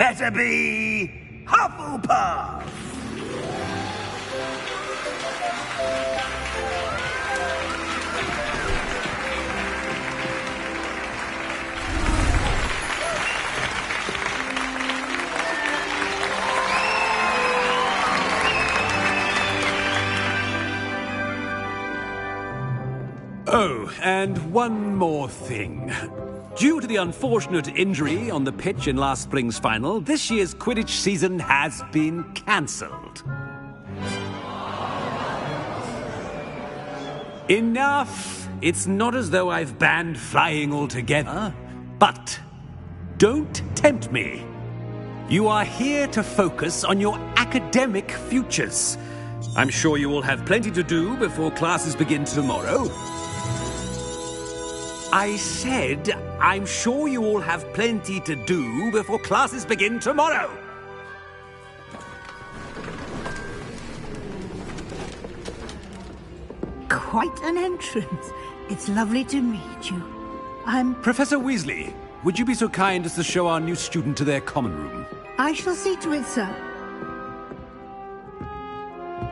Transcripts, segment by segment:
better be Hufflepuff! Oh, and one more thing. Due to the unfortunate injury on the pitch in last spring's final, this year's Quidditch season has been cancelled. Enough! It's not as though I've banned flying altogether, but don't tempt me. You are here to focus on your academic futures. I'm sure you will have plenty to do before classes begin tomorrow. I said, I'm sure you all have plenty to do before classes begin tomorrow. Quite an entrance. It's lovely to meet you. I'm... Professor Weasley, would you be so kind as to show our new student to their common room? I shall see to it, sir.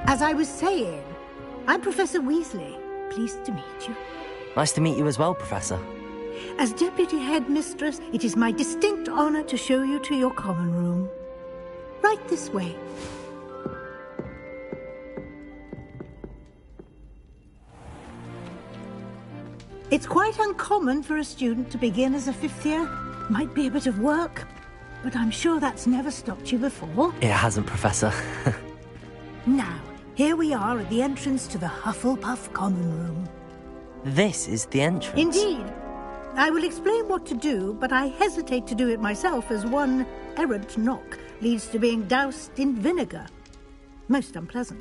As I was saying, I'm Professor Weasley. Pleased to meet you. Nice to meet you as well, Professor. As Deputy Headmistress, it is my distinct honor to show you to your common room. Right this way. It's quite uncommon for a student to begin as a fifth year. Might be a bit of work, but I'm sure that's never stopped you before. It hasn't, Professor. Now, here we are at the entrance to the Hufflepuff common room. This is the entrance. Indeed. I will explain what to do, but I hesitate to do it myself as one errant knock leads to being doused in vinegar. Most unpleasant.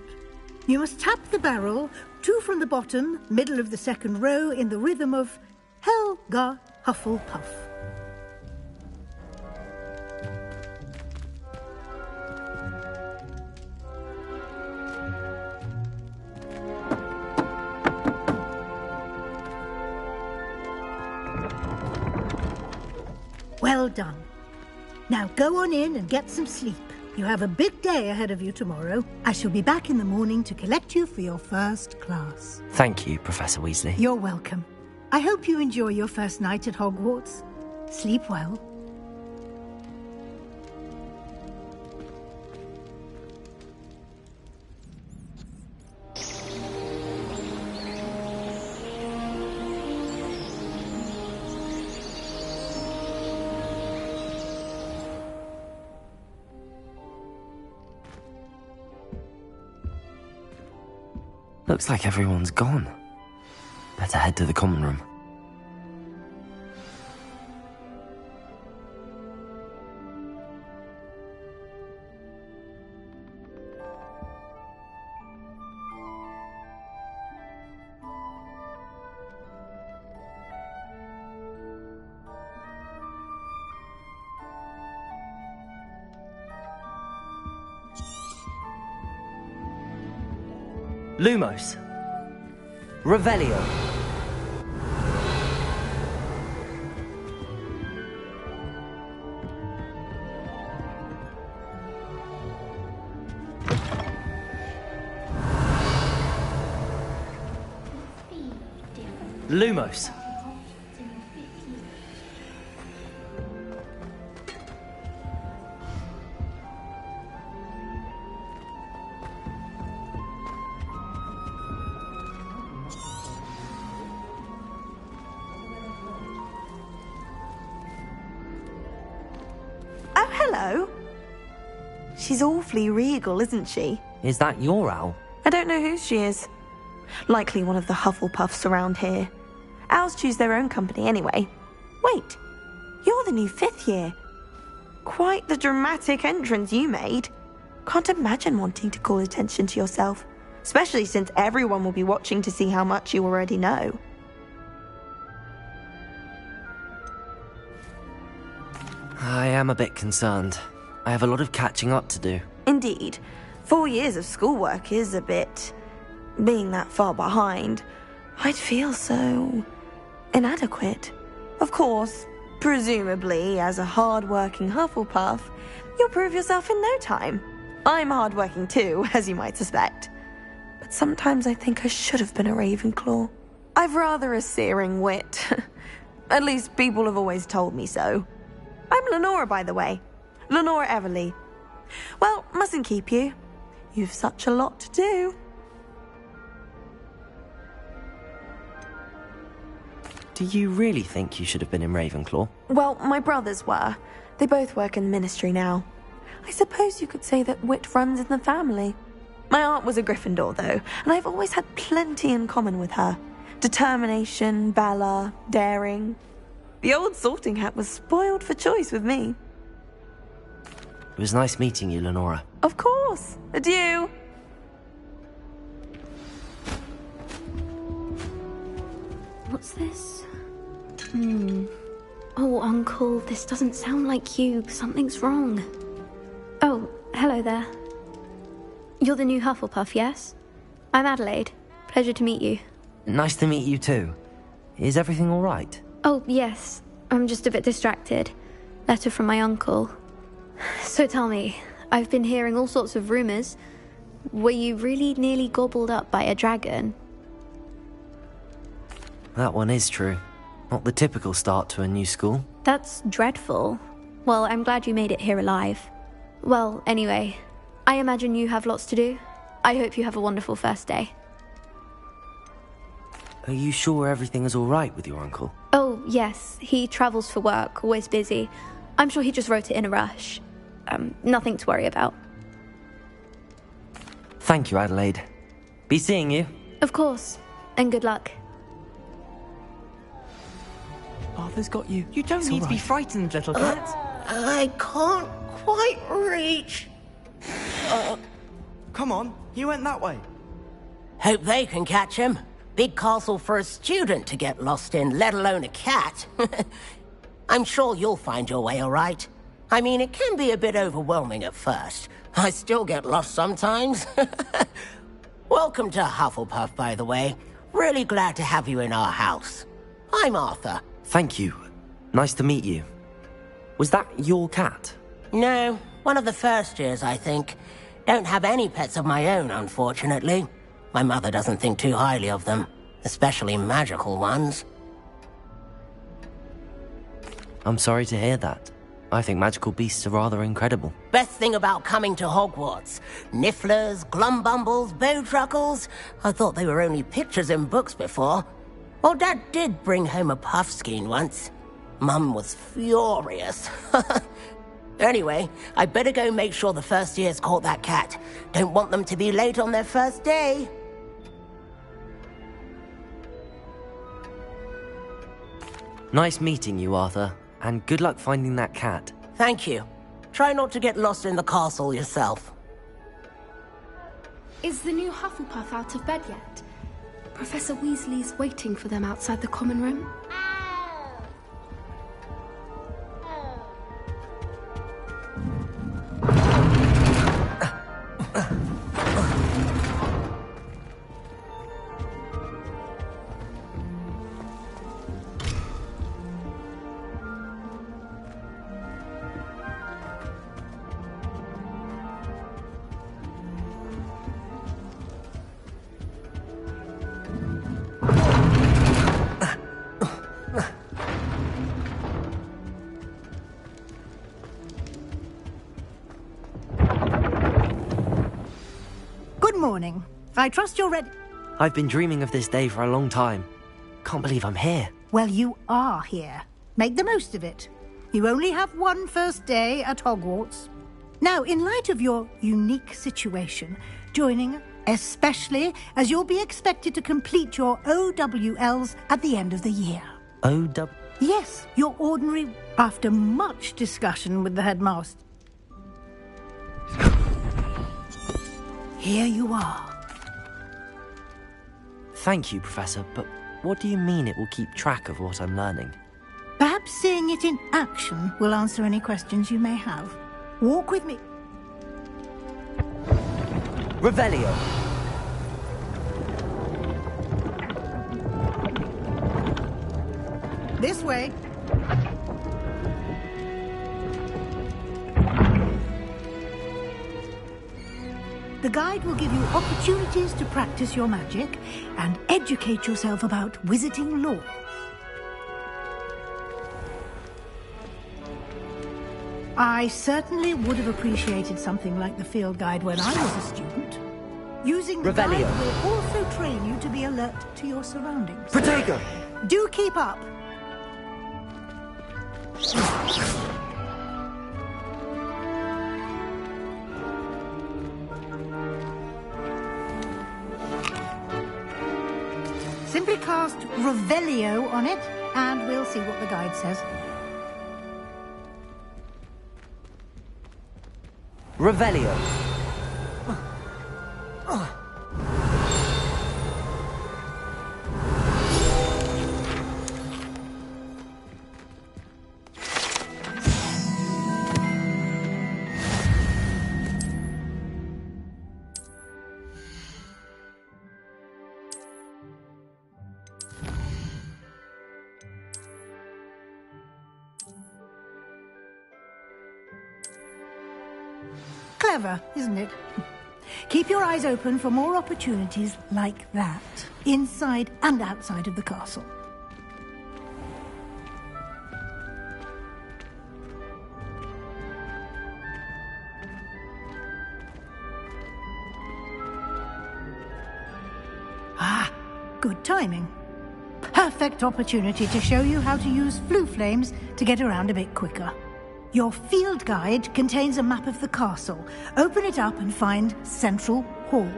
You must tap the barrel, 2 from the bottom, middle of the second row, in the rhythm of Helga Hufflepuff. Well done. Now go on in and get some sleep. You have a big day ahead of you tomorrow. I shall be back in the morning to collect you for your first class. Thank you, Professor Weasley. You're welcome. I hope you enjoy your first night at Hogwarts. Sleep well. Looks like everyone's gone. Better head to the common room. Lumos. Revelio. Lumos. Oh, hello. She's awfully regal, isn't she? Is that your owl? I don't know who she is. Likely one of the Hufflepuffs around here. Owls choose their own company anyway. Wait, you're the new 5th year. Quite the dramatic entrance you made. Can't imagine wanting to call attention to yourself, especially since everyone will be watching to see how much you already know. I am a bit concerned. I have a lot of catching up to do. Indeed. 4 years of schoolwork is a bit... Being that far behind, I'd feel so... inadequate. Of course, Presumably, as a hard-working Hufflepuff, you'll prove yourself in no time. I'm hard-working too, as you might suspect. But sometimes I think I should have been a Ravenclaw. I've rather a searing wit. At least people have always told me so. I'm Lenora, by the way. Lenora Everly. Well, mustn't keep you. You've such a lot to do. Do you really think you should have been in Ravenclaw? Well, my brothers were. They both work in the ministry now. I suppose you could say that wit runs in the family. My aunt was a Gryffindor, though, and I've always had plenty in common with her. Determination, valor, daring. The old sorting hat was spoiled for choice with me. It was nice meeting you, Lenora. Of course. Adieu. What's this? Oh, Uncle, this doesn't sound like you. Something's wrong. Oh, hello there. You're the new Hufflepuff, yes? I'm Adelaide. Pleasure to meet you. Nice to meet you too. Is everything all right? Oh, yes. I'm just a bit distracted. Letter from my uncle. So tell me, I've been hearing all sorts of rumors. Were you really nearly gobbled up by a dragon? That one is true. Not the typical start to a new school. That's dreadful. Well, I'm glad you made it here alive. Well, anyway, I imagine you have lots to do. I hope you have a wonderful first day. Are you sure everything is all right with your uncle? Oh, yes. He travels for work, always busy. I'm sure he just wrote it in a rush. Nothing to worry about. Thank you, Adelaide. Be seeing you. Of course. And good luck. Arthur's got you. You don't need to be frightened, little cat. I can't quite reach. Come on, he went that way. Hope they can catch him. Big castle for a student to get lost in, let alone a cat. I'm sure you'll find your way all right. I mean, it can be a bit overwhelming at first. I still get lost sometimes. Welcome to Hufflepuff, by the way. Really glad to have you in our house. I'm Arthur. Thank you. Nice to meet you. Was that your cat? No, one of the first years, I think. Don't have any pets of my own, unfortunately. My mother doesn't think too highly of them, especially magical ones. I'm sorry to hear that. I think magical beasts are rather incredible. Best thing about coming to Hogwarts. Nifflers, Glumbumbles, Bowtruckles. I thought they were only pictures in books before. Well, Dad did bring home a Puffskein once. Mum was furious. Anyway, I better go make sure the first years caught that cat. Don't want them to be late on their first day. Nice meeting you, Arthur. And good luck finding that cat. Thank you. Try not to get lost in the castle yourself. Is the new Hufflepuff out of bed yet? Professor Weasley's waiting for them outside the common room. Good morning. I trust you're ready. I've been dreaming of this day for a long time. Can't believe I'm here. Well, you are here. Make the most of it. You only have one first day at Hogwarts. Now, in light of your unique situation, joining, especially as you'll be expected to complete your OWLs at the end of the year. O-W... Yes, your ordinary, after much discussion with the headmaster. Here you are. Thank you, Professor, but what do you mean it will keep track of what I'm learning? Perhaps seeing it in action will answer any questions you may have. Walk with me. Revelio! This way. The guide will give you opportunities to practice your magic and educate yourself about wizarding lore. I certainly would have appreciated something like the field guide when I was a student. Using the guide will also train you to be alert to your surroundings. Protego! Do keep up. Simply cast Revelio on it, and we'll see what the guide says. Revelio. Clever, isn't it? Keep your eyes open for more opportunities like that, inside and outside of the castle. Ah, good timing. Perfect opportunity to show you how to use flue flames to get around a bit quicker. Your field guide contains a map of the castle. Open it up and find Central Hall.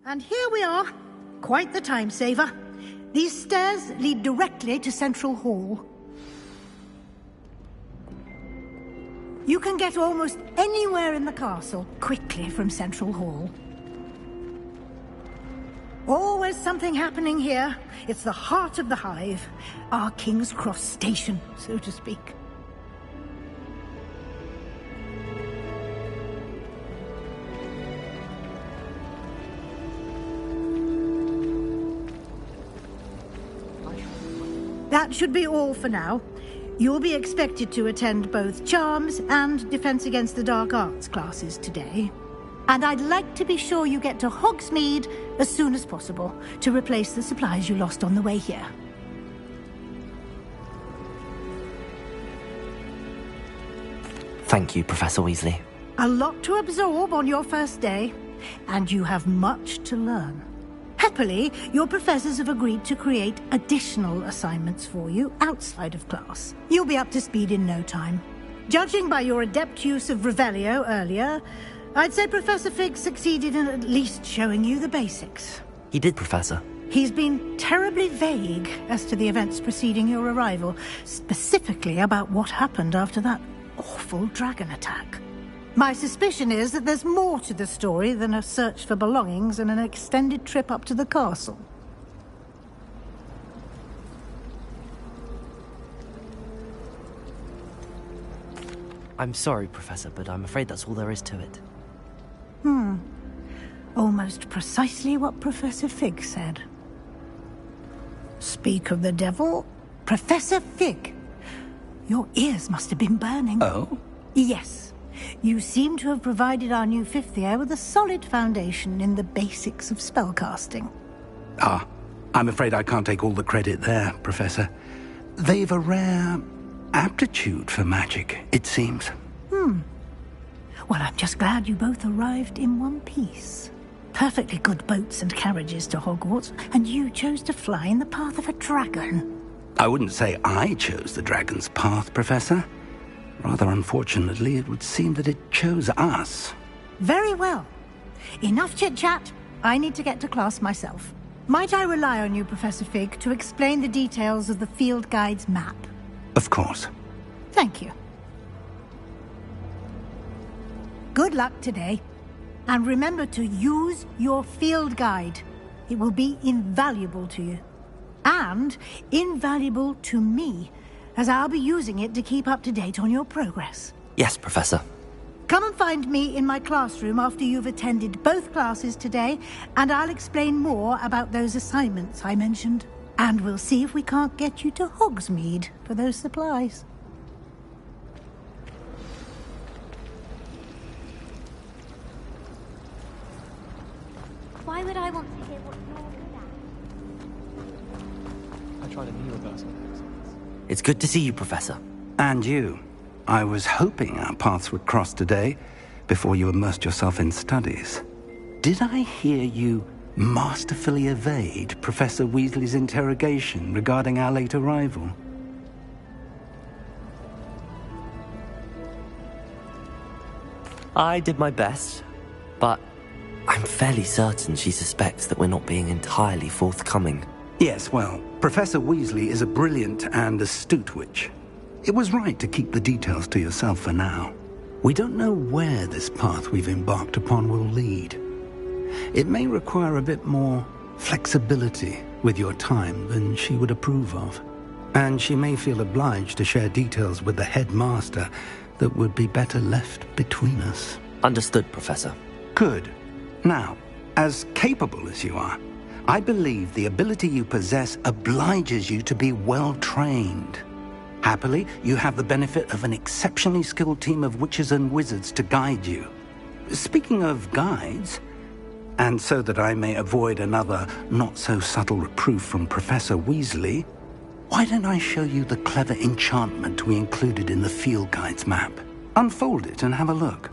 And here we are. Quite the time saver. These stairs lead directly to Central Hall. You can get almost anywhere in the castle quickly from Central Hall. Always something happening here. It's the heart of the hive. Our King's Cross station, so to speak. That should be all for now. You'll be expected to attend both Charms and Defense Against the Dark Arts classes today. And I'd like to be sure you get to Hogsmeade as soon as possible to replace the supplies you lost on the way here. Thank you, Professor Weasley. A lot to absorb on your first day, and you have much to learn. Happily, your professors have agreed to create additional assignments for you outside of class. You'll be up to speed in no time. Judging by your adept use of Revelio earlier, I'd say Professor Fig succeeded in at least showing you the basics. He did, Professor. He's been terribly vague as to the events preceding your arrival, specifically about what happened after that awful dragon attack. My suspicion is that there's more to the story than a search for belongings and an extended trip up to the castle. I'm sorry, Professor, but I'm afraid that's all there is to it. Almost precisely what Professor Fig said. Speak of the devil, Professor Fig. Your ears must have been burning. Oh? Yes. You seem to have provided our new fifth year with a solid foundation in the basics of spellcasting. Ah, I'm afraid I can't take all the credit there, Professor. They've a rare aptitude for magic, it seems. Well, I'm just glad you both arrived in one piece. perfectly good boats and carriages to Hogwarts, and you chose to fly in the path of a dragon. I wouldn't say I chose the dragon's path, Professor. Rather unfortunately, it would seem that it chose us. Very well. Enough chit-chat. I need to get to class myself. Might I rely on you, Professor Fig, to explain the details of the field guide's map? Of course. Thank you. Good luck today. And remember to use your field guide. It will be invaluable to you. And invaluable to me, as I'll be using it to keep up to date on your progress. Yes, Professor. Come and find me in my classroom after you've attended both classes today, and I'll explain more about those assignments I mentioned. And we'll see if we can't get you to Hogsmeade for those supplies. Why would I want to hear what you're good at? I tried a new reversal. It's good to see you, Professor. And you. I was hoping our paths would cross today, before you immersed yourself in studies. Did I hear you masterfully evade Professor Weasley's interrogation regarding our late arrival? I did my best, but I'm fairly certain she suspects that we're not being entirely forthcoming. Yes, well, Professor Weasley is a brilliant and astute witch. It was right to keep the details to yourself for now. We don't know where this path we've embarked upon will lead. It may require a bit more flexibility with your time than she would approve of. And she may feel obliged to share details with the headmaster that would be better left between us. Understood, Professor. Good. Now, as capable as you are, I believe the ability you possess obliges you to be well-trained. Happily, you have the benefit of an exceptionally skilled team of witches and wizards to guide you. Speaking of guides, and so that I may avoid another not-so-subtle reproof from Professor Weasley, why don't I show you the clever enchantment we included in the field guide's map? Unfold it and have a look.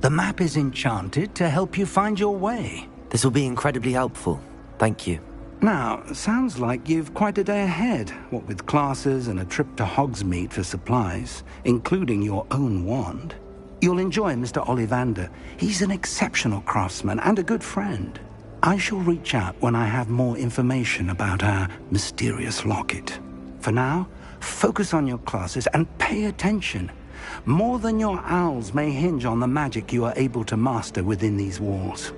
The map is enchanted to help you find your way. This will be incredibly helpful. Thank you. Now, sounds like you've quite a day ahead, what with classes and a trip to Hogsmeade for supplies, including your own wand. You'll enjoy Mr. Ollivander. He's an exceptional craftsman and a good friend. I shall reach out when I have more information about our mysterious locket. For now, focus on your classes and pay attention. More than your owls may hinge on the magic you are able to master within these walls.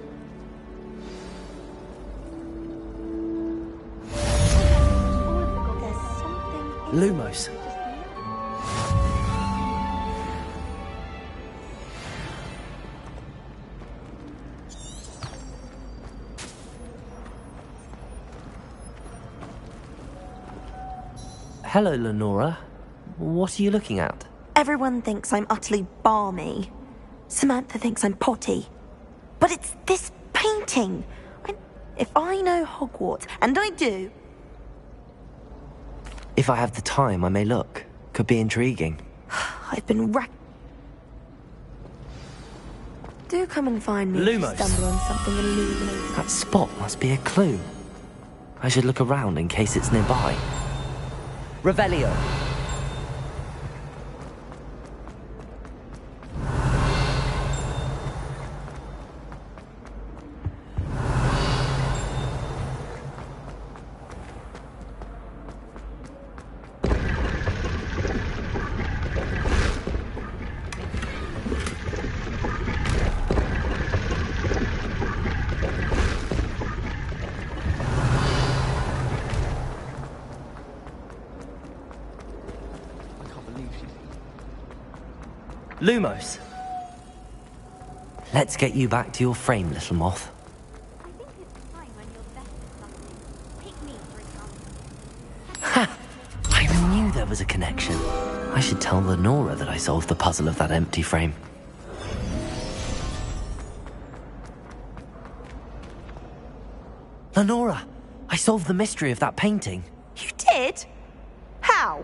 Lumos. Hello, Lenora. What are you looking at? Everyone thinks I'm utterly balmy. Samantha thinks I'm potty. But it's this painting. If I know Hogwarts, and I do... If I have the time, I may look. Could be intriguing. I've been Do come and find me if you Lumos. stumble on something illuminating. That spot must be a clue. I should look around in case it's nearby. Revelio. Lumos. Let's get you back to your frame, little moth. I think it's time when you're best at something. Take me, for example. Ha! I knew there was a connection. I should tell Lenora that I solved the puzzle of that empty frame. Lenora, I solved the mystery of that painting. You did? How?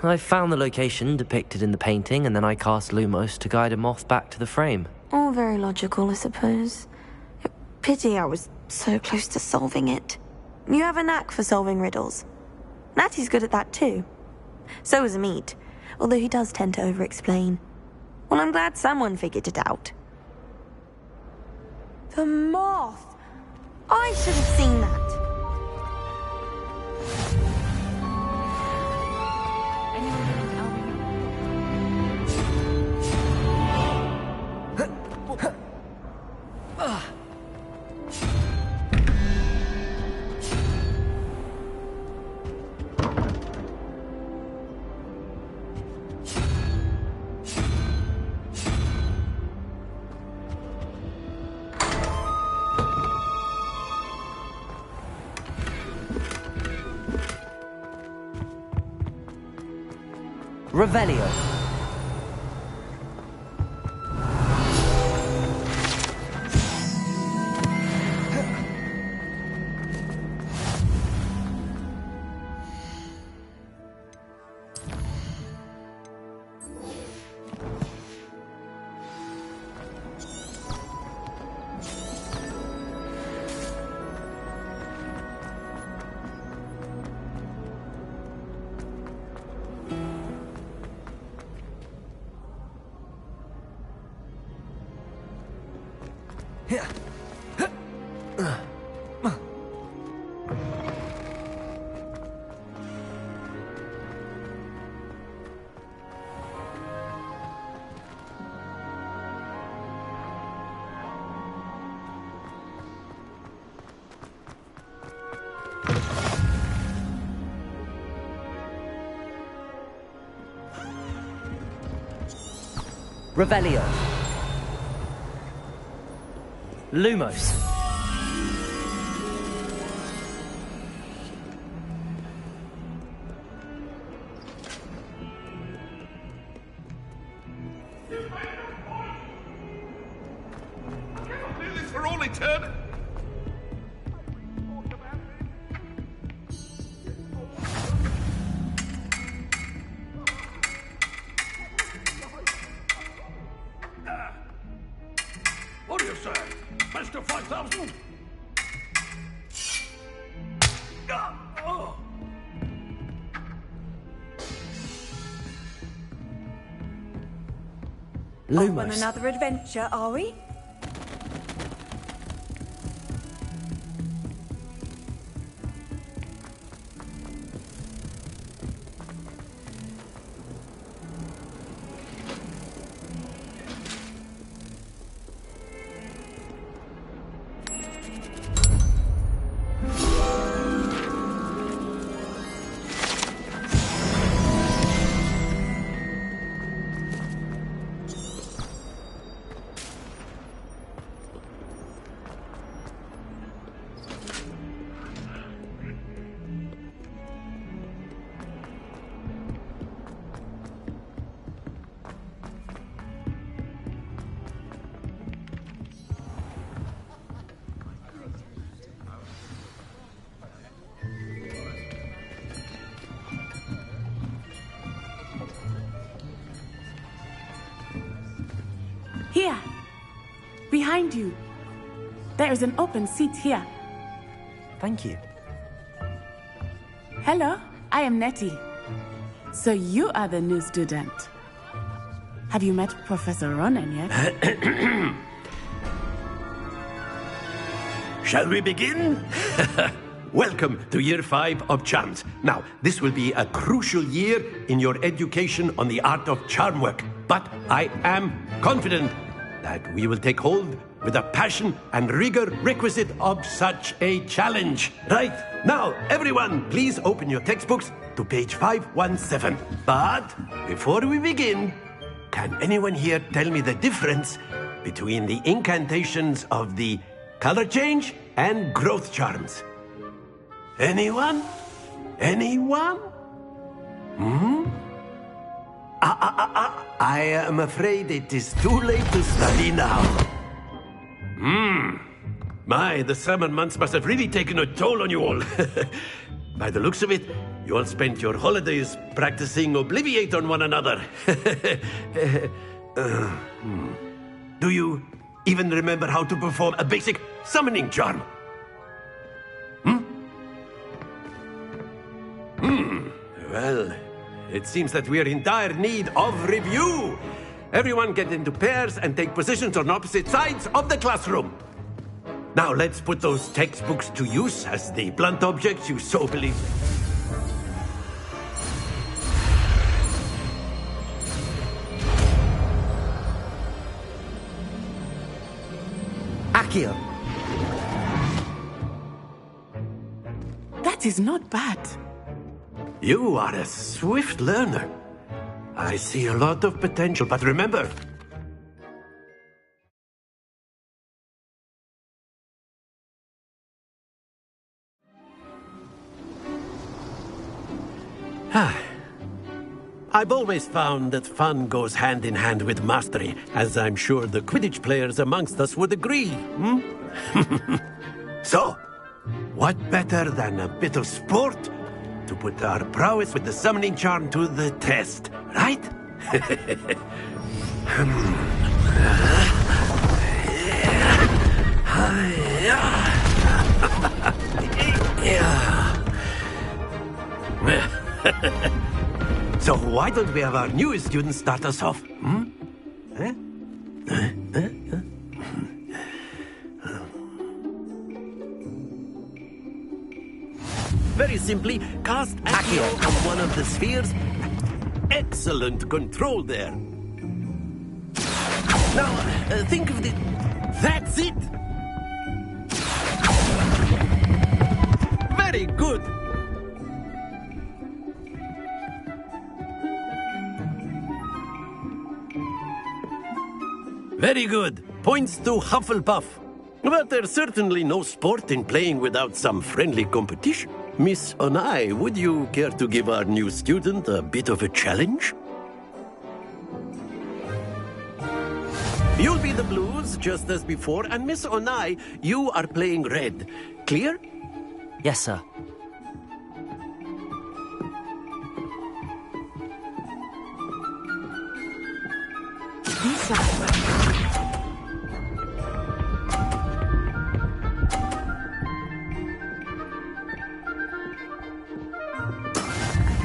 I found the location depicted in the painting, and then I cast Lumos to guide a moth back to the frame. All very logical, I suppose. Pity I was so close to solving it. You have a knack for solving riddles. Natty's good at that too. So is Amit, although he does tend to over-explain. Well, I'm glad someone figured it out. The moth! I should have seen that. Revelio. Revelio. Lumos. For all eternity. What do you say? Best of 5,000? Lumos. On another adventure, are we? Here, behind you. There is an open seat here. Thank you. Hello, I am Nettie. So you are the new student. Have you met Professor Ronan yet? Shall we begin? Welcome to Year 5 of Charms. Now, this will be a crucial year in your education on the art of charm work. But I am confident that we will take hold with the passion and rigor requisite of such a challenge. Right, now, everyone, please open your textbooks to page 517. But before we begin, can anyone here tell me the difference between the incantations of the color change and growth charms? Anyone? Anyone? I am afraid it is too late to study now. My, the summer months must have really taken a toll on you all. By the looks of it, you all spent your holidays practicing Obliviate on one another. Do you even remember how to perform a basic summoning charm? Well, it seems that we are in dire need of review. Everyone get into pairs and take positions on opposite sides of the classroom. Now let's put those textbooks to use as the blunt objects you so believe. Accio! That is not bad. You are a swift learner. I see a lot of potential, but remember... I've always found that fun goes hand in hand with mastery, as I'm sure the Quidditch players amongst us would agree. So, what better than a bit of sport to put our prowess with the summoning charm to the test, right? So why don't we have our newest student start us off? Very simply, cast Accio on one of the spheres. Excellent control there. Now, think of the... That's it! Very good! Very good. Points to Hufflepuff. But there's certainly no sport in playing without some friendly competition. Miss Onai, would you care to give our new student a bit of a challenge? You'll be the blues, just as before, and Miss Onai, you are playing red. Clear? Yes, sir.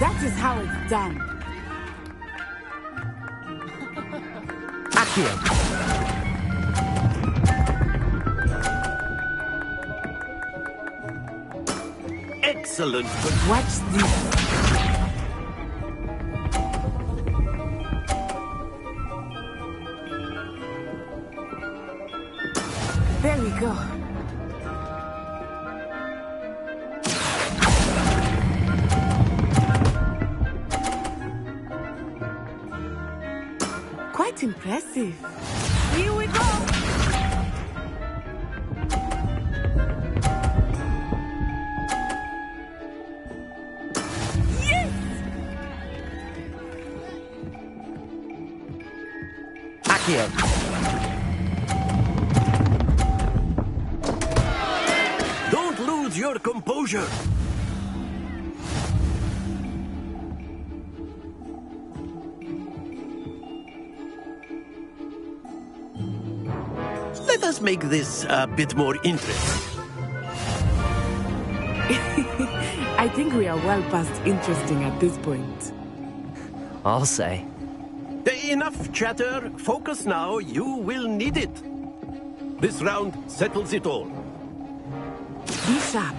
That is how it's done. Accio! Excellent. Watch this. There we go. Quite impressive. Here we go. Yes! Accio! Don't lose your composure. Let us make this a bit more interesting. I think we are well past interesting at this point. I'll say. Enough chatter. Focus now. You will need it. This round settles it all. Be sharp.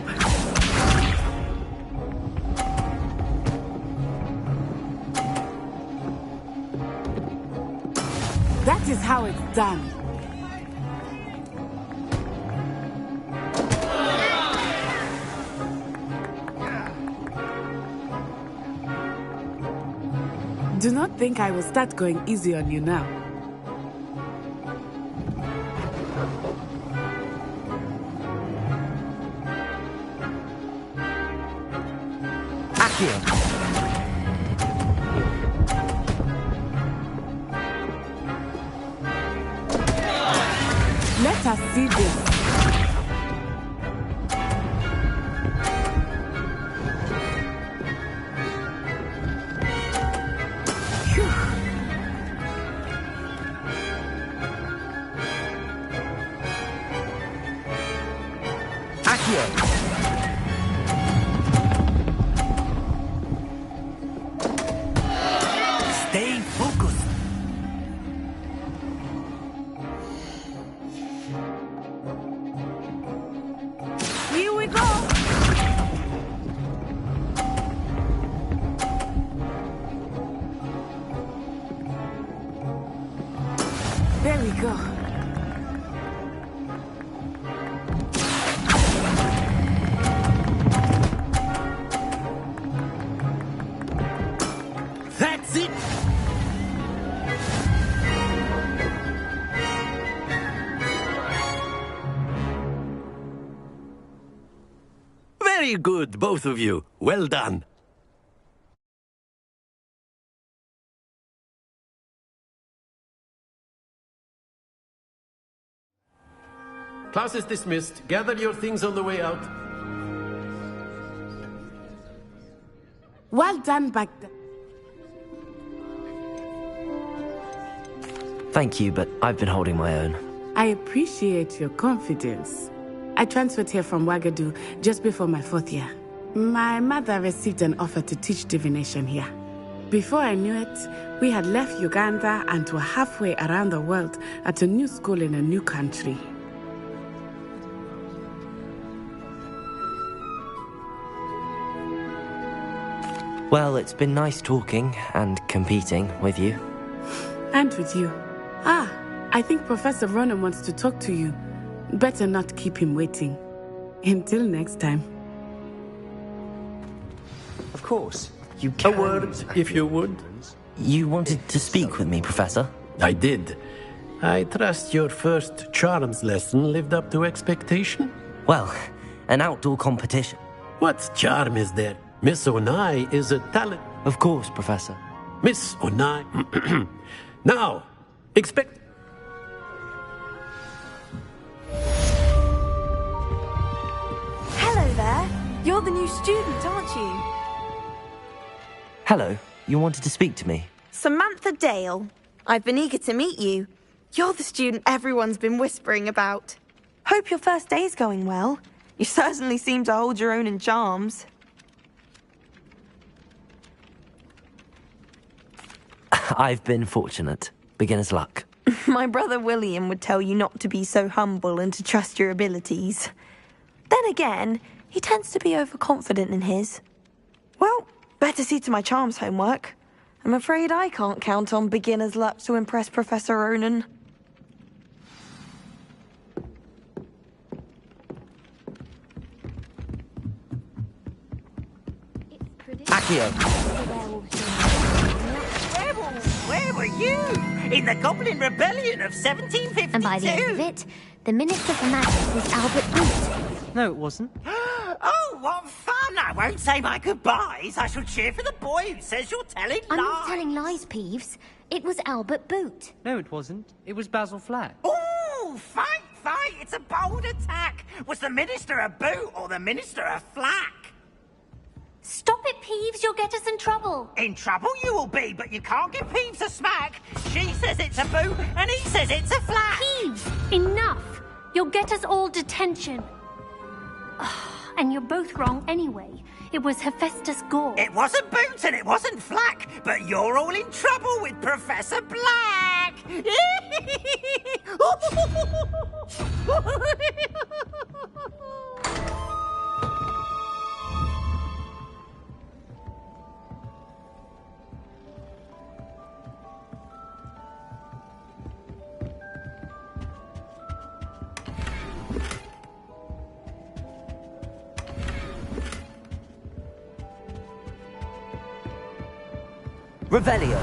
That is how it's done. Do not think I will start going easy on you now. Accio! us see this. Stay focused. Here we go. There we go. That's it. Very good, both of you. Well done. Class is dismissed. Gather your things on the way out. Well done back there. Thank you, but I've been holding my own. I appreciate your confidence. I transferred here from Wagadu just before my 4th year. My mother received an offer to teach divination here. Before I knew it, we had left Uganda and were halfway around the world at a new school in a new country. Well, it's been nice talking and competing with you. And with you. I think Professor Ronan wants to talk to you. Better not keep him waiting. Until next time. Of course. You can. A word, if you would. You wanted to speak with me, Professor? I did. I trust your first charms lesson lived up to expectation? Well, an outdoor competition. What charm is there? Miss Onai is a talent. Of course, Professor. Miss Onai. Now, expect... Hello there. You're the new student, aren't you? Hello. You wanted to speak to me? Samantha Dale. I've been eager to meet you. You're the student everyone's been whispering about. Hope your first day's going well. You certainly seem to hold your own in charms. I've been fortunate. Beginner's luck. My brother William would tell you not to be so humble and to trust your abilities. Then again, he tends to be overconfident in his. Well, better see to my charms homework. I'm afraid I can't count on beginner's luck to impress Professor Ronan. Accio. Where were you? In the Goblin Rebellion of 1752? And by the end of it, the Minister for Magic was Albert Boot. No, it wasn't. Oh, what fun! I won't say my goodbyes. I shall cheer for the boy who says you're telling lies. I'm not telling lies, Peeves. It was Albert Boot. No, it wasn't. It was Basil Flack. Oh, fight! It's a bold attack. Was the Minister a boot or the Minister a flack? Stop it, Peeves. You'll get us in trouble. In trouble you will be, but you can't give Peeves a smack. She says it's a boot and he says it's a flack. Peeves, enough. You'll get us all detention. And you're both wrong anyway. It was Hephaestus Gore. It wasn't Boot and it wasn't Flack, but you're all in trouble with Professor Black. Revelio.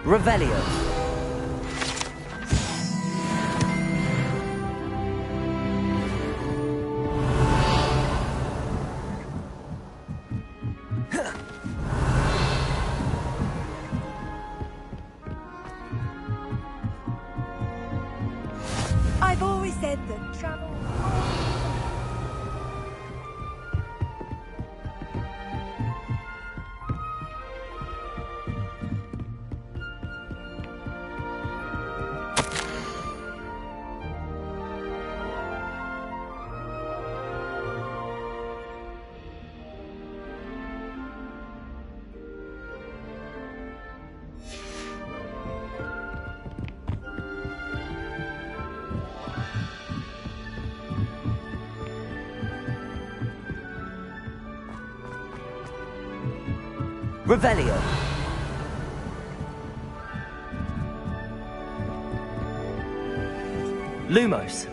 Revelio. I've always said that travel... Revelio. Lumos.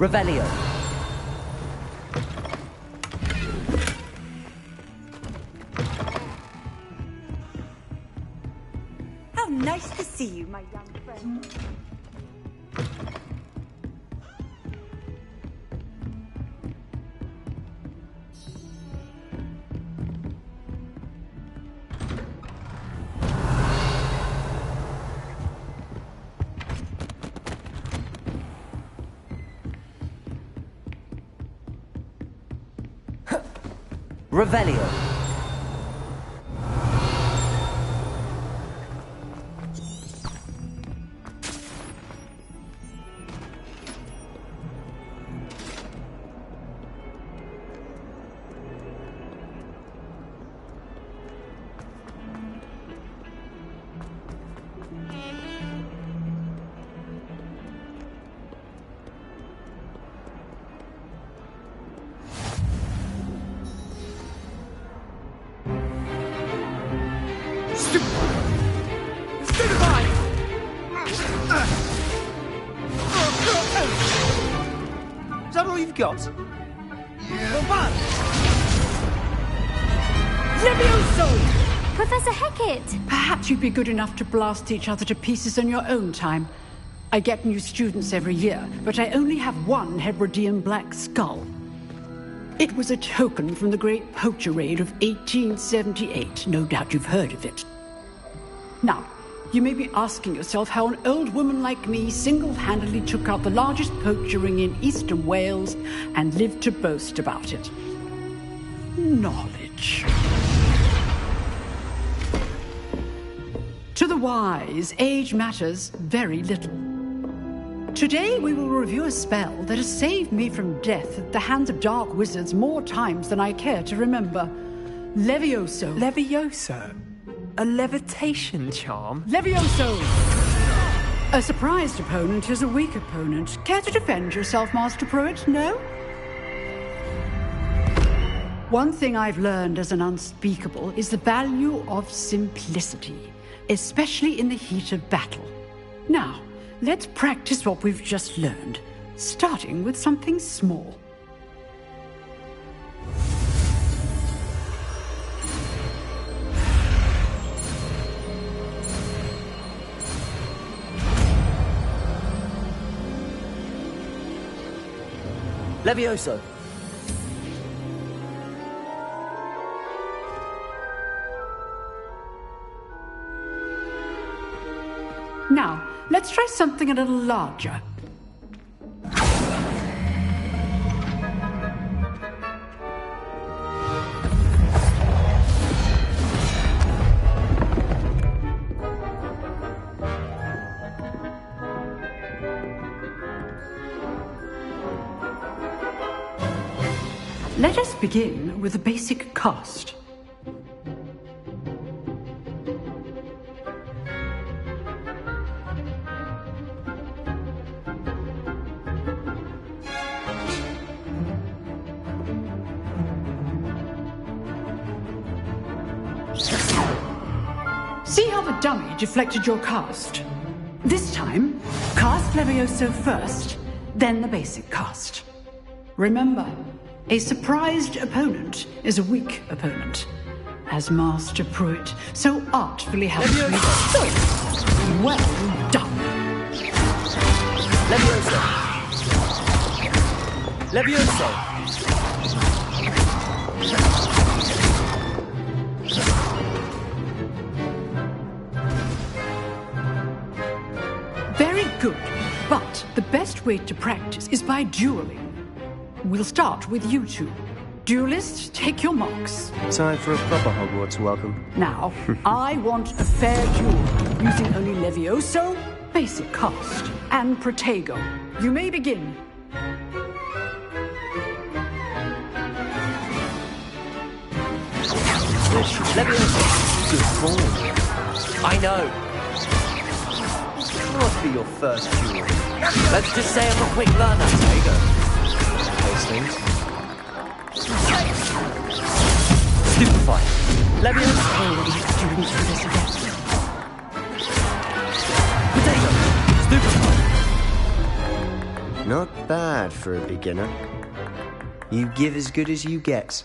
Revelio. How nice to see you, my young friend. Revelio. Is that all you've got? Levioso! Professor Hecat! Perhaps you'd be good enough to blast each other to pieces in your own time. I get new students every year, but I only have one Hebridean black skull. It was a token from the Great Poacher Raid of 1878. No doubt you've heard of it. Now, you may be asking yourself how an old woman like me single-handedly took out the largest poacher ring in eastern Wales and lived to boast about it. Knowledge. To the wise, age matters very little. Today we will review a spell that has saved me from death at the hands of dark wizards more times than I care to remember. Levioso. Levioso? A levitation charm? Levioso! A surprised opponent is a weak opponent. Care to defend yourself, Master Pruitt? No? One thing I've learned as an unspeakable is the value of simplicity, especially in the heat of battle. Now, let's practice what we've just learned, starting with something small. Levioso. Now, let's try something a little larger. Let us begin with the basic cast. See how the dummy deflected your cast? This time, cast Levioso first, then the basic cast. Remember, a surprised opponent is a weak opponent, as Master Pruitt so artfully helps me. Well done. Levioso. Levioso. Very good, but the best way to practice is by dueling. We'll start with you two. Duelists, take your marks. Time for a proper Hogwarts welcome. Now, I want a fair duel, using only Levioso, basic cast, and Protego. You may begin. Levioso. Good form. I know. What must be your first duel? Let's just say I'm a quick learner. There you go. Things. Stupefy. Levioso. Potato. Stupefy. Not bad for a beginner. You give as good as you get.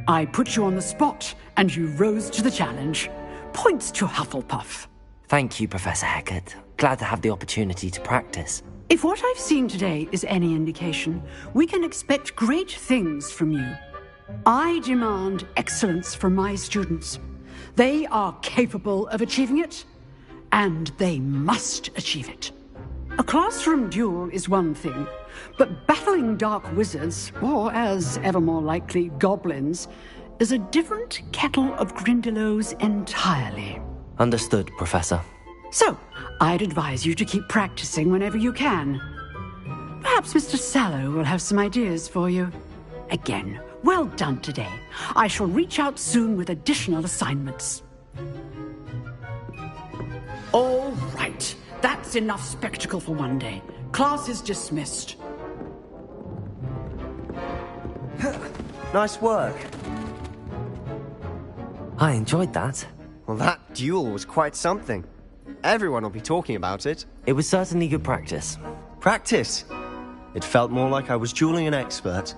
I put you on the spot, and you rose to the challenge. Points to Hufflepuff. Thank you, Professor Hecat. Glad to have the opportunity to practice. If what I've seen today is any indication, we can expect great things from you. I demand excellence from my students. They are capable of achieving it, and they must achieve it. A classroom duel is one thing, but battling dark wizards, or as ever more likely, goblins, is a different kettle of Grindylows entirely. Understood, Professor. So, I'd advise you to keep practicing whenever you can. Perhaps Mr. Sallow will have some ideas for you. Again, well done today. I shall reach out soon with additional assignments. All right. That's enough spectacle for one day. Class is dismissed. Nice work. I enjoyed that. Well, that duel was quite something. Everyone will be talking about it. It was certainly good practice. Practice? It felt more like I was dueling an expert.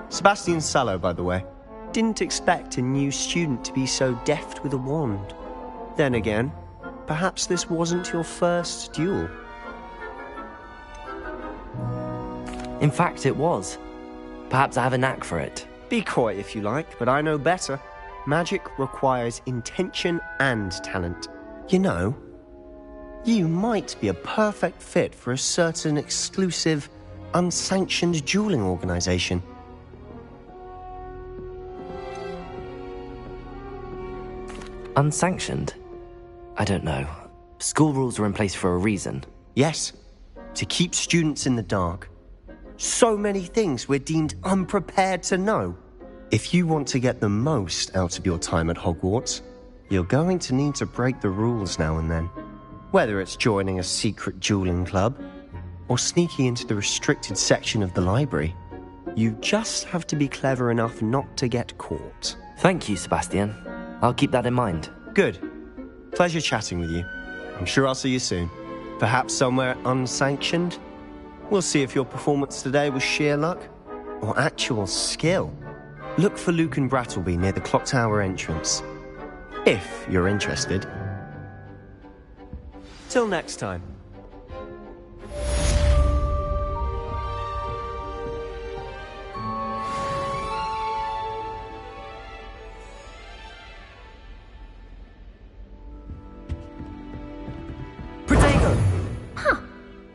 Sebastian Sallow, by the way. Didn't expect a new student to be so deft with a wand. Then again, perhaps this wasn't your first duel. In fact, it was. Perhaps I have a knack for it. Be coy if you like, but I know better. Magic requires intention and talent. You know, you might be a perfect fit for a certain exclusive, unsanctioned dueling organization. Unsanctioned? I don't know. School rules are in place for a reason. Yes, to keep students in the dark. So many things we're deemed unprepared to know. If you want to get the most out of your time at Hogwarts, you're going to need to break the rules now and then. Whether it's joining a secret dueling club, or sneaking into the restricted section of the library, you just have to be clever enough not to get caught. Thank you, Sebastian. I'll keep that in mind. Good. Pleasure chatting with you. I'm sure I'll see you soon. Perhaps somewhere unsanctioned? We'll see if your performance today was sheer luck or actual skill. Look for Luke and Brattleby near the clock tower entrance, if you're interested. Till next time.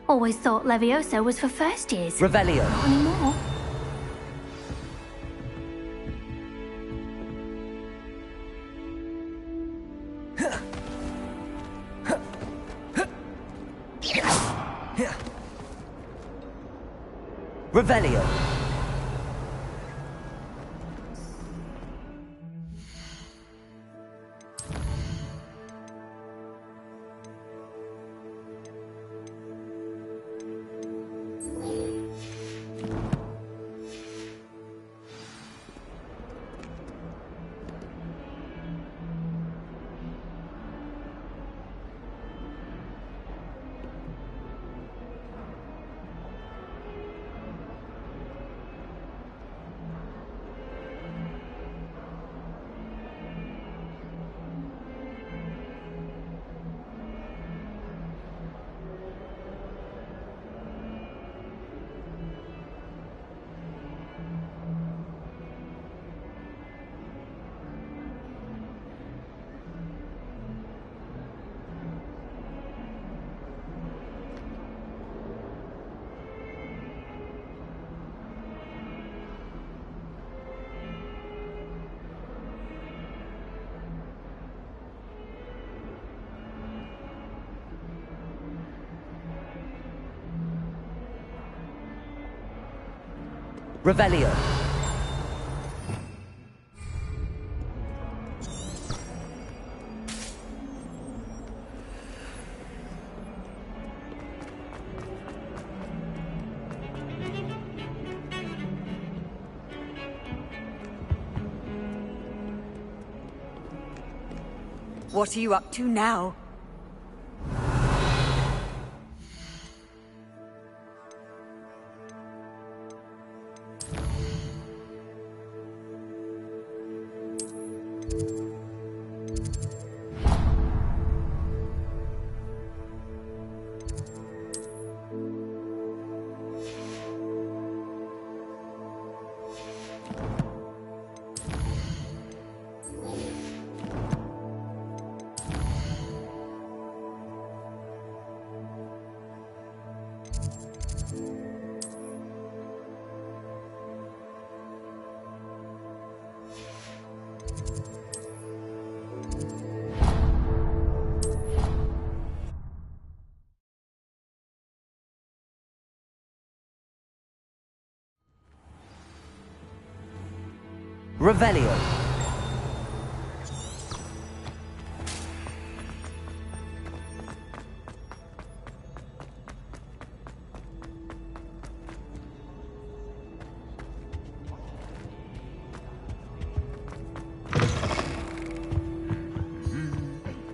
Always thought Levioso was for first years. Revelio. Not anymore. Revelio. Revelio. What are you up to now? Revelio.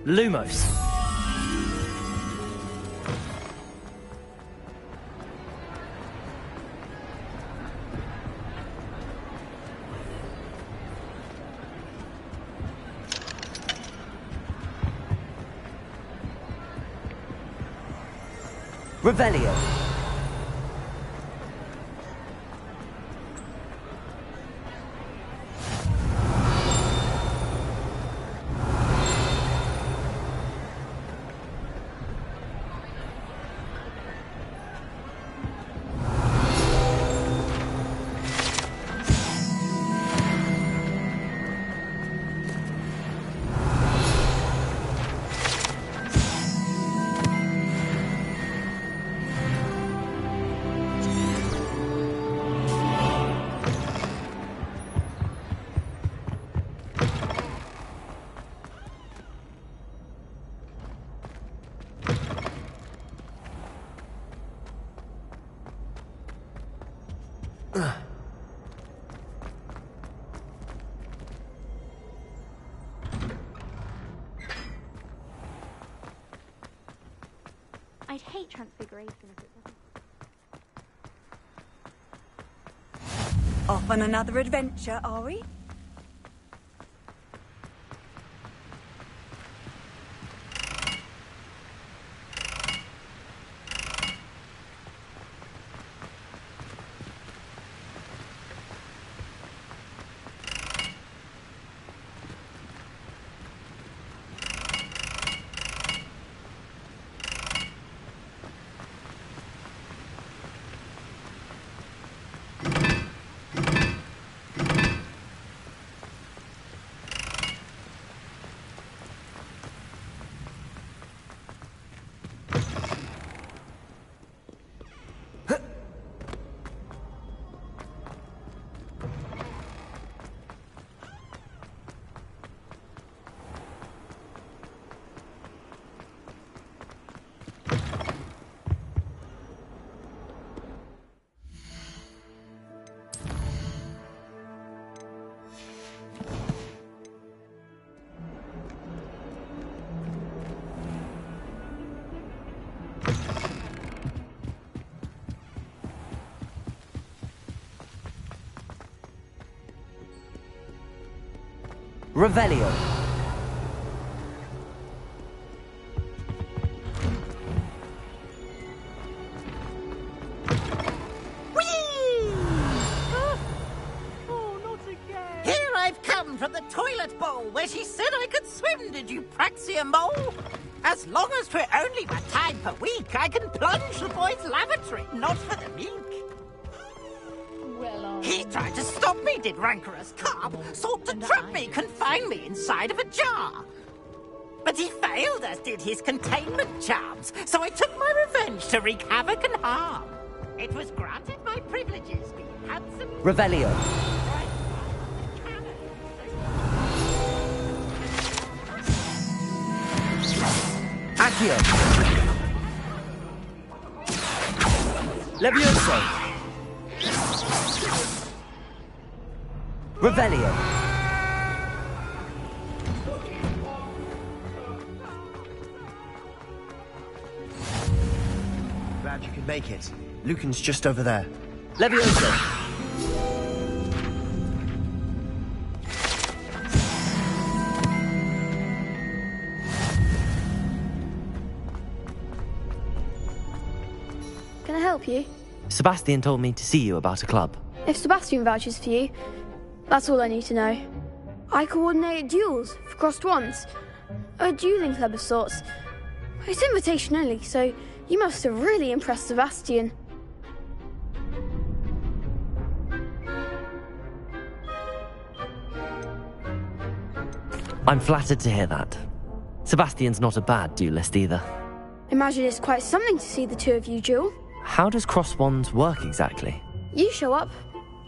Lumos. Revelio. I'd hate transfiguration if it wasn't. Off on another adventure, are we? Revelio. Here I've come from the toilet bowl where she said I could swim, did you praxia mole? As long as 'twere only my time per week, I can plunge the boy's lavatory, not for the meek. He tried to stop me, did rancorous carp, sought to trap me, confine me inside of a jar. But he failed, as did his containment charms, so I took my revenge to wreak havoc and harm. It was granted my privileges, being handsome... Revelio. Accio. Levioso. Revelio. Glad you could make it. Lucan's just over there. Levioso. Can I help you? Sebastian told me to see you about a club. If Sebastian vouches for you, that's all I need to know. I coordinate duels for crossed wands. A dueling club of sorts. It's invitation only, so you must have really impressed Sebastian. I'm flattered to hear that. Sebastian's not a bad duelist either. Imagine it's quite something to see the two of you duel. How does cross wands work exactly? You show up,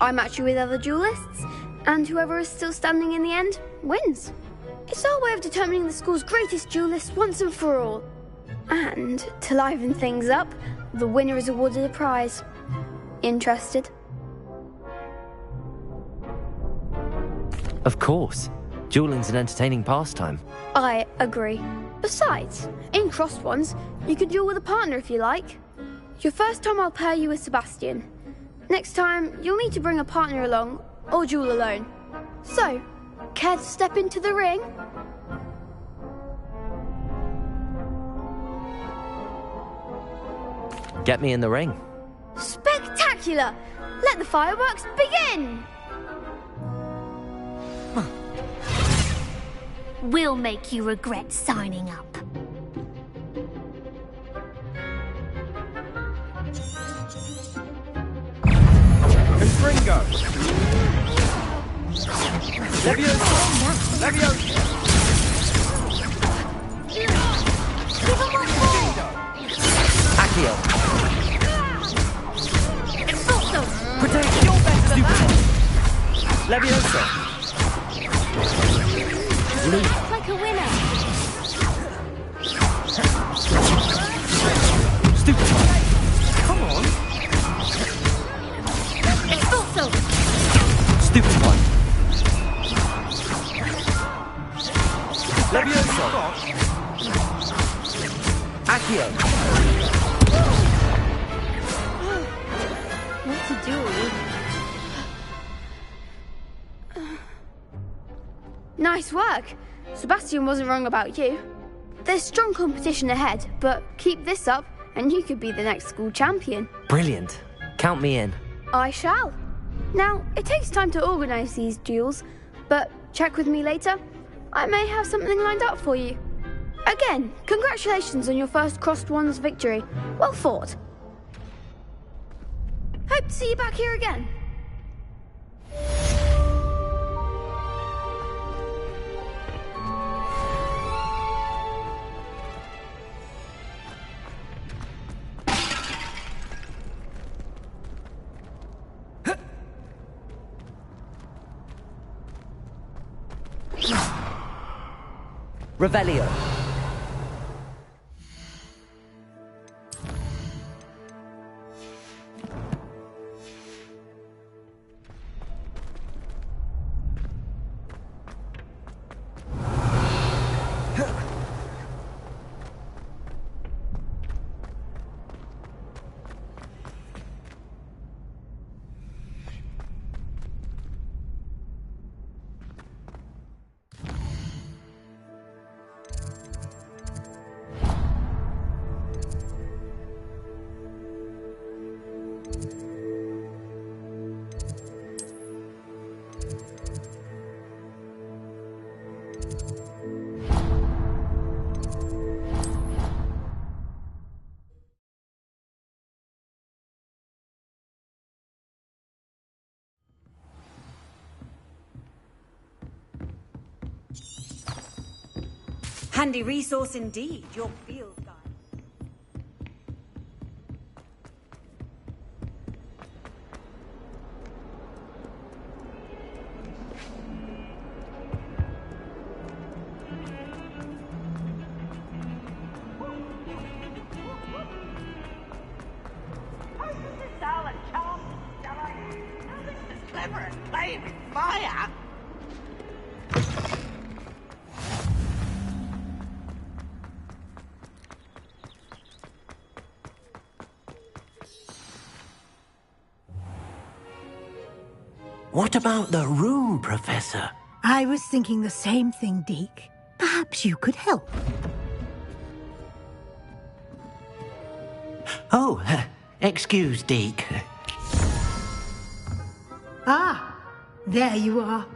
I match you with other duelists, and whoever is still standing in the end wins. It's our way of determining the school's greatest duelist once and for all. And to liven things up, the winner is awarded a prize. Interested? Of course. Dueling's an entertaining pastime. I agree. Besides, in crossed ones, you can duel with a partner if you like. Your first time I'll pair you with Sebastian. Next time, you'll need to bring a partner along, or duel alone. So, care to step into the ring? Get me in the ring. Spectacular! Let the fireworks begin! We'll make you regret signing up. Confringo! Levioso! Levioso! Accio! Protect! You're better than that! Levioso! Looks like a winner. Stupid! Come on! Expulso! Stupid one! Levioso! Accio! duel. Nice work. Sebastian wasn't wrong about you. There's strong competition ahead, but keep this up and you could be the next school champion. Brilliant. Count me in. I shall. Now, it takes time to organise these duels, but check with me later. I may have something lined up for you. Again, congratulations on your first Crossed Wands victory. Well fought. Hope to see you back here again. Revelio. Handy resource indeed, your field guide. Clever at playing with fire. What about the room, Professor? I was thinking the same thing, Deke. Perhaps you could help. Oh, excuse, Deke. Ah, there you are.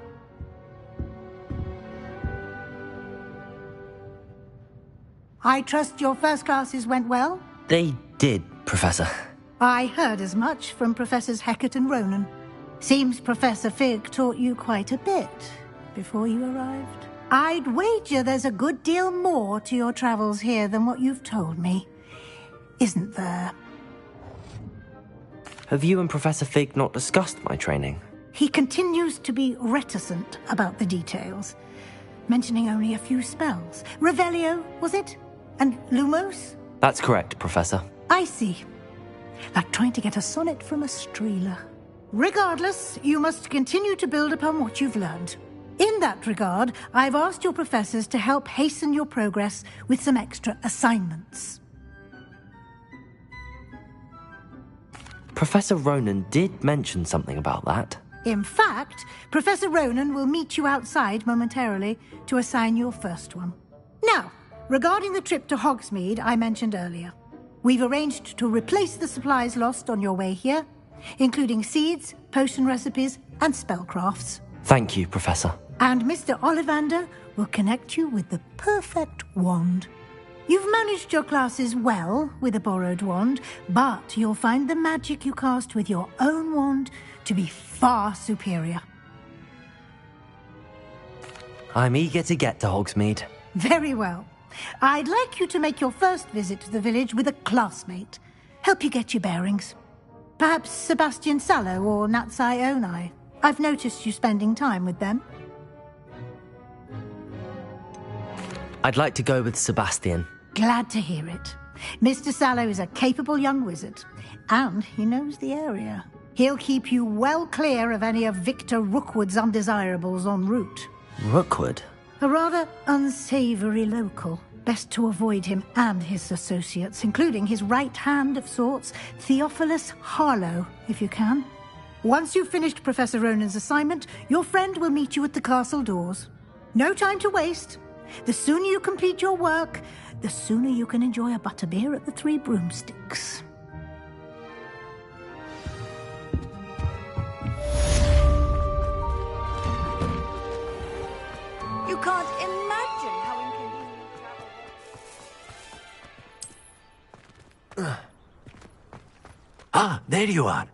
I trust your first classes went well? They did, Professor. I heard as much from Professors Hecat and Ronan. Seems Professor Fig taught you quite a bit before you arrived. I'd wager there's a good deal more to your travels here than what you've told me. Isn't there? Have you and Professor Fig not discussed my training? He continues to be reticent about the details, mentioning only a few spells. Revelio, was it? And Lumos? That's correct, Professor. I see. Like trying to get a sonnet from a streeler. Regardless, you must continue to build upon what you've learned. In that regard, I've asked your professors to help hasten your progress with some extra assignments. Professor Ronan did mention something about that. In fact, Professor Ronan will meet you outside momentarily to assign your first one. Now, regarding the trip to Hogsmeade I mentioned earlier, we've arranged to replace the supplies lost on your way here, including seeds, potion recipes, and spellcrafts. Thank you, Professor. And Mr. Ollivander will connect you with the perfect wand. You've managed your classes well with a borrowed wand, but you'll find the magic you cast with your own wand to be far superior. I'm eager to get to Hogsmeade. Very well. I'd like you to make your first visit to the village with a classmate. Help you get your bearings. Perhaps Sebastian Sallow or Natsai Onai. I've noticed you spending time with them. I'd like to go with Sebastian. Glad to hear it. Mr. Sallow is a capable young wizard, and he knows the area. He'll keep you well clear of any of Victor Rookwood's undesirables en route. Rookwood? A rather unsavory local. Best to avoid him and his associates, including his right hand of sorts, Theophilus Harlow, if you can. Once you've finished Professor Ronan's assignment, your friend will meet you at the castle doors. No time to waste. The sooner you complete your work, the sooner you can enjoy a butterbeer at the Three Broomsticks. You can't imagine how inconvenient. Ah, there you are.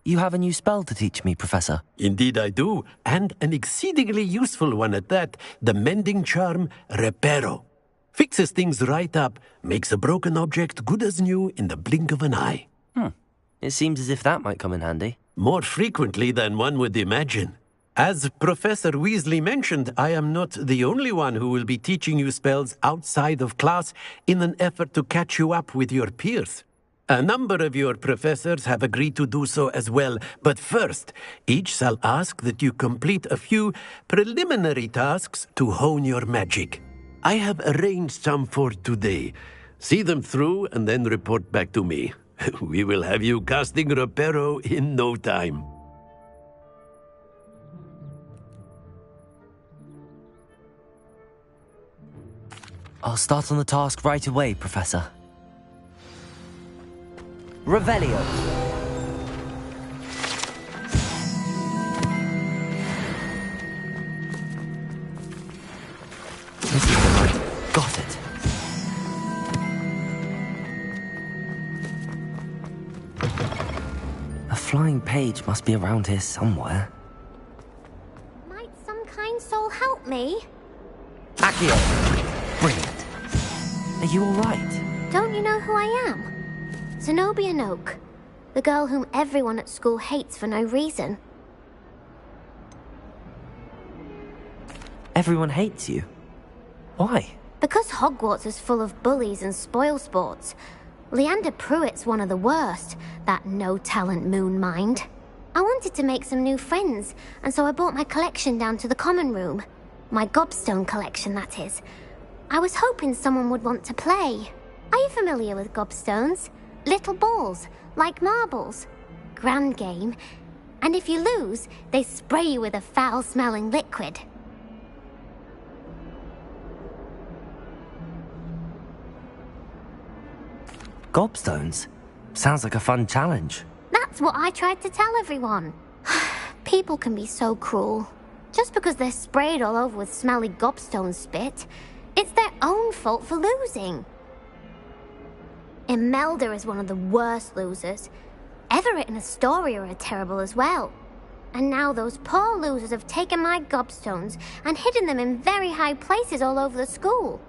You have a new spell to teach me, Professor. Indeed I do, and an exceedingly useful one at that. The mending charm, Reparo. Fixes things right up, makes a broken object good as new in the blink of an eye. It seems as if that might come in handy. More frequently than one would imagine. As Professor Weasley mentioned, I am not the only one who will be teaching you spells outside of class in an effort to catch you up with your peers. A number of your professors have agreed to do so as well, but first, each shall ask that you complete a few preliminary tasks to hone your magic. I have arranged some for today. See them through and then report back to me. We will have you casting Reparo in no time. I'll start on the task right away, Professor. Revelio. This is the night. Got it. A flying page must be around here somewhere. Might some kind soul help me? Accio! Brilliant. Are you alright? Don't you know who I am? Zenobia Noak, the girl whom everyone at school hates for no reason. Everyone hates you? Why? Because Hogwarts is full of bullies and spoilsports. Leander Pruitt's one of the worst, that no-talent moon mind. I wanted to make some new friends, and so I brought my collection down to the common room. My gobstone collection, that is. I was hoping someone would want to play. Are you familiar with gobstones? Little balls, like marbles. Grand game. And if you lose, they spray you with a foul-smelling liquid. Gobstones? Sounds like a fun challenge. That's what I tried to tell everyone. People can be so cruel. Just because they're sprayed all over with smelly gobstone spit, it's their own fault for losing. Imelda is one of the worst losers. Everett and Astoria are terrible as well. And now those poor losers have taken my gobstones and hidden them in very high places all over the school.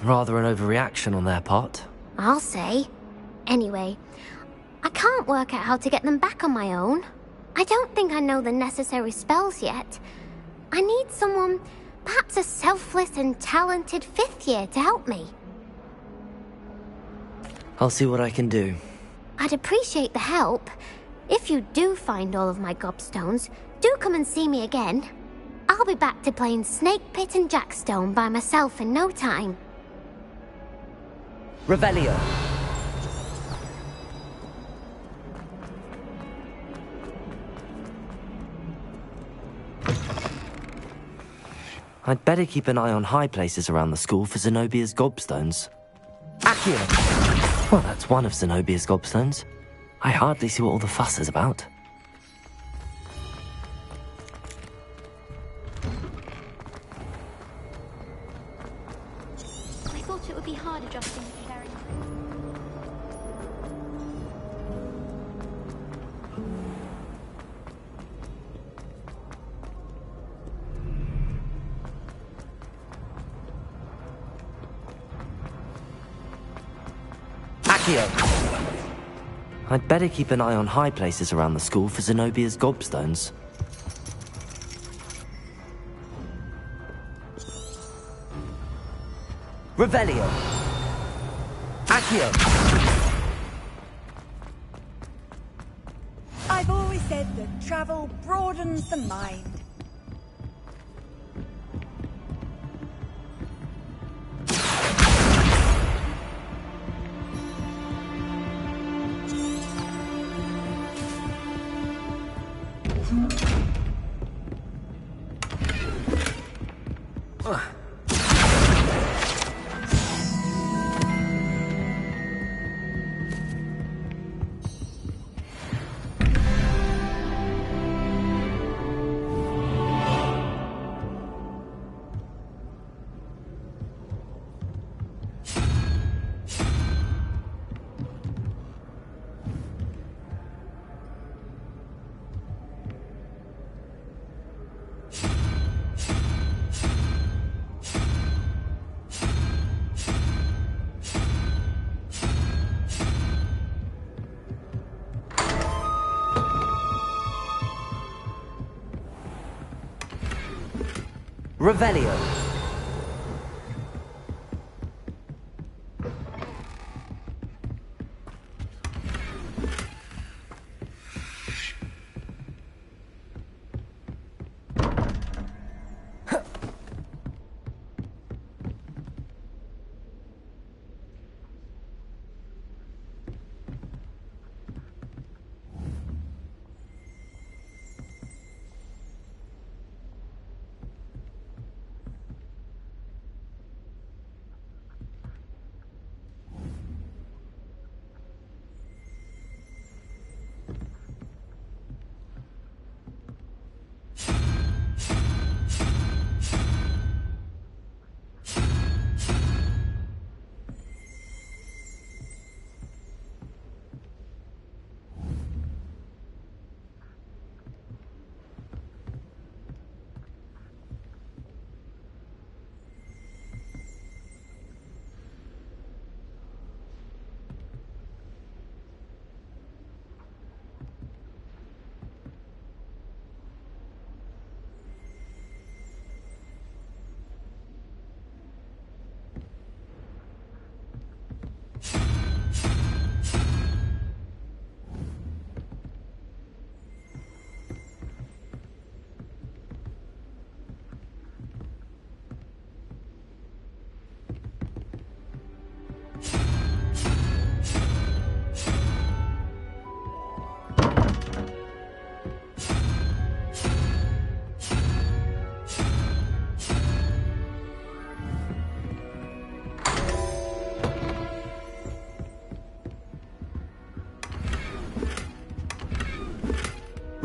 Rather an overreaction on their part. I'll say. Anyway, I can't work out how to get them back on my own. I don't think I know the necessary spells yet. I need someone, perhaps a selfless and talented fifth year to help me. I'll see what I can do. I'd appreciate the help. If you do find all of my gobstones, do come and see me again. I'll be back to playing Snake Pit and Jackstone by myself in no time. Revelio. I'd better keep an eye on high places around the school for Zenobia's gobstones. Accio! Well, that's one of Zenobia's gobstones. I hardly see what all the fuss is about. I thought it would be hard adjusting to sharing. I'd better keep an eye on high places around the school for Zenobia's gobstones. Revelio. Accio. said that travel broadens the mind. Revelio.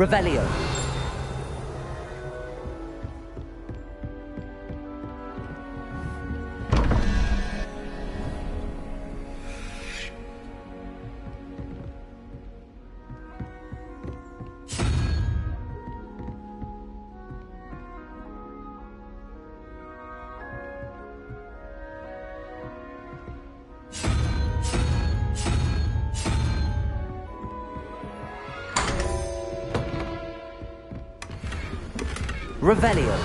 Revelio. Revelio.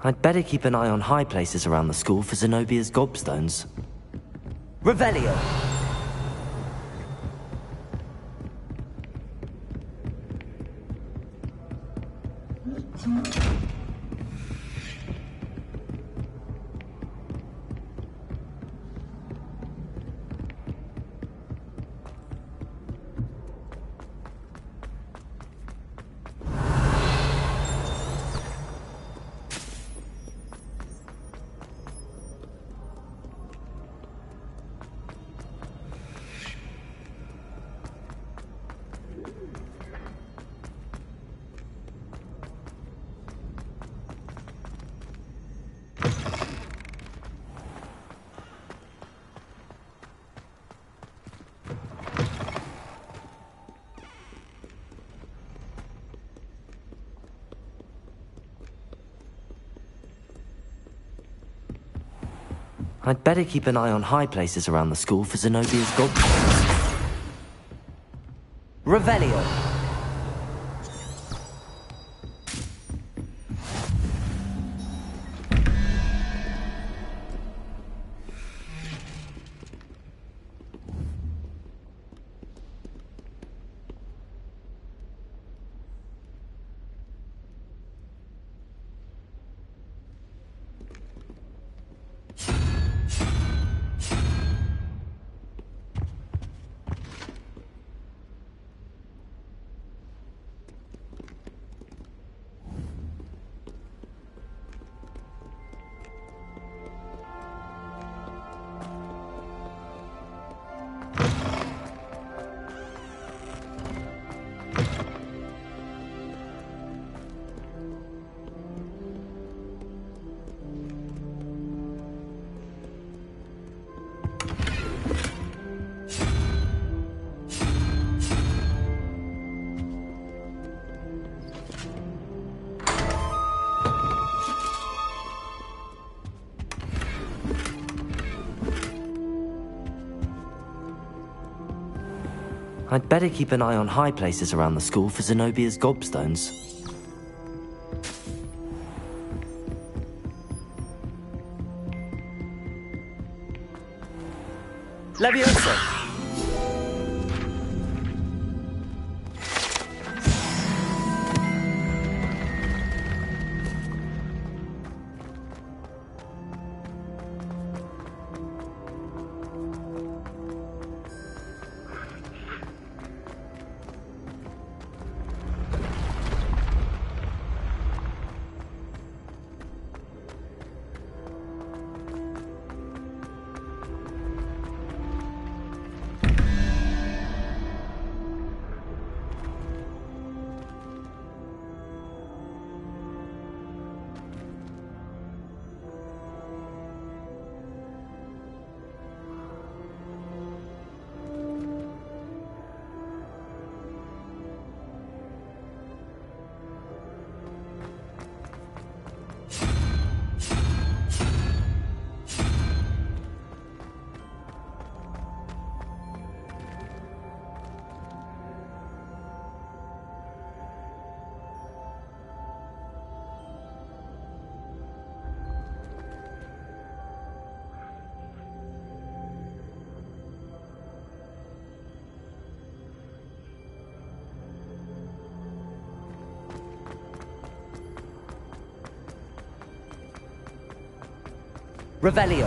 I'd better keep an eye on high places around the school for Zenobia's gobstones. Revelio. I'd better keep an eye on high places around the school for Zenobia's gobstones. Revelio. I'd better keep an eye on high places around the school for Zenobia's gobstones. Leviosa! Revelio.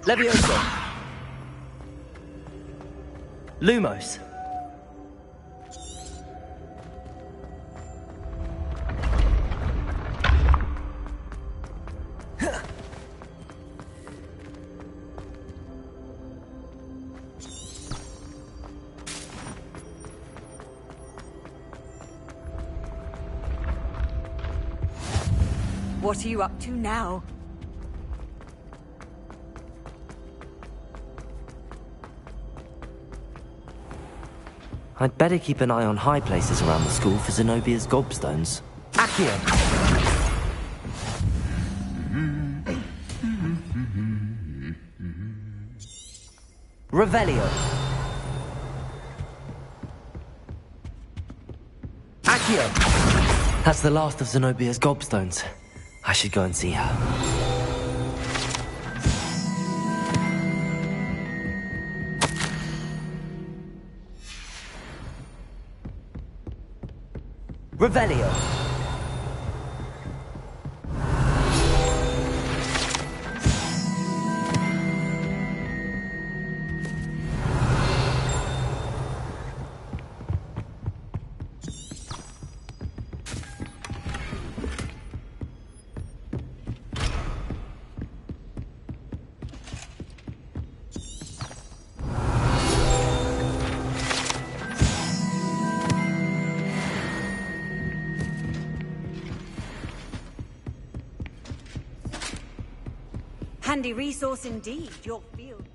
Leviosa. Lumos. What are you up to now? I'd better keep an eye on high places around the school for Zenobia's gobstones. Accio! Revelio! Accio! That's the last of Zenobia's gobstones. I should go and see her. Revelio. Handy resource indeed, your field guide.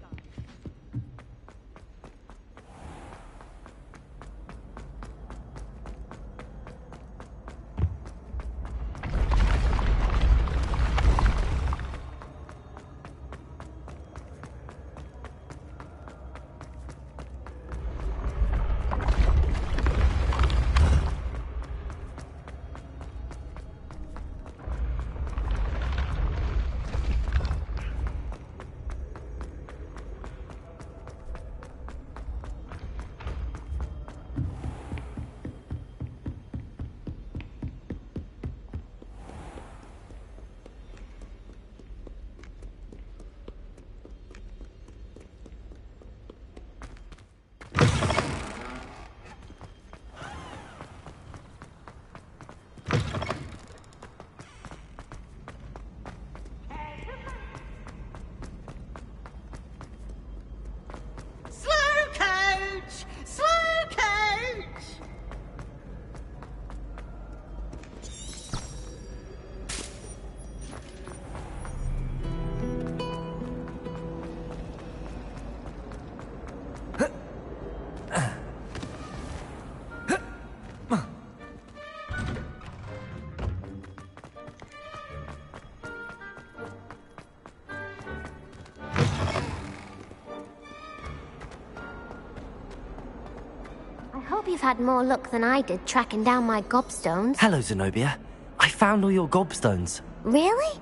I hope you've had more luck than I did tracking down my gobstones. Hello, Zenobia. I found all your gobstones. Really?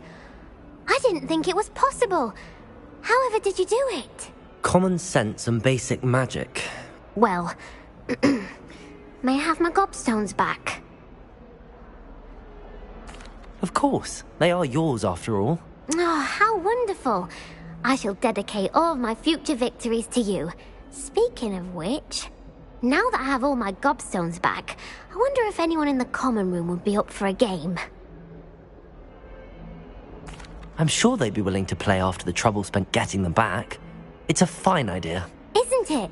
I didn't think it was possible. However did you do it? Common sense and basic magic. Well, may I have my gobstones back? Of course. They are yours after all. Oh, how wonderful. I shall dedicate all of my future victories to you. Speaking of which, now that I have all my gobstones back, I wonder if anyone in the common room would be up for a game. I'm sure they'd be willing to play after the trouble spent getting them back. It's a fine idea. Isn't it?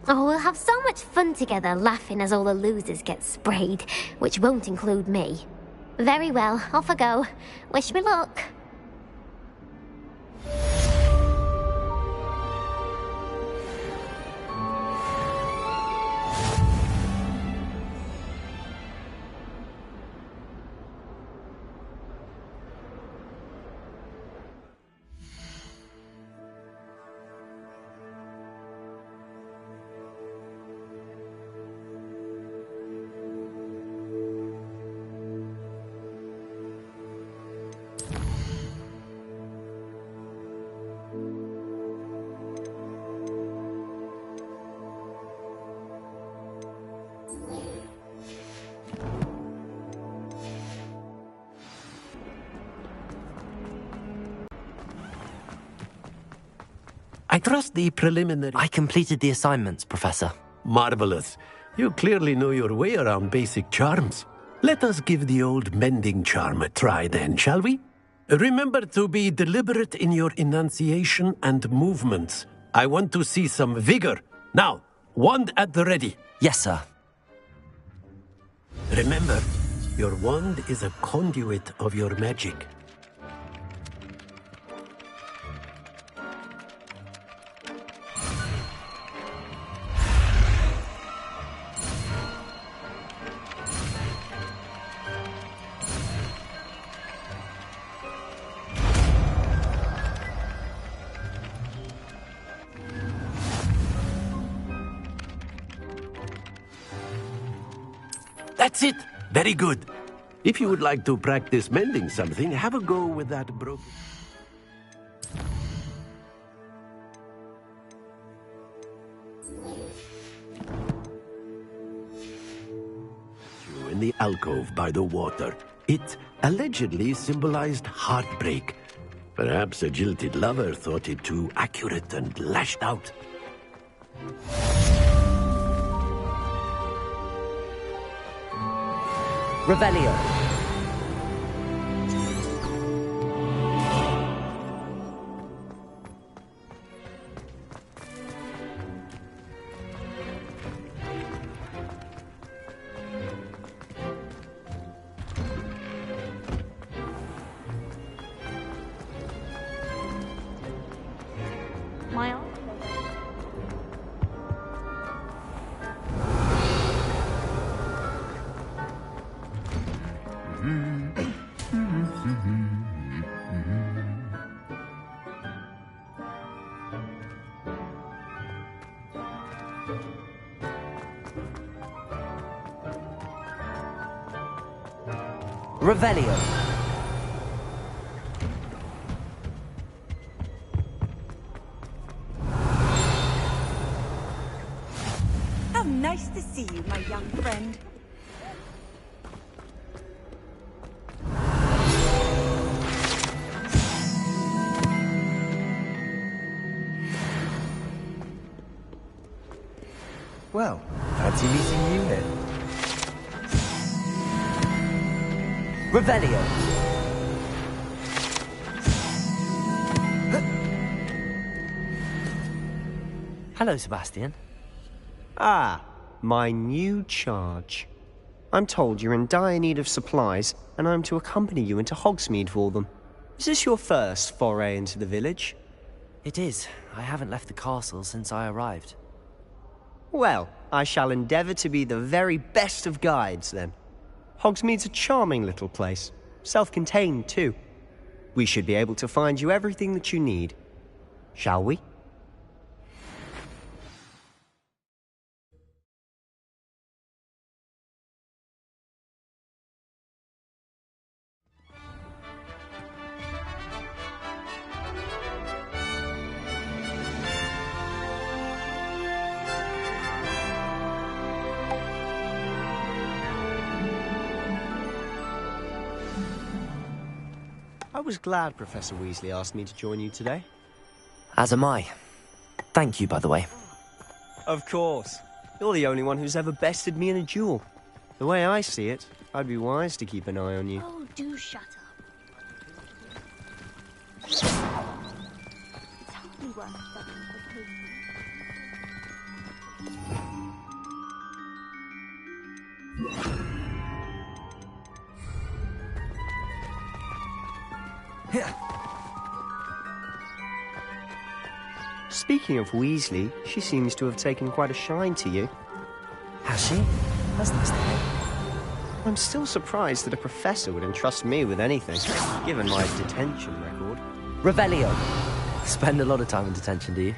Oh, we'll have so much fun together laughing as all the losers get sprayed, which won't include me. Very well, off I go. Wish me luck. I trust the preliminary... I completed the assignments, Professor. Marvelous. You clearly know your way around basic charms. Let us give the old mending charm a try then, shall we? Remember to be deliberate in your enunciation and movements. I want to see some vigor. Now, wand at the ready. Yes, sir. Remember, your wand is a conduit of your magic. That's it! Very good. If you would like to practice mending something, have a go with that broken... in the alcove by the water. It allegedly symbolized heartbreak. Perhaps a jilted lover thought it too accurate and lashed out. Revelio. Revelio. How nice to see you, my young friend. Well, fancy meeting you here. Revelio. Hello, Sebastian. Ah, my new charge. I'm told you're in dire need of supplies, and I'm to accompany you into Hogsmeade for them. Is this your first foray into the village? It is. I haven't left the castle since I arrived. Well, I shall endeavour to be the very best of guides, then. Hogsmeade's a charming little place. Self-contained, too. We should be able to find you everything that you need. Shall we? I was glad Professor Weasley asked me to join you today. As am I. Thank you, by the way. Of course. You're the only one who's ever bested me in a duel. The way I see it, I'd be wise to keep an eye on you. Oh, do shut up. It's hardly worth studying for case. Speaking of Weasley, she seems to have taken quite a shine to you. Has she? That's nice to hear. I'm still surprised that a professor would entrust me with anything, given my detention record. Revelio. Spend a lot of time in detention, do you?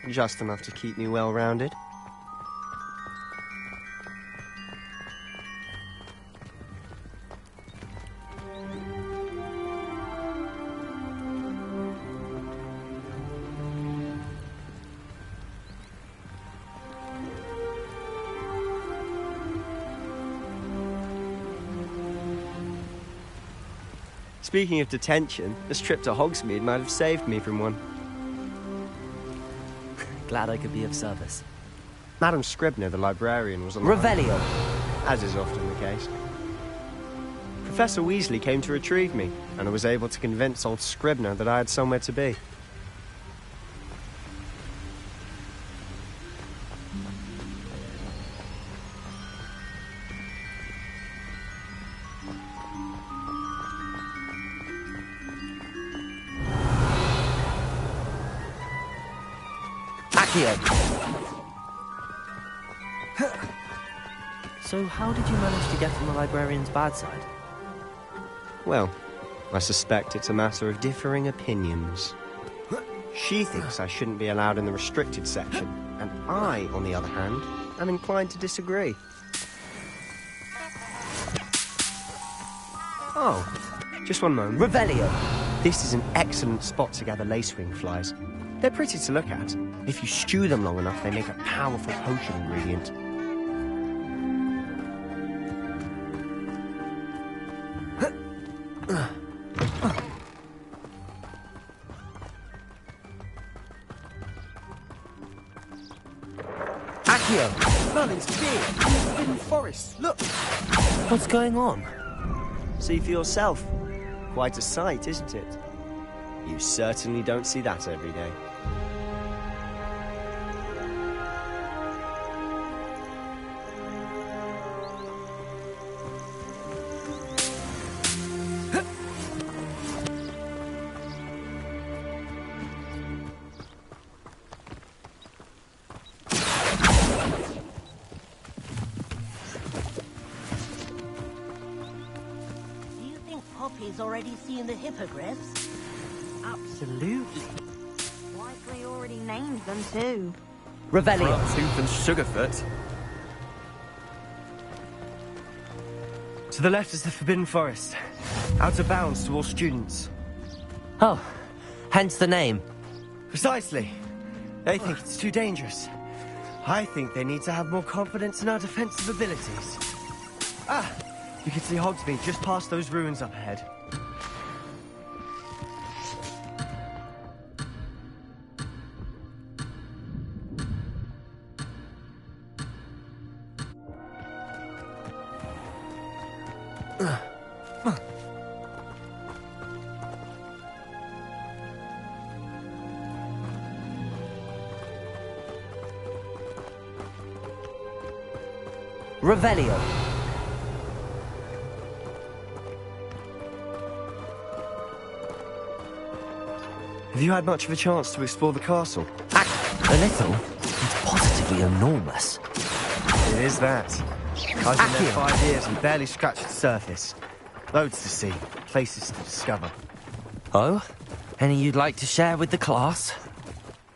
Just enough to keep me well-rounded. Speaking of detention, this trip to Hogsmeade might have saved me from one. Glad I could be of service. Madam Scribner, the librarian, was on Revelio. As is often the case. Professor Weasley came to retrieve me, and I was able to convince old Scribner that I had somewhere to be. So how did you manage to get on the librarian's bad side? Well, I suspect it's a matter of differing opinions. She thinks I shouldn't be allowed in the restricted section, and I, on the other hand, am inclined to disagree. Oh, just one moment. Revelio. This is an excellent spot to gather lacewing flies. They're pretty to look at. If you stew them long enough, they make a powerful potion ingredient. Merlin's big, forbidden forest. Look! What's going on? See for yourself. Quite a sight, isn't it? You certainly don't see that every day. Poppy's already seen the hippogriffs? Absolutely. Likely already named them too. Revelio. Tooth and Sugarfoot. To the left is the Forbidden Forest. Out of bounds to all students. Oh, hence the name. Precisely. They think it's too dangerous. I think they need to have more confidence in our defensive abilities. Ah, you can see Hogsmeade just past those ruins up ahead. Revelio. Have you had much of a chance to explore the castle? A little. It's positively enormous. It is that. I've been there 5 years and barely scratched the surface. Loads to see, places to discover. Oh? Any you'd like to share with the class?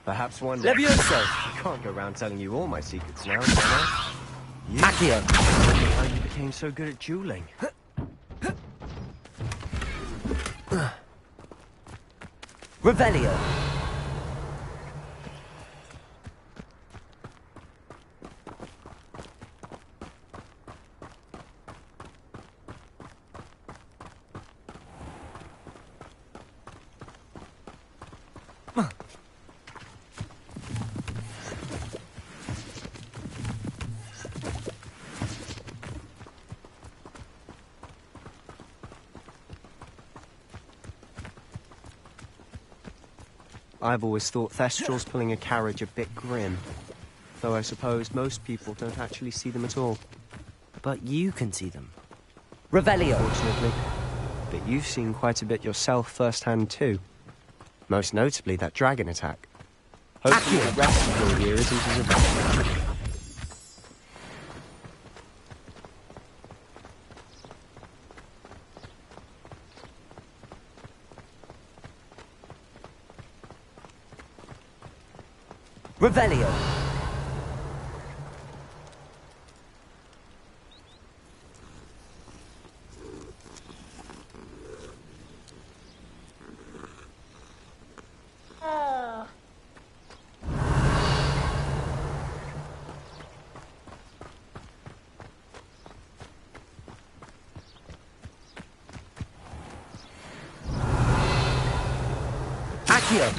Perhaps one day. Levioso! I can't go around telling you all my secrets now, can I? Accio! How you became so good at dueling? Revelio. I've always thought Thestrals pulling a carriage a bit grim. Though I suppose most people don't actually see them at all. But you can see them. Revelio! Fortunately. But you've seen quite a bit yourself firsthand too. Most notably that dragon attack. Hopefully the rest of your year isn't as eventful. Revelio. Accio.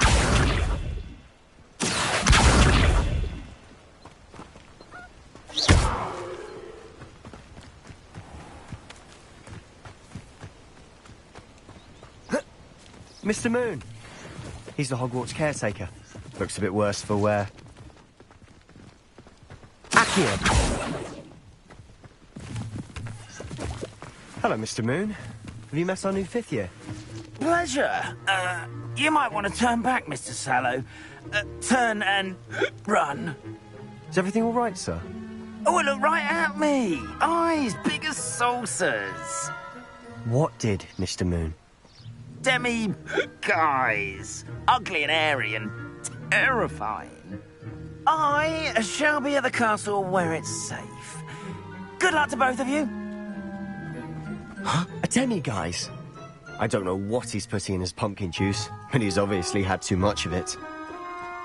Mr. Moon. He's the Hogwarts caretaker. Looks a bit worse for wear. Accio. Hello, Mr. Moon. Have you met our new 5th year? Pleasure. You might want to turn back, Mr. Sallow. Turn and run. Is everything all right, sir? Oh, look right at me. Eyes big as saucers. What did, Mr. Moon? Guys. Ugly and hairy and terrifying. I shall be at the castle where it's safe. Good luck to both of you. Huh? A demi-guise? I don't know what he's putting in his pumpkin juice, but he's obviously had too much of it.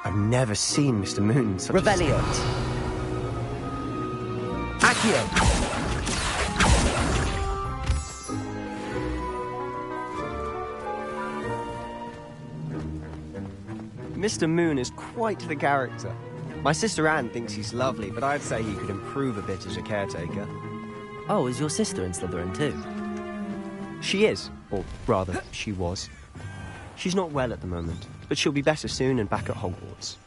I've never seen Mr. Moon in such Revelio. a state. Accio. Mr. Moon is quite the character. My sister Anne thinks he's lovely, but I'd say he could improve a bit as a caretaker. Oh, is your sister in Slytherin too? She is, or rather, she was. She's not well at the moment, but she'll be better soon and back at Hogwarts.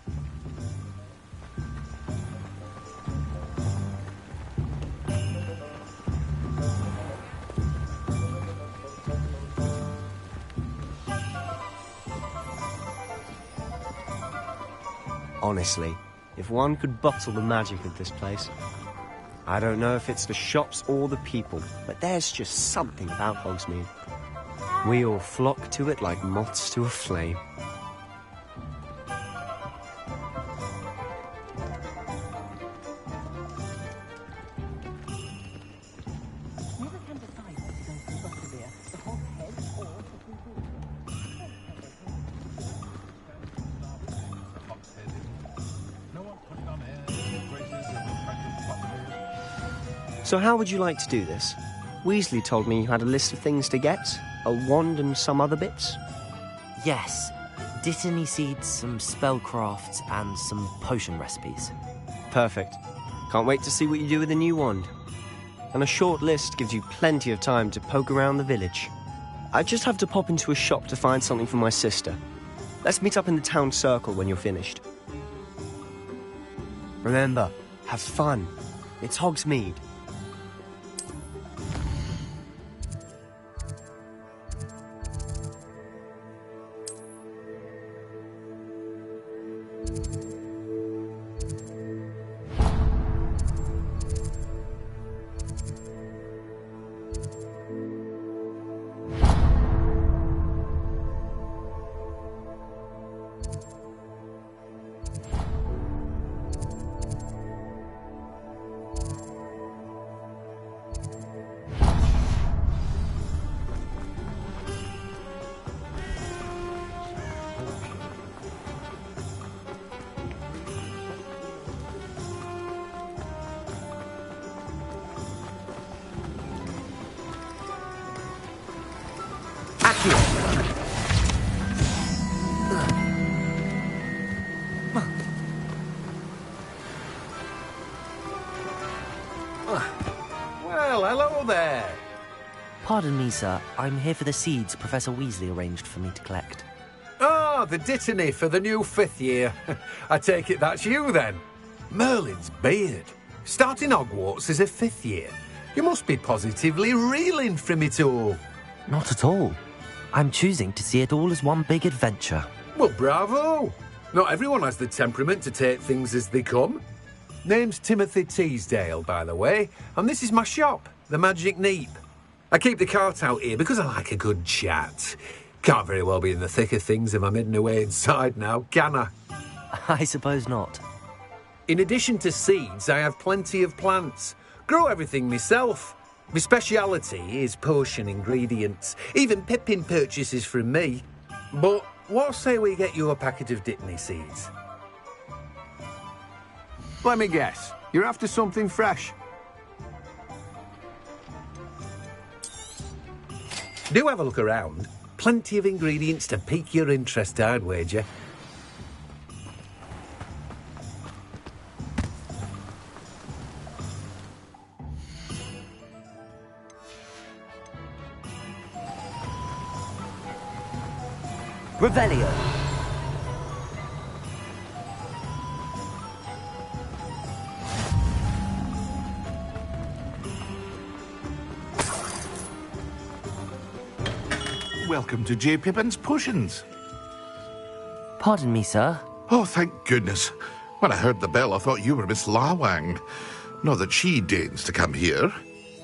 Honestly, if one could bottle the magic of this place. I don't know if it's the shops or the people, but there's just something about Hogsmeade. We all flock to it like moths to a flame. So how would you like to do this? Weasley told me you had a list of things to get, a wand and some other bits. Yes. Dittany seeds, some spellcrafts, and some potion recipes. Perfect. Can't wait to see what you do with the new wand. And a short list gives you plenty of time to poke around the village. I just have to pop into a shop to find something for my sister. Let's meet up in the town circle when you're finished. Remember, have fun. It's Hogsmeade. Well, hello there. Pardon me, sir. I'm here for the seeds Professor Weasley arranged for me to collect. Ah, the Dittany for the new 5th year. I take it that's you, then. Merlin's beard. Starting Hogwarts as a 5th year. You must be positively reeling from it all. Not at all. I'm choosing to see it all as one big adventure. Well, bravo. Not everyone has the temperament to take things as they come. Name's Timothy Teasdale, by the way, and this is my shop, the Magic Neep. I keep the cart out here because I like a good chat. Can't very well be in the thick of things if I'm hidden away inside now, can I? I suppose not. In addition to seeds, I have plenty of plants. Grow everything myself. My speciality is potion ingredients. Even Pippin purchases from me. But what say we get you a packet of Dittany seeds? Let me guess. You're after something fresh. Do have a look around. Plenty of ingredients to pique your interest, I'd wager. Revelio. Welcome to J. Pippin's Potions. Pardon me, sir. Oh, thank goodness. When I heard the bell, I thought you were Miss Lawang. Not that she deigns to come here.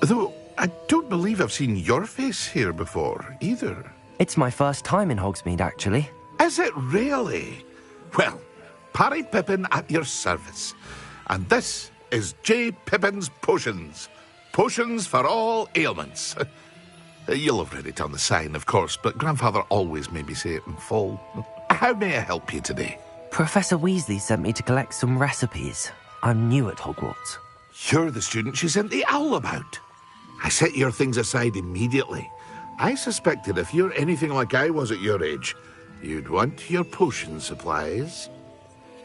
Though I don't believe I've seen your face here before, either. It's my first time in Hogsmeade, actually. Is it really? Well, Parry Pippin at your service. And this is J. Pippin's Potions. Potions for all ailments. You'll have read it on the sign, of course, but Grandfather always made me say it in full. How may I help you today? Professor Weasley sent me to collect some recipes. I'm new at Hogwarts. You're the student she sent the owl about. I set your things aside immediately. I suspected if you're anything like I was at your age, you'd want your potion supplies.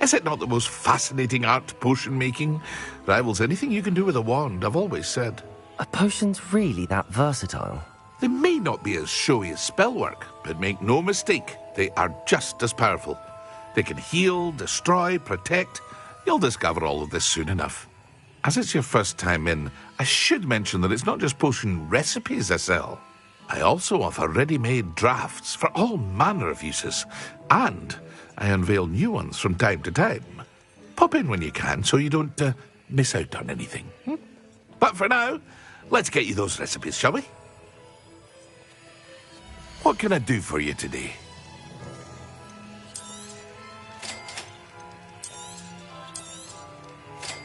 Is it not the most fascinating art, potion making? Rivals anything you can do with a wand, I've always said. Are potions really that versatile? They may not be as showy as spellwork, but make no mistake, they are just as powerful. They can heal, destroy, protect. You'll discover all of this soon enough. As it's your first time in, I should mention that it's not just potion recipes I sell. I also offer ready-made drafts for all manner of uses, and I unveil new ones from time to time. Pop in when you can so you don't miss out on anything. But for now, let's get you those recipes, shall we? What can I do for you today?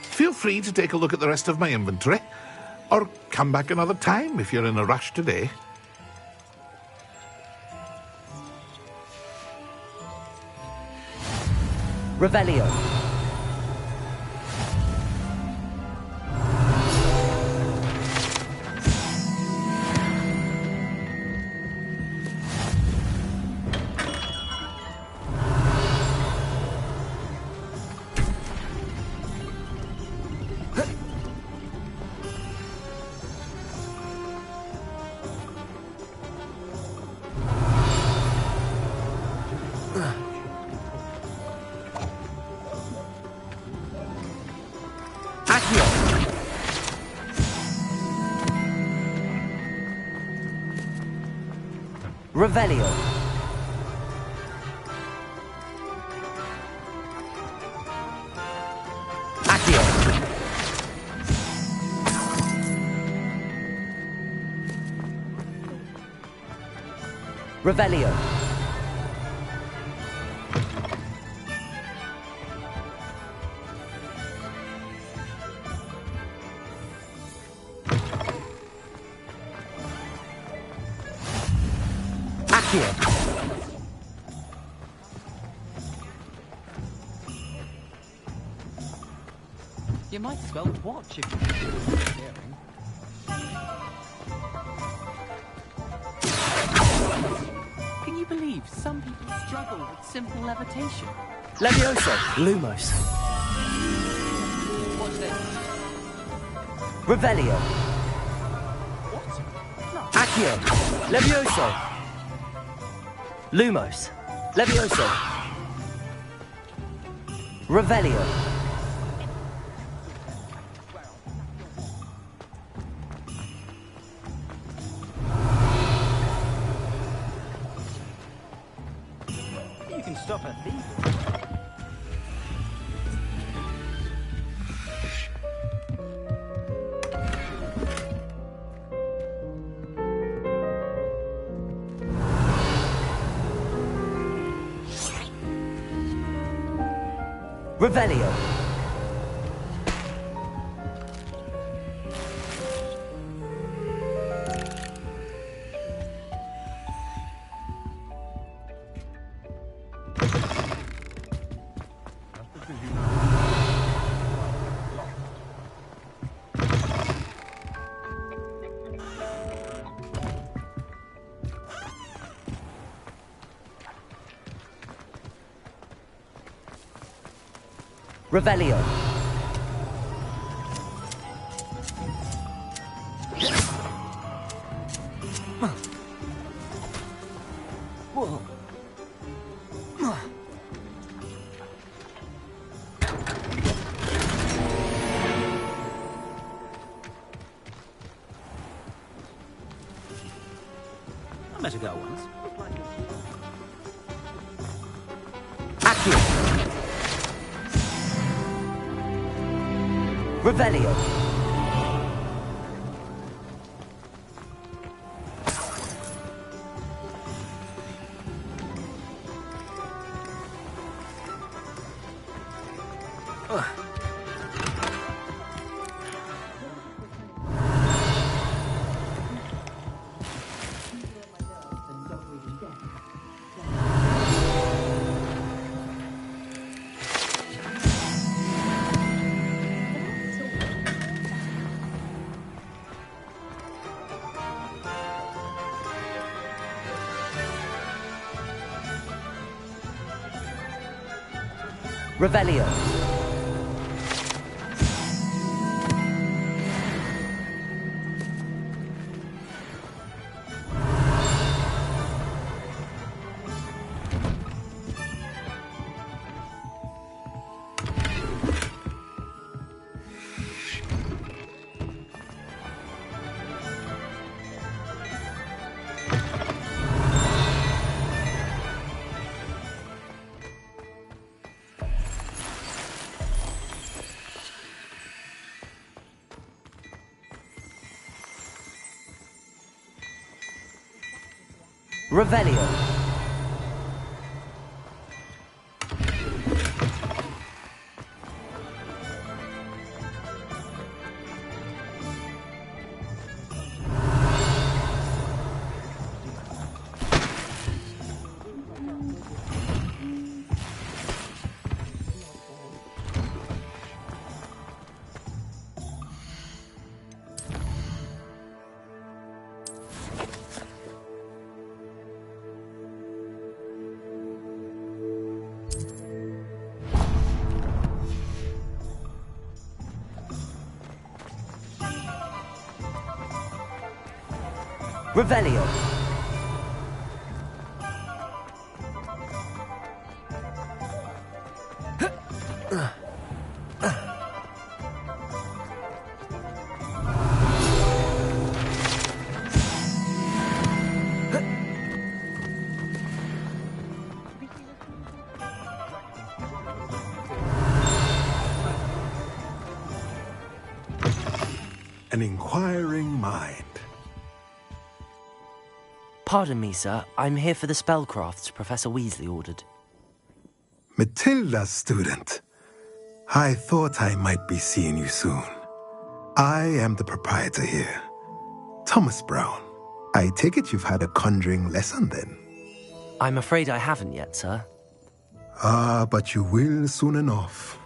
Feel free to take a look at the rest of my inventory, or come back another time if you're in a rush today. Revelio. Revelio. Accio. Revelio. Accio. You might as well watch if you're staring. Can you believe some people struggle with simple levitation? Levioso. Lumos. Watch this. Revelio. What? Accio. Levioso. Lumos. Levioso. Revelio. You can stop a thief. Revelio. Revelio. I met a girl once. Accio. Revelio. Revelio. Revelio. Revelio. an inquiring mind. Pardon me, sir. I'm here for the spellcrafts Professor Weasley ordered. Matilda's student. I thought I might be seeing you soon. I am the proprietor here, Thomas Brown. I take it you've had a conjuring lesson then? I'm afraid I haven't yet, sir. Ah, but you will soon enough.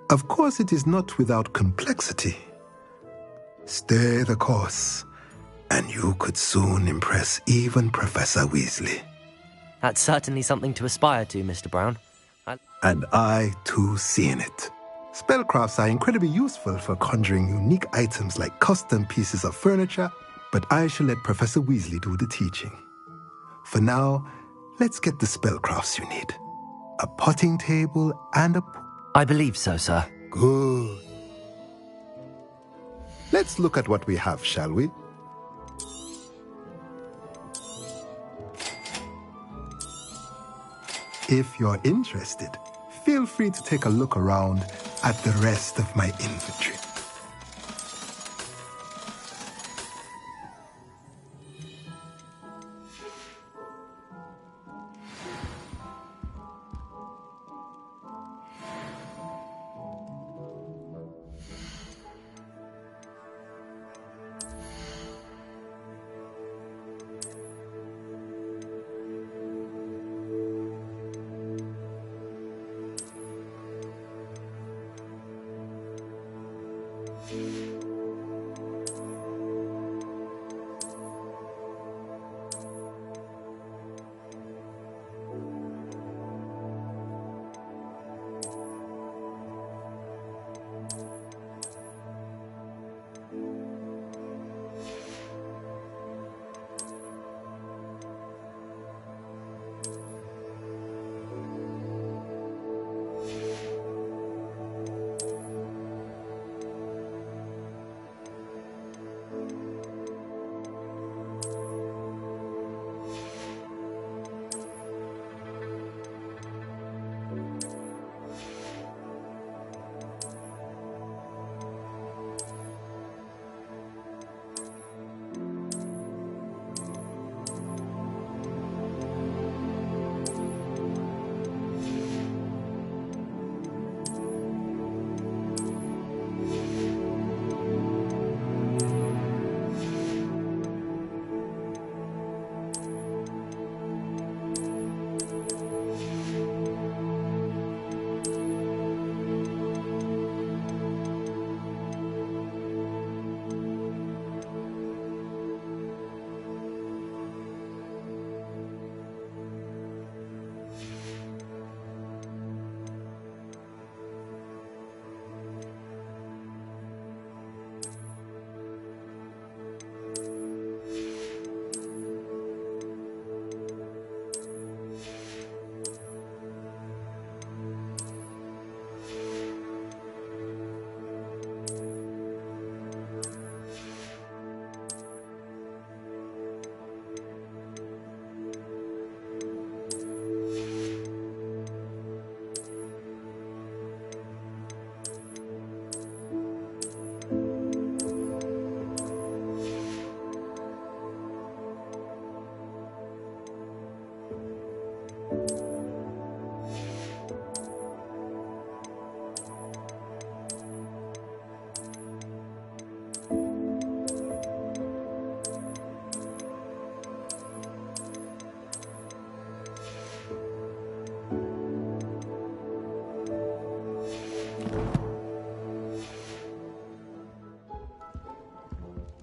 Of course, it is not without complexity. Stay the course, and you could soon impress even Professor Weasley. That's certainly something to aspire to, Mr. Brown. And I, too, see in it. Spellcrafts are incredibly useful for conjuring unique items like custom pieces of furniture, but I shall let Professor Weasley do the teaching. For now, let's get the spellcrafts you need. A potting table and a... I believe so, sir. Good. Let's look at what we have, shall we? If you're interested, feel free to take a look around at the rest of my inventory.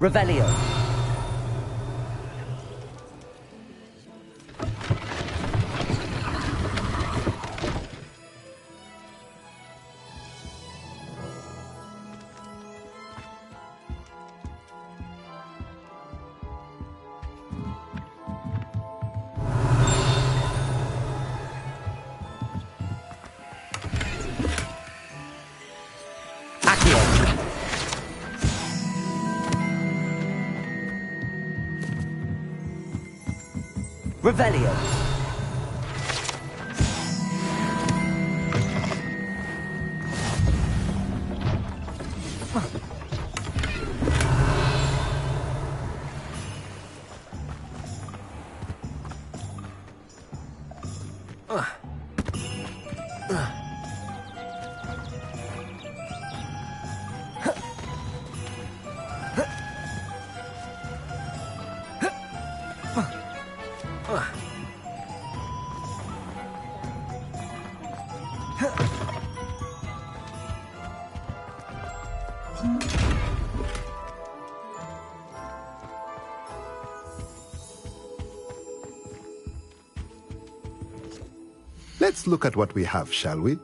Revelio. Revelio. Let's look at what we have, shall we?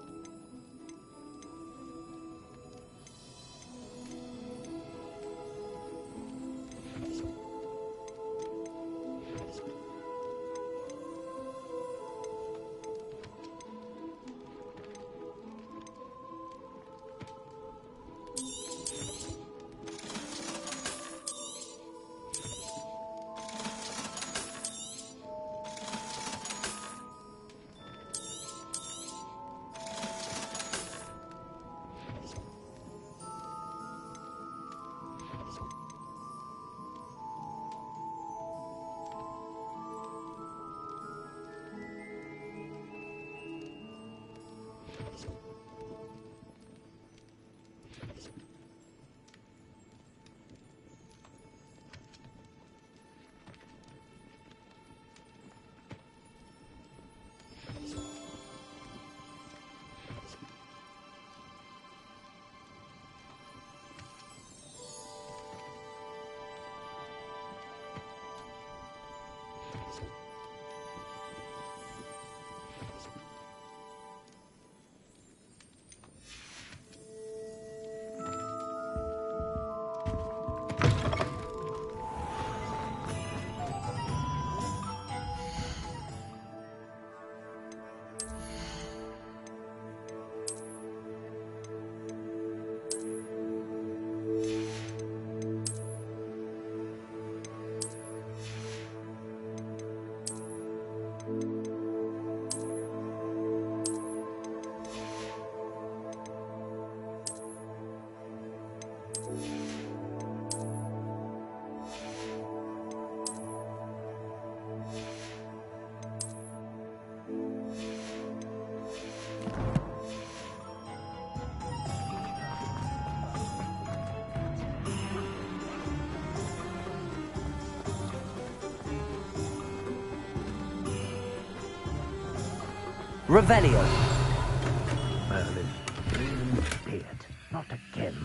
Revelio. Merlin, please say it. Not again.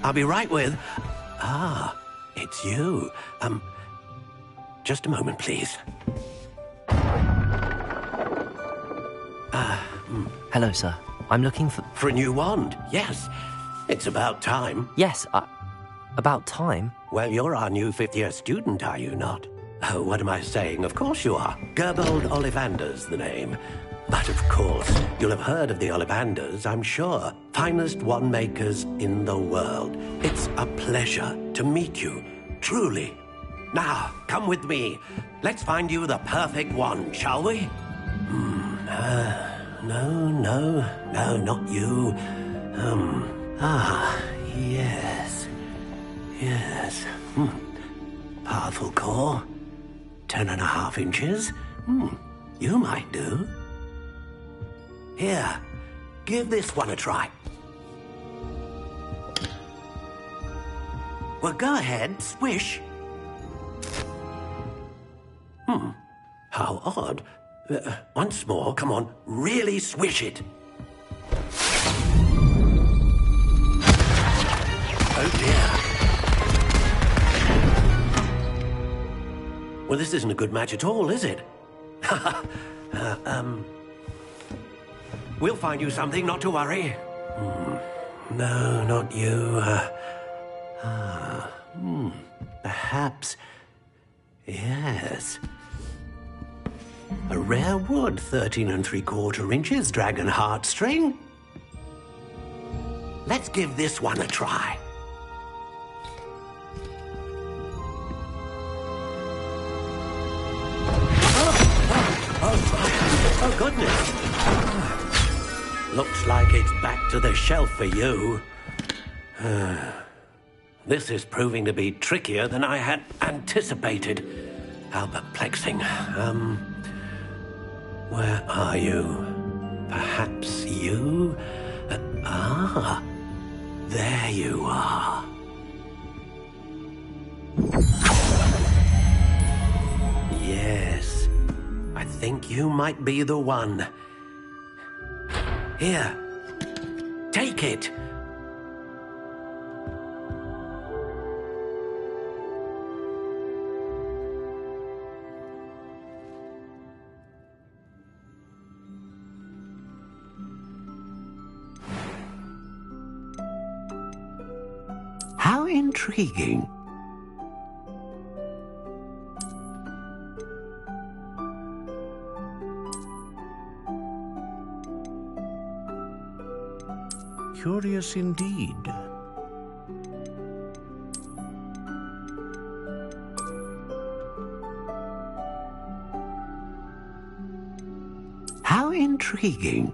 I'll be right with... Ah, it's you. Just a moment, please. Hello, sir. I'm looking for... For a new wand, yes. It's about time. Yes, about time? Well, you're our new fifth-year student, are you not? Oh, what am I saying? Of course you are. Gerbold Ollivander's the name. But of course, you'll have heard of the Ollivanders, I'm sure. Finest wand makers in the world. It's a pleasure to meet you, truly. Now, come with me. Let's find you the perfect wand, shall we? No, not you. Yes. Powerful core. 10.5 inches. You might do. Here, give this one a try. Well, go ahead, swish. How odd. Once more, come on, really swish it. Oh dear. Well, this isn't a good match at all, is it? We'll find you something, not to worry. No, not you. Perhaps... Yes. A rare wood, 13 3/4 inches, dragon heartstring. Let's give this one a try. Oh, goodness. Looks like it's back to the shelf for you. This is proving to be trickier than I had anticipated. How perplexing. Where are you? Perhaps you? There you are. Yes, I think you might be the one. Here. Take it. How intriguing. Curious indeed. How intriguing.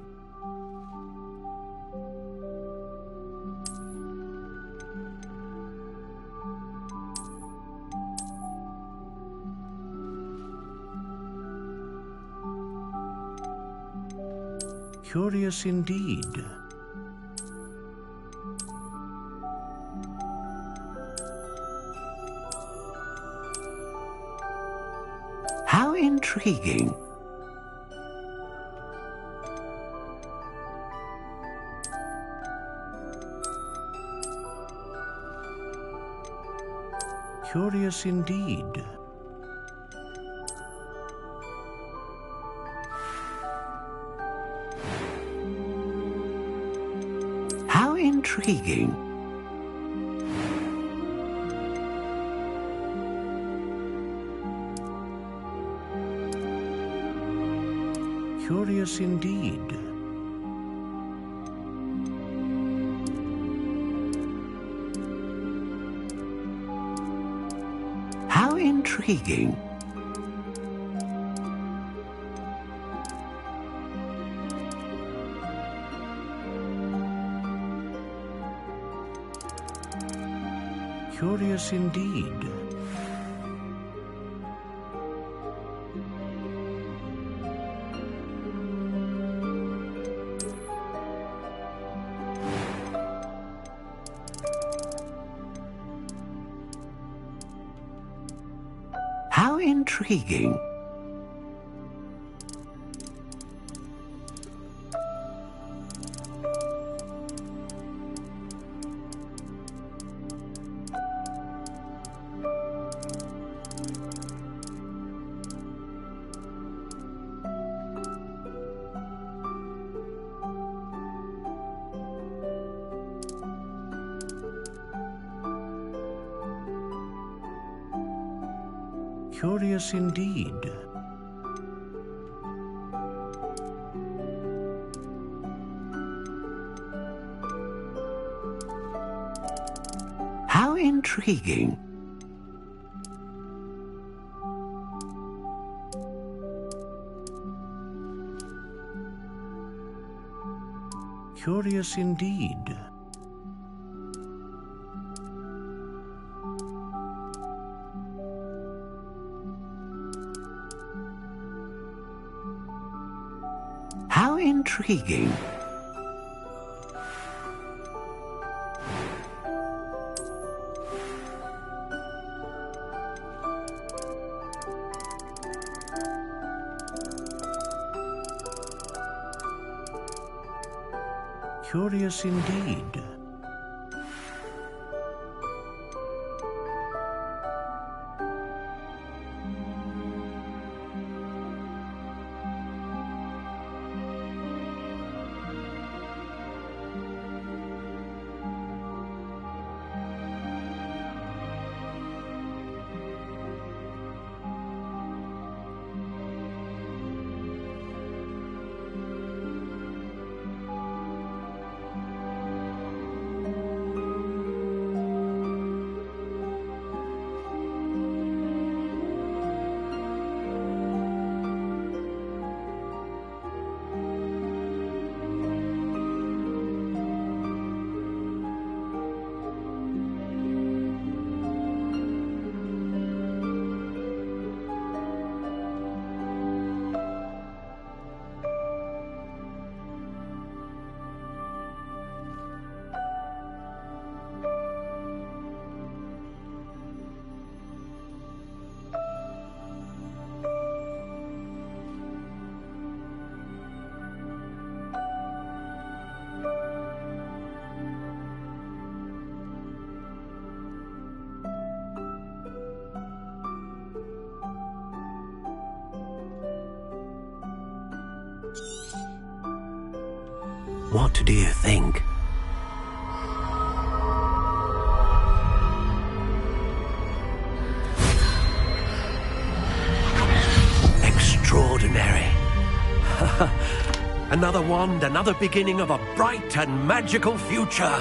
Curious indeed. How intriguing. Curious indeed. How intriguing. Curious indeed. How intriguing. Curious indeed. How intriguing. Curious indeed. How intriguing. Curious indeed. How intriguing. Curious indeed. What do you think? Extraordinary. Another wand, another beginning of a bright and magical future.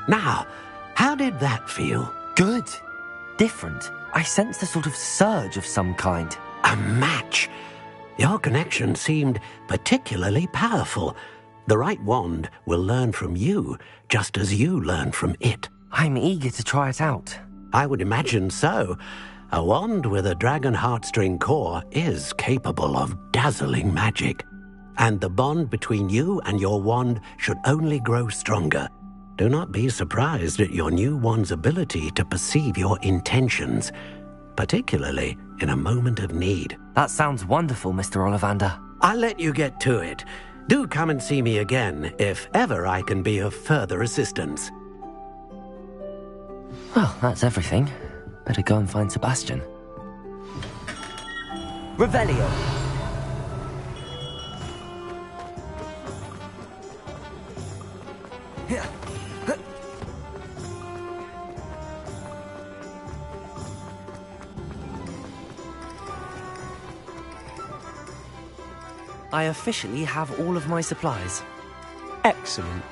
Now, how did that feel? Good. Different. I sensed a sort of surge of some kind. A match. Your connection seemed particularly powerful. The right wand will learn from you, just as you learn from it. I'm eager to try it out. I would imagine so. A wand with a dragon heartstring core is capable of dazzling magic. And the bond between you and your wand should only grow stronger. Do not be surprised at your new wand's ability to perceive your intentions, particularly in a moment of need. That sounds wonderful, Mr. Ollivander. I'll let you get to it. Do come and see me again if ever I can be of further assistance. Well, that's everything. Better go and find Sebastian. Revelio. I officially have all of my supplies. Excellent.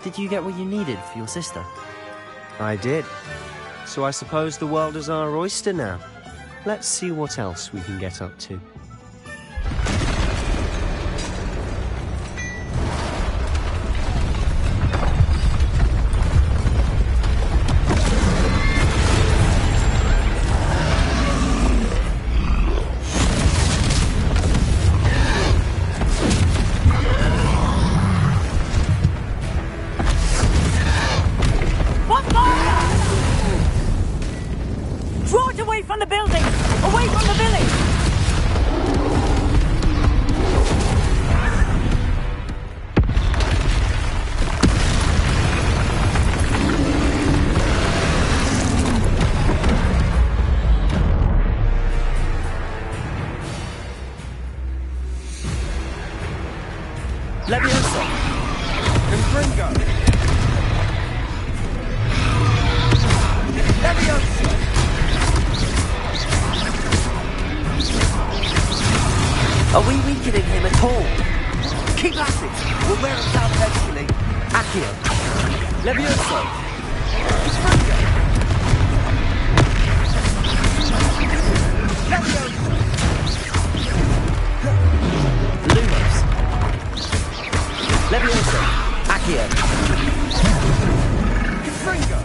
Did you get what you needed for your sister? I did. So I suppose the world is our oyster now. Let's see what else we can get up to. Leviosa. Confringo. Leviosa. Are we weakening him at all? Keep at it. We'll wear it down eventually. Accio. Leviosa. Confringo. Leviosa. Lumos. Leviosa. Accio. Confringo.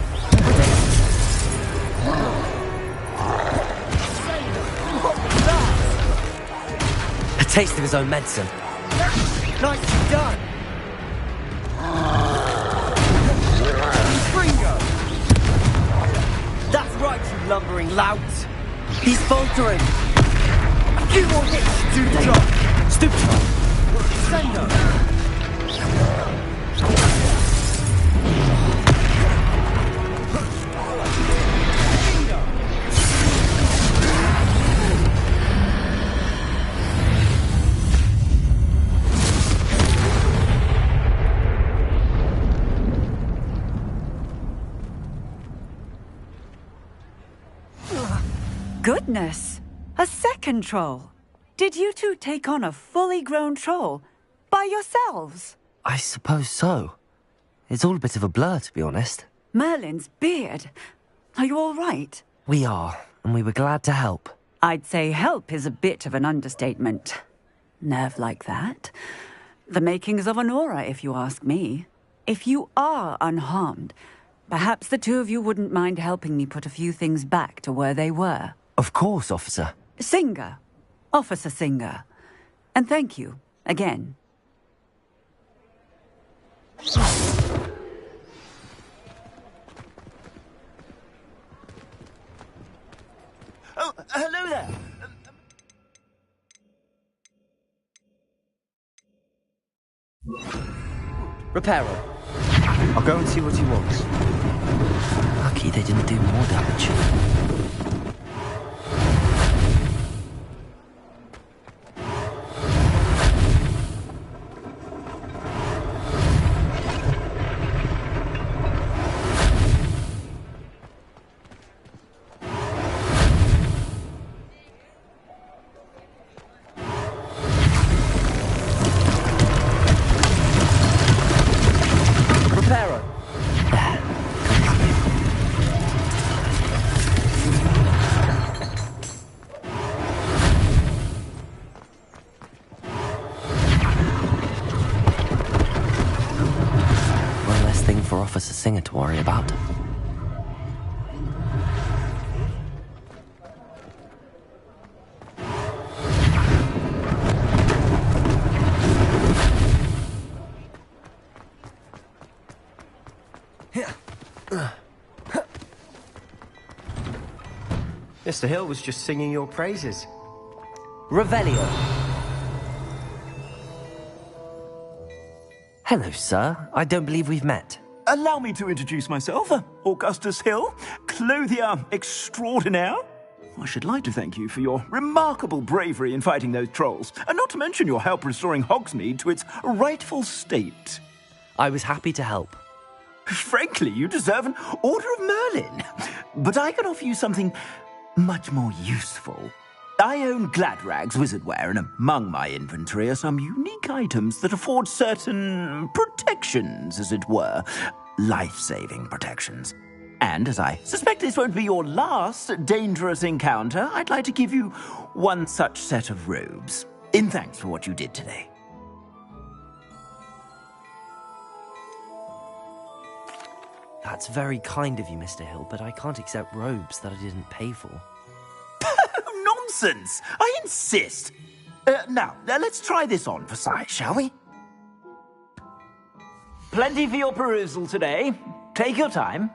A taste of his own medicine. Nicely done. Confringo. That's right, you lumbering lout. He's faltering. A few more hits to do the job. Stupid. Sendo. Goodness! A second troll! Did you two take on a fully grown troll? By yourselves? I suppose so. It's all a bit of a blur, to be honest. Merlin's beard. Are you all right? We are, and we were glad to help. I'd say help is a bit of an understatement. Nerve like that. The makings of an aura, if you ask me. If you are unharmed, perhaps the two of you wouldn't mind helping me put a few things back to where they were. Of course, officer. Singer. Officer Singer. And thank you, again. Oh, hello there. Reparo. I'll go and see what he wants. Lucky they didn't do more damage. worry about. Mr. Hill was just singing your praises. Revelio. Hello, sir. I don't believe we've met. Allow me to introduce myself, Augustus Hill, clothier extraordinaire. I should like to thank you for your remarkable bravery in fighting those trolls, and not to mention your help restoring Hogsmeade to its rightful state. I was happy to help. Frankly, you deserve an Order of Merlin. But I can offer you something much more useful. I own Gladrag's wizardware, and among my inventory are some unique items that afford certain protections, as it were. Life-saving protections. And as I suspect this won't be your last dangerous encounter, I'd like to give you one such set of robes, in thanks for what you did today. That's very kind of you, Mr. Hill, but I can't accept robes that I didn't pay for. Nonsense! I insist! Now, let's try this on for size, shall we? Plenty for your perusal today. Take your time.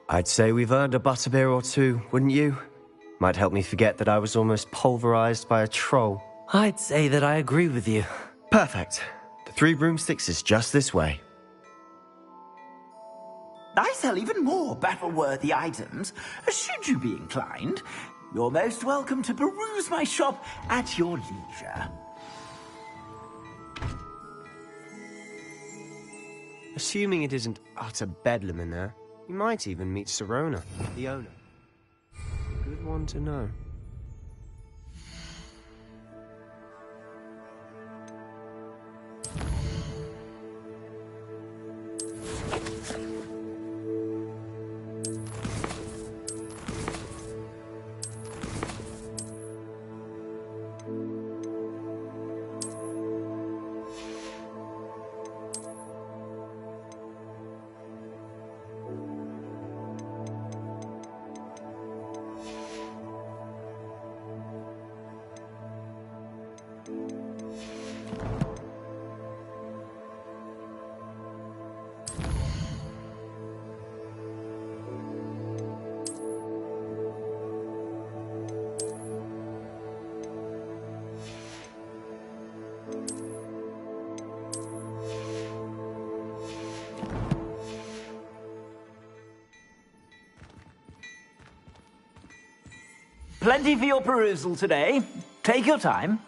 I'd say we've earned a butterbeer or two, wouldn't you? Might help me forget that I was almost pulverized by a troll. I'd say that I agree with you. Perfect. The 3 broomsticks is just this way. I sell even more battle-worthy items. Should you be inclined, you're most welcome to peruse my shop at your leisure. Assuming it isn't utter bedlam in there, you might even meet Serona, the owner. Good one to know. Plenty for your perusal today. Take your time.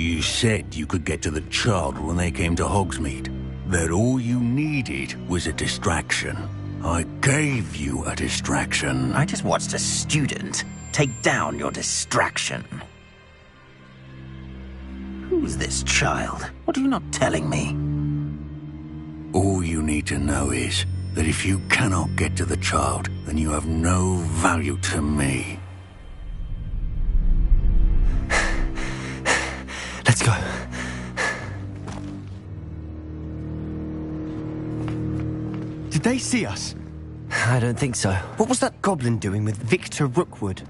You said you could get to the child when they came to Hogsmeade. That all you needed was a distraction. I gave you a distraction. I just watched a student take down your distraction. Who's this child? What are you not telling me? All you need to know is that if you cannot get to the child, then you have no value to me. Let's go. Did they see us? I don't think so. What was that goblin doing with Victor Rookwood?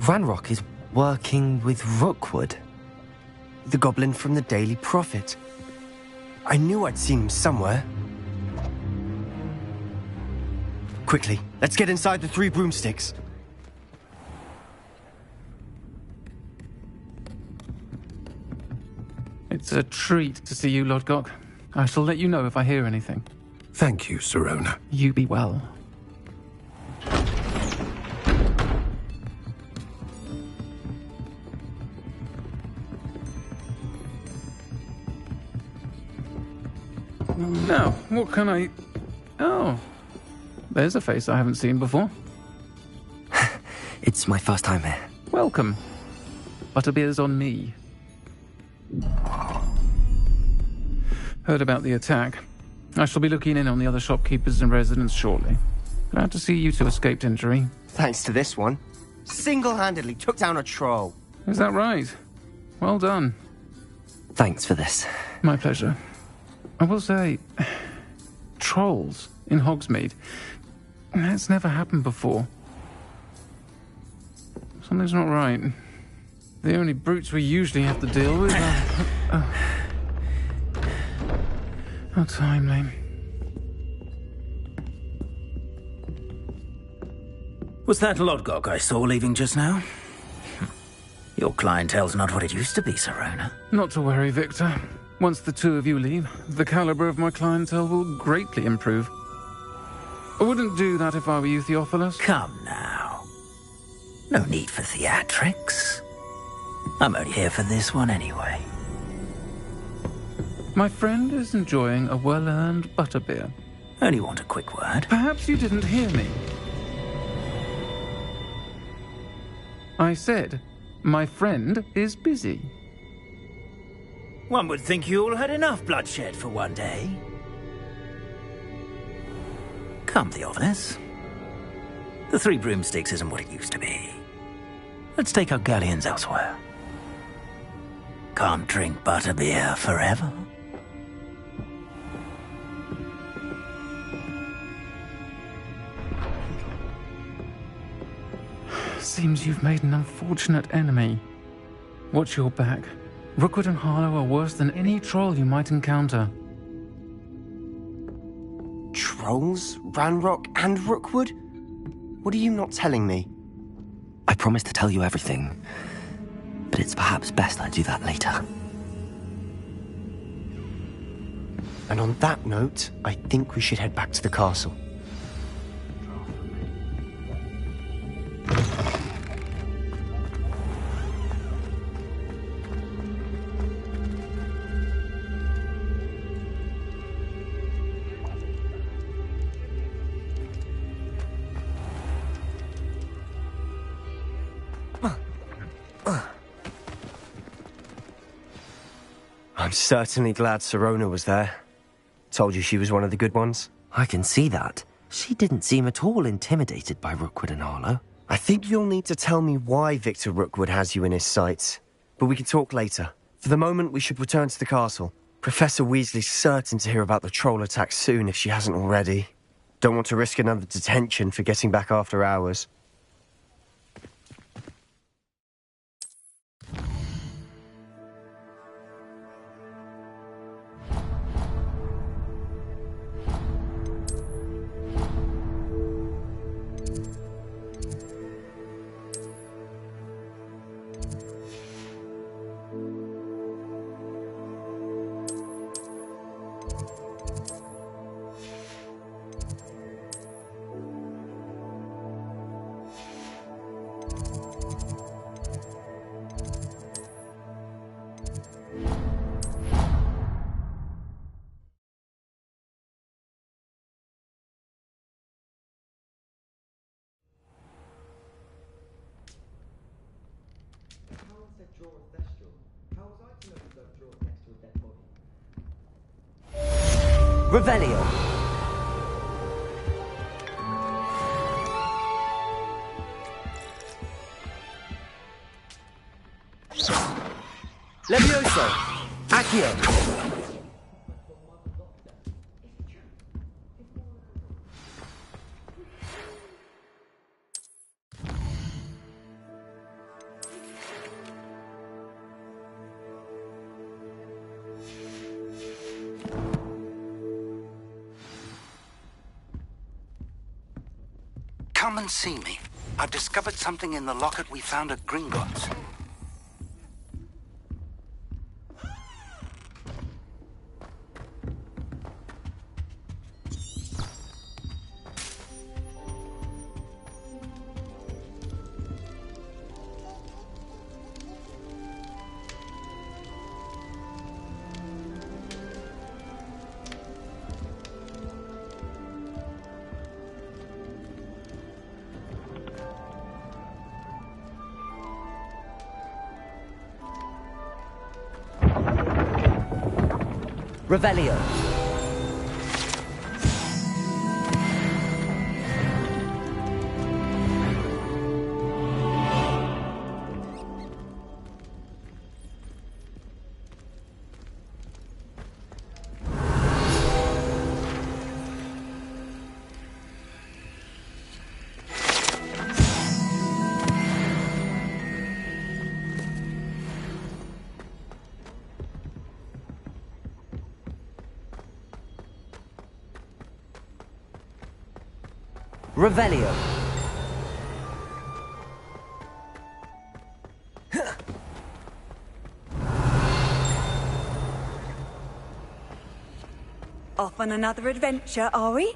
Ranrock is working with Rookwood. The goblin from the Daily Prophet. I knew I'd seen him somewhere. Quickly, let's get inside the 3 broomsticks. It's a treat to see you, Lodgok. I shall let you know if I hear anything. Thank you, Sirona. You be well. Now, what can I... Oh, there's a face I haven't seen before. It's my first time here. Welcome. Butterbeer's on me. Heard about the attack. I shall be looking in on the other shopkeepers and residents shortly. Glad to see you two escaped injury. Thanks to this one. Single-handedly took down a troll. Is that right? Well done. Thanks for this. My pleasure. I will say, trolls in Hogsmeade. That's never happened before. Something's not right. The only brutes we usually have to deal with are... How timely. Was that Lodgok I saw leaving just now? Your clientele's not what it used to be, Sirona. Not to worry, Victor. Once the two of you leave, the caliber of my clientele will greatly improve. I wouldn't do that if I were you, Theophilus. Come now. No need for theatrics. I'm only here for this one anyway. My friend is enjoying a well-earned butterbeer. Only want a quick word. Perhaps you didn't hear me. I said, my friend is busy. One would think you all had enough bloodshed for one day. Come, Theophilus. The 3 broomsticks isn't what it used to be. Let's take our galleons elsewhere. Can't drink butterbeer forever. Seems you've made an unfortunate enemy. Watch your back. Rookwood and Harlow are worse than any troll you might encounter. Trolls? Ranrock and Rookwood? What are you not telling me? I promised to tell you everything, but it's perhaps best I do that later. And on that note, I think we should head back to the castle. I'm certainly glad Sirona was there. Told you she was one of the good ones. I can see that. She didn't seem at all intimidated by Rookwood and Harlow. I think you'll need to tell me why Victor Rookwood has you in his sights. But we can talk later. For the moment, we should return to the castle. Professor Weasley's certain to hear about the troll attack soon if she hasn't already. Don't want to risk another detention for getting back after hours. Revelio. Levioso. Accio. Come and see me. I've discovered something in the locket we found at Gringotts. Revelio. Revelio. Off on another adventure, are we?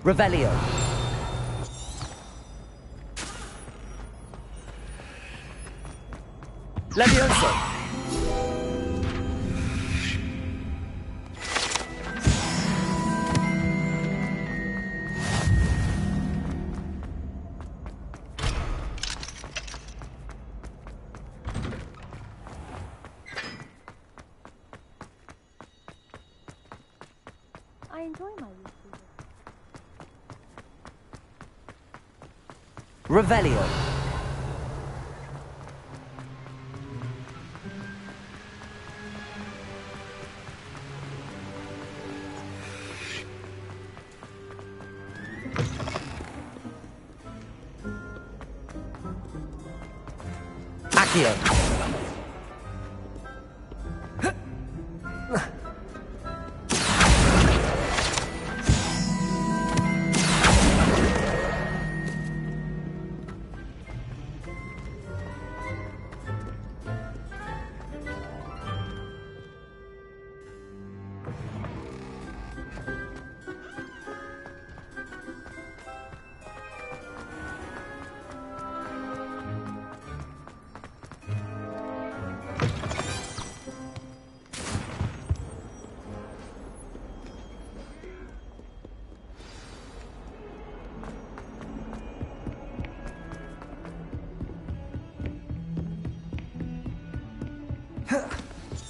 Revelio. Levioso. I enjoy my weekly. Revelio. Accio.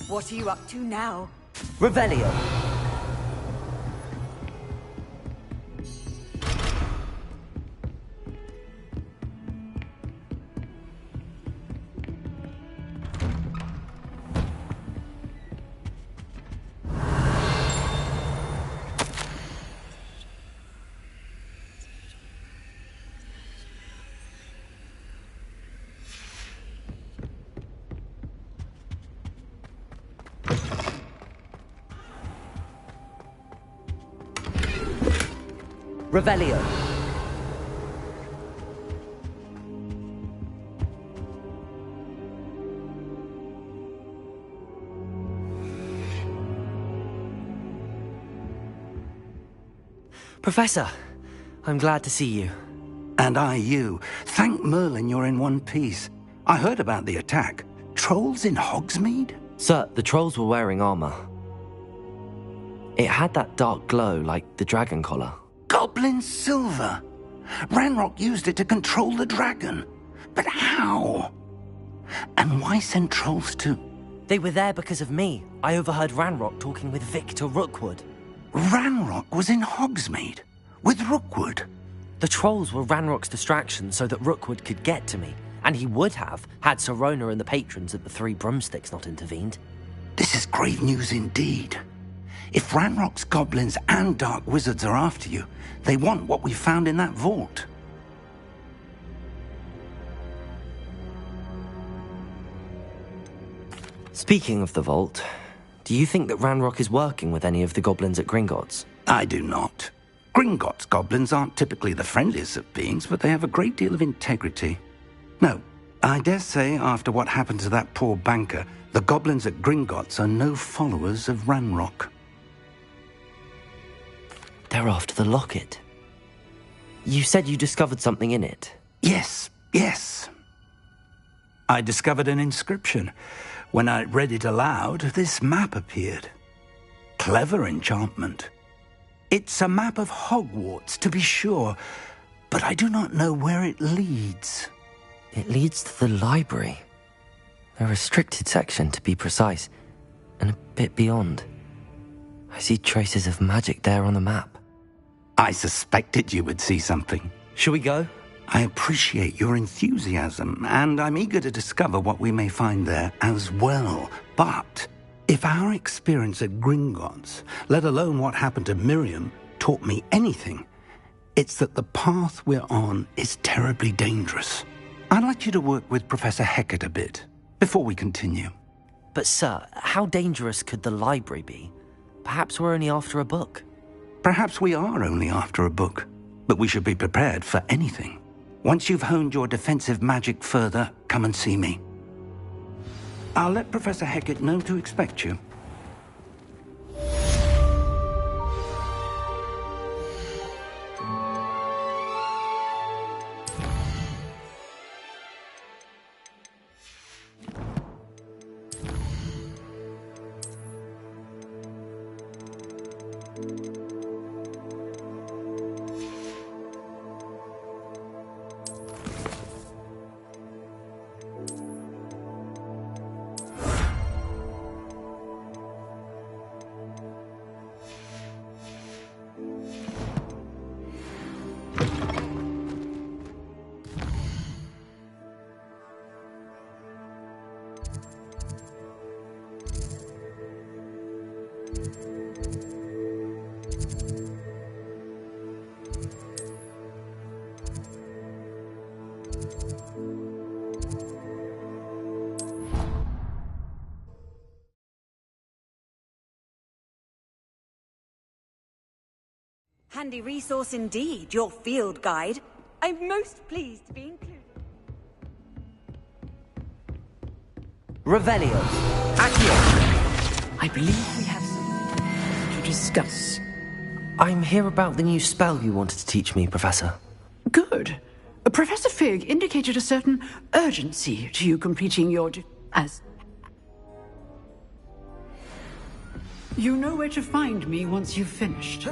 What are you up to now? Revelio. Revelio. Professor, I'm glad to see you. And I you. Thank Merlin you're in one piece. I heard about the attack. Trolls in Hogsmeade? Sir, the trolls were wearing armor. It had that dark glow like the dragon collar. Goblin silver! Ranrock used it to control the dragon. But how? And why send trolls to... They were there because of me. I overheard Ranrock talking with Victor Rookwood. Ranrock was in Hogsmeade? With Rookwood? The trolls were Ranrock's distraction so that Rookwood could get to me. And he would have, had Sirona and the patrons at the Three Broomsticks not intervened. This is grave news indeed. If Ranrock's goblins and dark wizards are after you, they want what we found in that vault. Speaking of the vault, do you think that Ranrock is working with any of the goblins at Gringotts? I do not. Gringotts goblins aren't typically the friendliest of beings, but they have a great deal of integrity. No, I dare say after what happened to that poor banker, the goblins at Gringotts are no followers of Ranrock. They're after the locket. You said you discovered something in it. Yes. I discovered an inscription. When I read it aloud, this map appeared. Clever enchantment. It's a map of Hogwarts, to be sure, but I do not know where it leads. It leads to the library. A restricted section, to be precise, and a bit beyond. I see traces of magic there on the map. I suspected you would see something. Shall we go? I appreciate your enthusiasm, and I'm eager to discover what we may find there as well. But if our experience at Gringotts, let alone what happened to Miriam, taught me anything, it's that the path we're on is terribly dangerous. I'd like you to work with Professor Hecat a bit, before we continue. But sir, how dangerous could the library be? Perhaps we're only after a book. Perhaps we are only after a book, but we should be prepared for anything. Once you've honed your defensive magic further, come and see me. I'll let Professor Hecat know to expect you. Handy resource indeed, your field guide. I'm most pleased to be included. Revelio. Accio. I believe we have something to discuss. I'm here about the new spell you wanted to teach me, Professor. Good. Professor Fig indicated a certain urgency to you completing your as... You know where to find me once you've finished.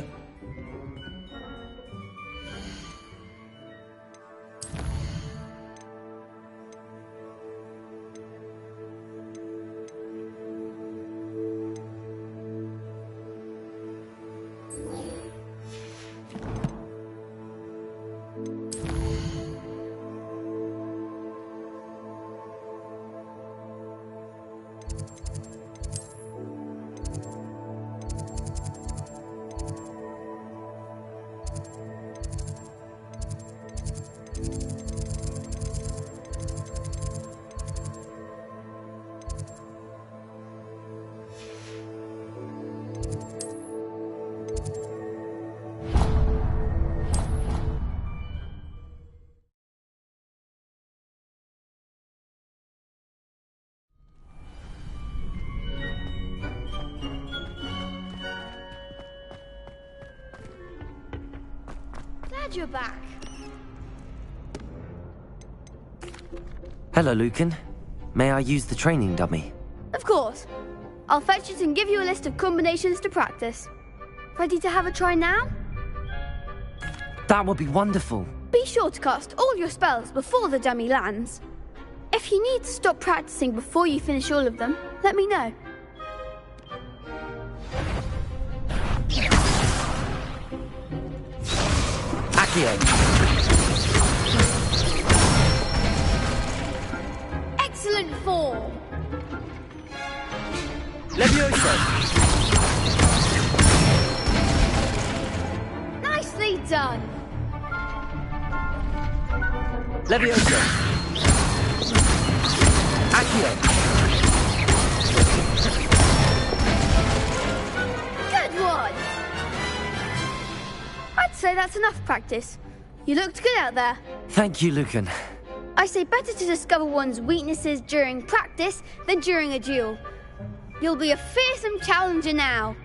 Glad you're back. Hello, Lucan. May I use the training dummy? Of course. I'll fetch it and give you a list of combinations to practice. Ready to have a try now? That would be wonderful. Be sure to cast all your spells before the dummy lands. If you need to stop practicing before you finish all of them, let me know. Accio. Excellent form. Levioso. Nicely done. Levioso. Accio. Good one. I'd say that's enough practice. You looked good out there. Thank you, Lucan. I say better to discover one's weaknesses during practice than during a duel. You'll be a fearsome challenger now.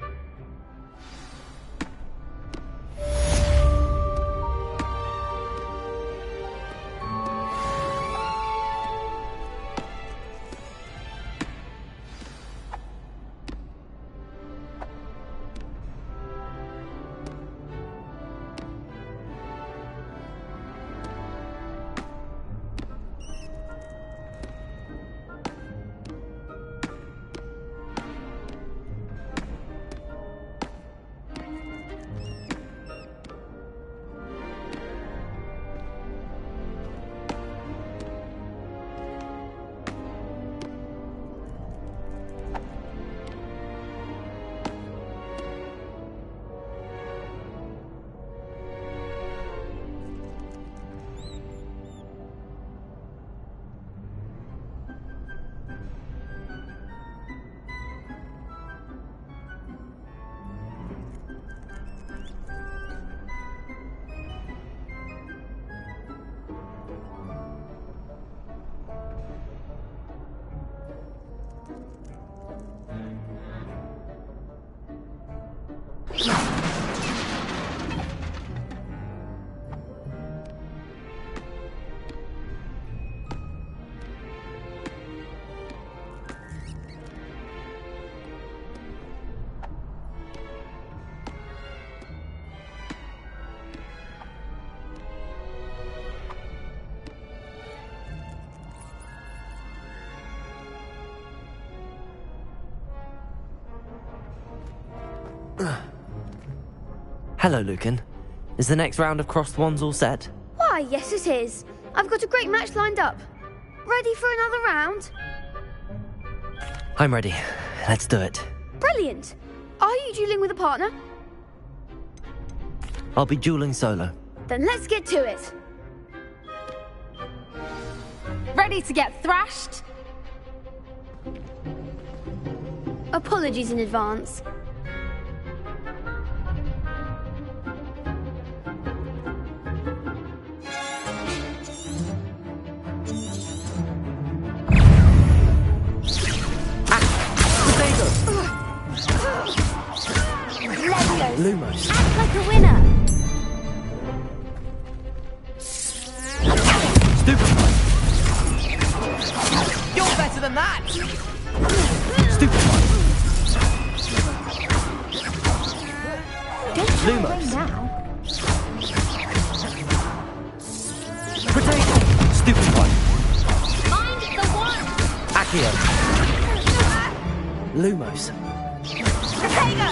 Hello, Lucan. Is the next round of crossed wands all set? Why, yes it is. I've got a great match lined up. Ready for another round? I'm ready. Let's do it. Brilliant. Are you dueling with a partner? I'll be dueling solo. Then let's get to it. Ready to get thrashed? Apologies in advance. Lumos. Act like a winner. Stupid. You're better than that. Stupid. Don't Lumos. now. Potato. Stupid one. Find the one. Accio. Lumos. Potato.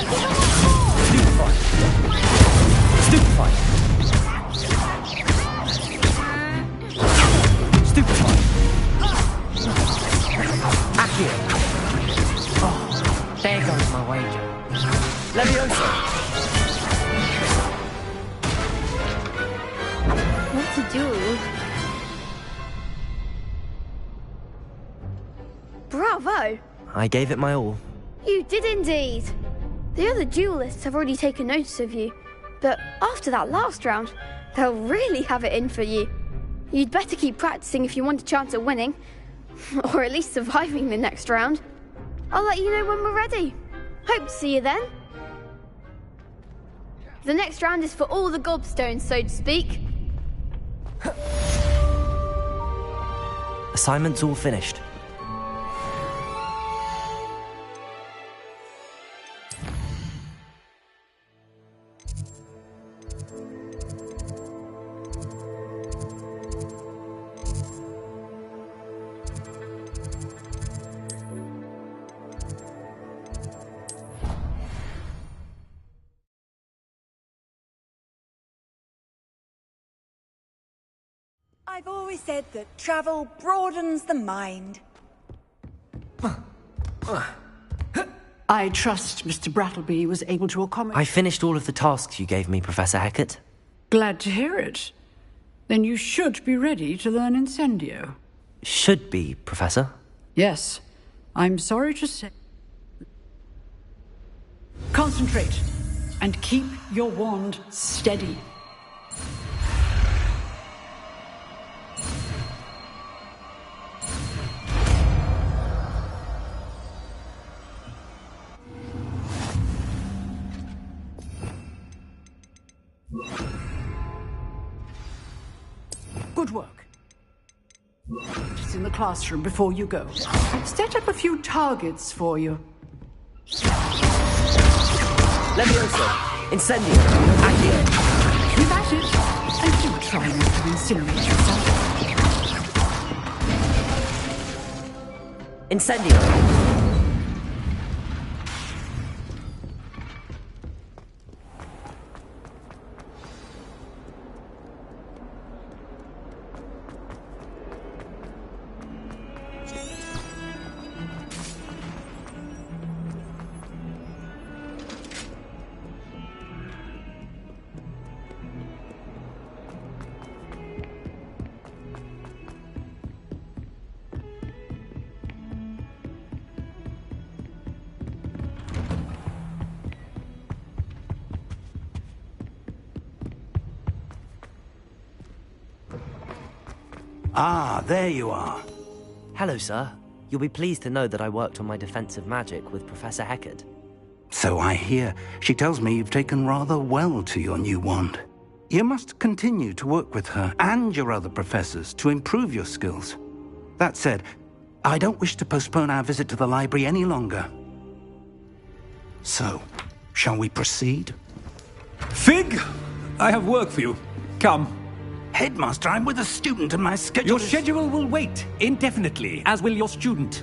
Stupefy. Stupefy. Stupefy. Accio. Oh, there goes my wager. Leviosa. What to do? Bravo! I gave it my all. You did indeed. The other duelists have already taken notice of you, but after that last round, they'll really have it in for you. You'd better keep practicing if you want a chance at winning, or at least surviving the next round. I'll let you know when we're ready. Hope to see you then. The next round is for all the gobstones, so to speak. Assignment's all finished. I've always said that travel broadens the mind. I trust Mr. Brattleby was able to accommodate... I finished all of the tasks you gave me, Professor Hecat. Glad to hear it. Then you should be ready to learn Incendio. Should be, Professor. Yes. I'm sorry to say... Concentrate, and keep your wand steady. Good work. Just in the classroom before you go. I've set up a few targets for you. Levioso, Incendio, Accio. Keep at it, and do try not to incinerate yourself. Incendio. Ah, there you are. Hello, sir. You'll be pleased to know that I worked on my defensive magic with Professor Hecat. So I hear. She tells me you've taken rather well to your new wand. You must continue to work with her and your other professors to improve your skills. That said, I don't wish to postpone our visit to the library any longer. So, shall we proceed? Fig! I have work for you. Come. Headmaster, I'm with a student and my schedule Your schedule will wait indefinitely, as will your student.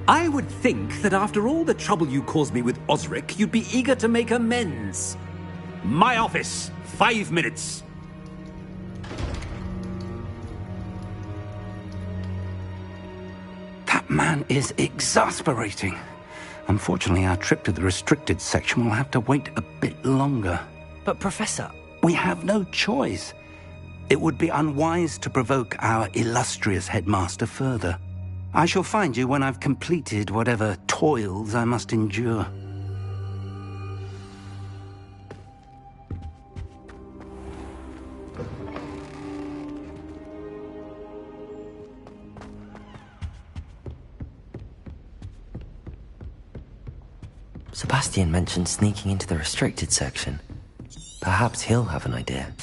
I would think that after all the trouble you caused me with Osric, you'd be eager to make amends. My office, 5 minutes. That man is exasperating. Unfortunately, our trip to the restricted section will have to wait a bit longer. But, Professor... We have no choice. It would be unwise to provoke our illustrious headmaster further. I shall find you when I've completed whatever toils I must endure. Sebastian mentioned sneaking into the restricted section. Perhaps he'll have an idea.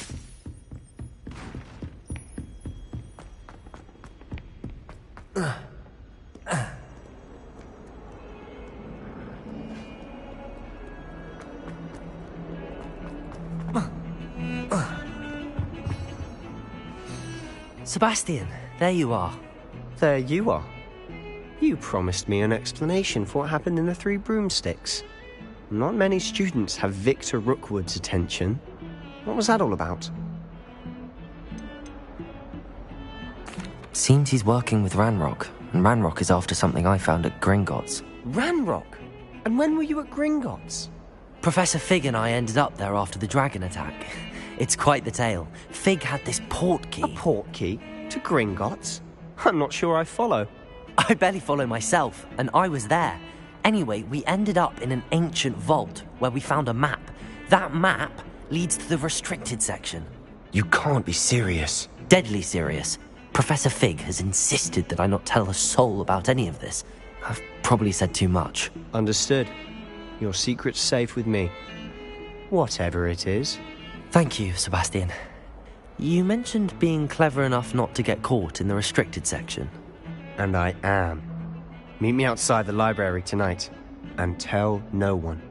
Sebastian, there you are. There you are. You promised me an explanation for what happened in the Three Broomsticks. Not many students have Victor Rookwood's attention. What was that all about? Seems he's working with Ranrock, and Ranrock is after something I found at Gringotts. Ranrock? And when were you at Gringotts? Professor Fig and I ended up there after the dragon attack. It's quite the tale. Fig had this port key. A port key? To Gringotts? I'm not sure I follow. I barely follow myself, and I was there. Anyway, we ended up in an ancient vault where we found a map. That map leads to the restricted section. You can't be serious. Deadly serious. Professor Fig has insisted that I not tell a soul about any of this. I've probably said too much. Understood. Your secret's safe with me. Whatever it is. Thank you, Sebastian. You mentioned being clever enough not to get caught in the restricted section. And I am. Meet me outside the library tonight, and tell no one.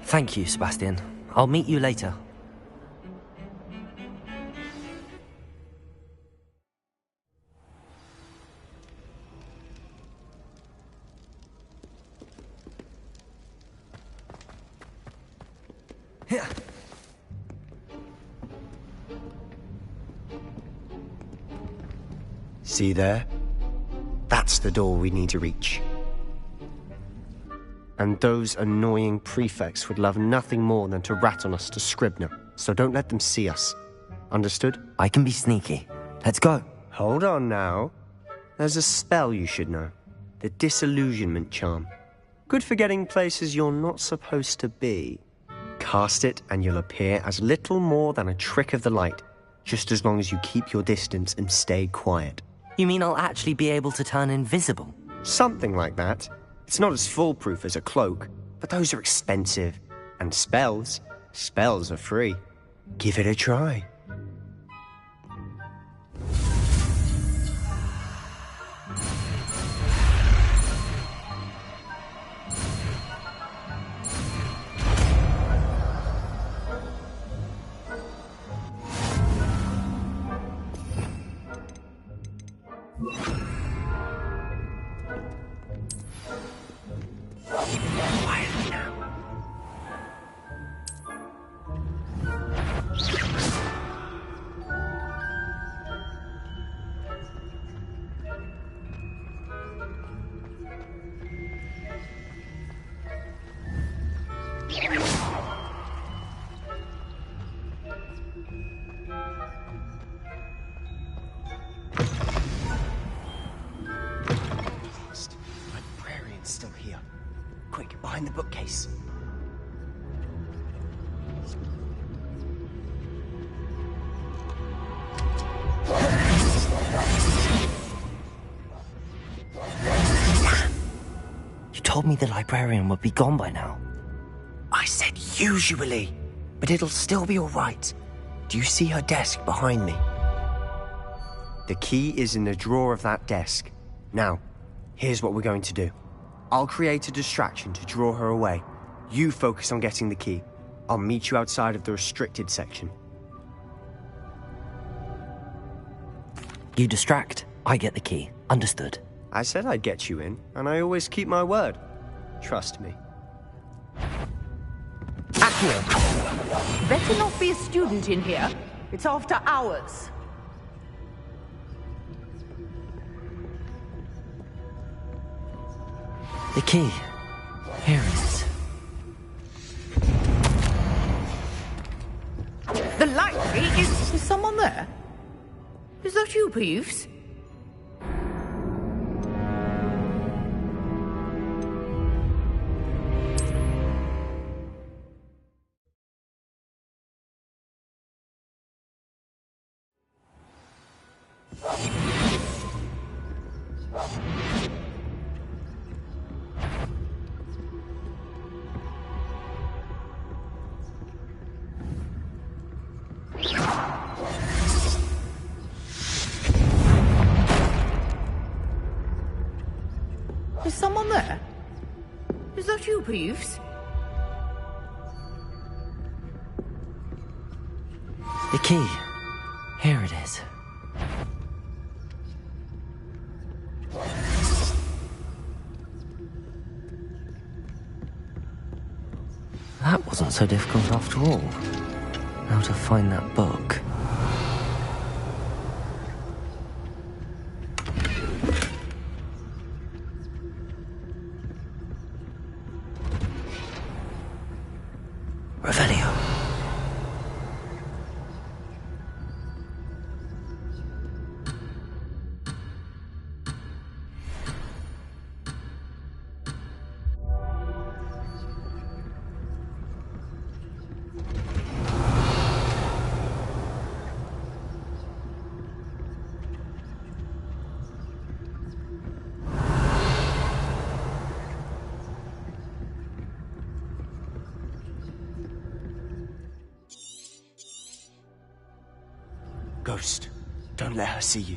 Thank you, Sebastian. I'll meet you later. See there? That's the door we need to reach. And those annoying prefects would love nothing more than to rat on us to Scribner, so don't let them see us. Understood? I can be sneaky. Let's go. Hold on now. There's a spell you should know. The Disillusionment Charm. Good for getting places you're not supposed to be. Cast it and you'll appear as little more than a trick of the light, just as long as you keep your distance and stay quiet. You mean I'll actually be able to turn invisible? Something like that. It's not as foolproof as a cloak, but those are expensive. And spells are free. Give it a try. Librarian's still here. Quick, behind the bookcase. You told me the librarian would be gone by now. I said usually, but it'll still be all right. Do you see her desk behind me? The key is in the drawer of that desk. Now, here's what we're going to do. I'll create a distraction to draw her away. You focus on getting the key. I'll meet you outside of the restricted section. You distract, I get the key. Understood. I said I'd get you in, and I always keep my word. Trust me. Accio! Better not be a student in here. It's after hours. The key. Here it is. The library is someone there? Is that you, Peeves? Is someone there? Is that you, Peeves? The key. Here it is. That wasn't so difficult after all. How to find that book. Revelio. Ghost, don't let her see you.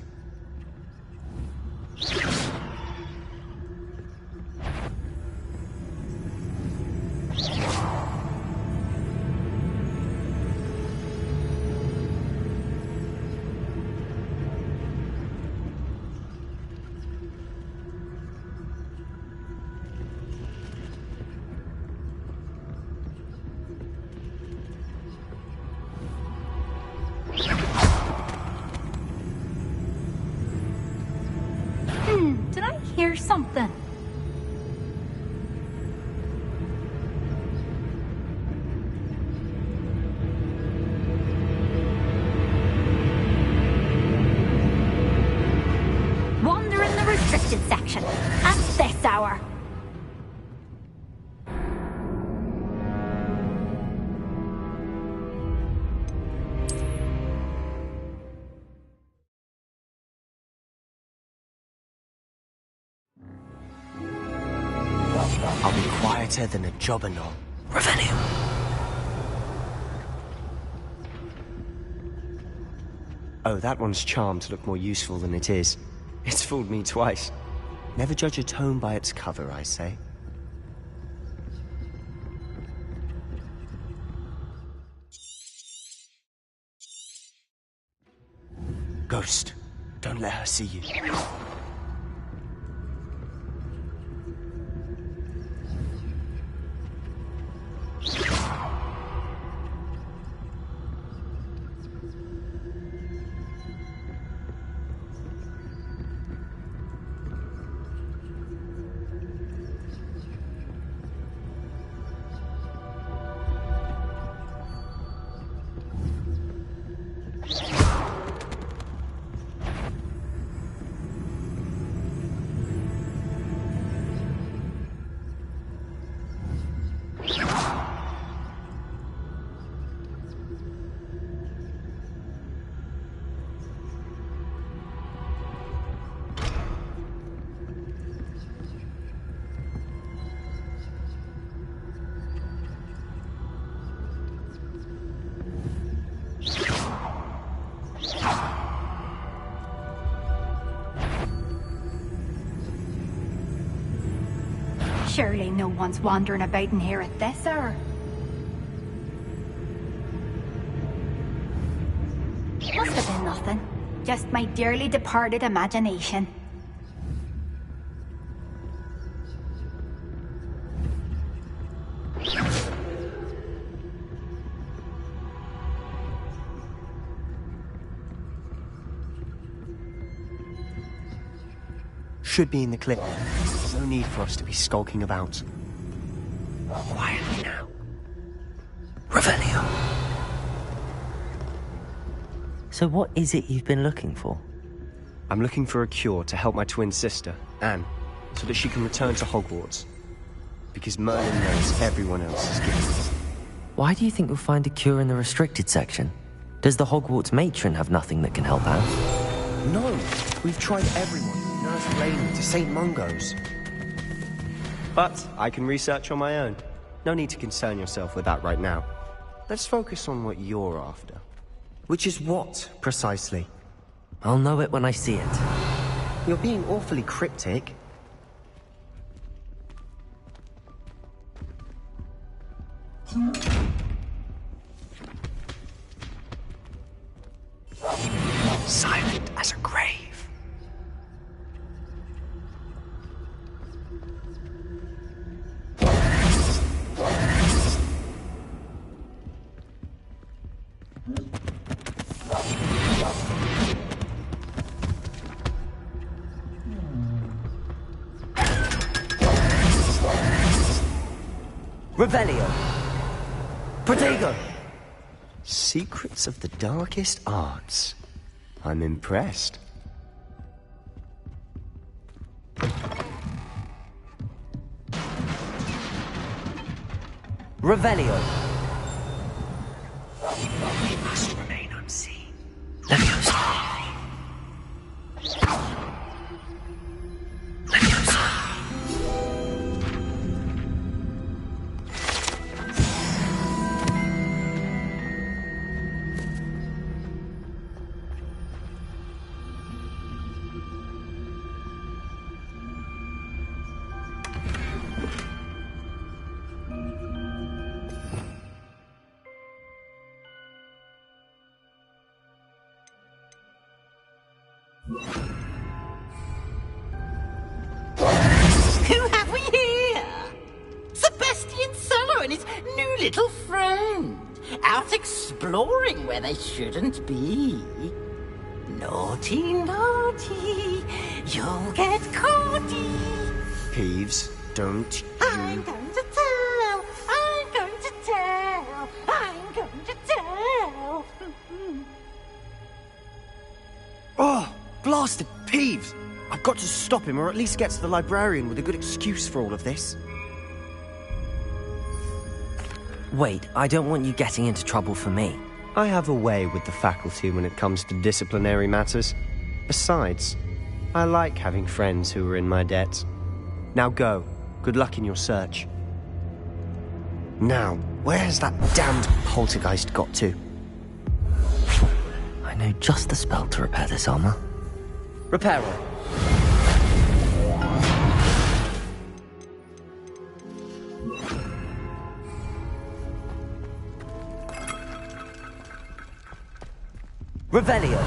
Did I hear something? Wander in the restricted section at this hour. I'll be quieter than a jobberknoll. Revelio. Oh, that one's charmed to look more useful than it is. It's fooled me twice. Never judge a tome by its cover, I say. Ghost, don't let her see you. Surely no one's wandering about in here at this hour. Must have been nothing. Just my dearly departed imagination. Should be in the clip. No need for us to be skulking about. Quietly now. Revelio. So what is it you've been looking for? I'm looking for a cure to help my twin sister, Anne, so that she can return to Hogwarts. Because Merlin knows everyone else is given. Why do you think you'll find a cure in the restricted section? Does the Hogwarts matron have nothing that can help out? No, we've tried everyone. Nurse Rainy to St. Mungo's. But I can research on my own. No need to concern yourself with that right now. Let's focus on what you're after. Which is what, precisely? I'll know it when I see it. You're being awfully cryptic. Silent as a grave. Revelio. Protego. Secrets of the darkest arts. I'm impressed. Revelio. We must remain unseen. Leviosa. Leviosa. and his new little friend, out exploring where they shouldn't be. Naughty, naughty, you'll get caughty. Peeves, don't I'm going to tell, I'm going to tell, I'm going to tell. Oh, blasted Peeves! I've got to stop him, or at least get to the librarian with a good excuse for all of this. Wait, I don't want you getting into trouble for me. I have a way with the faculty when it comes to disciplinary matters. Besides, I like having friends who are in my debt. Now go. Good luck in your search. Now, where's that damned poltergeist got to? I know just the spell to repair this armor. Repairer. Revelio.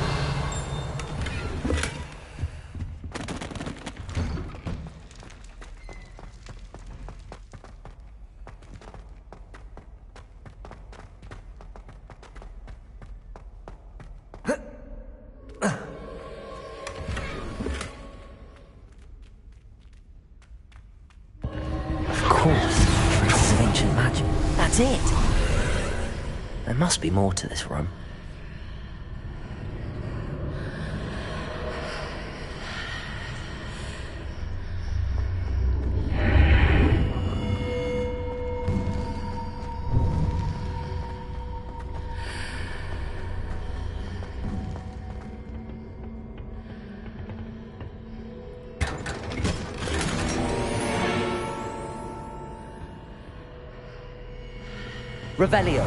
It. There must be more to this room. Revelio.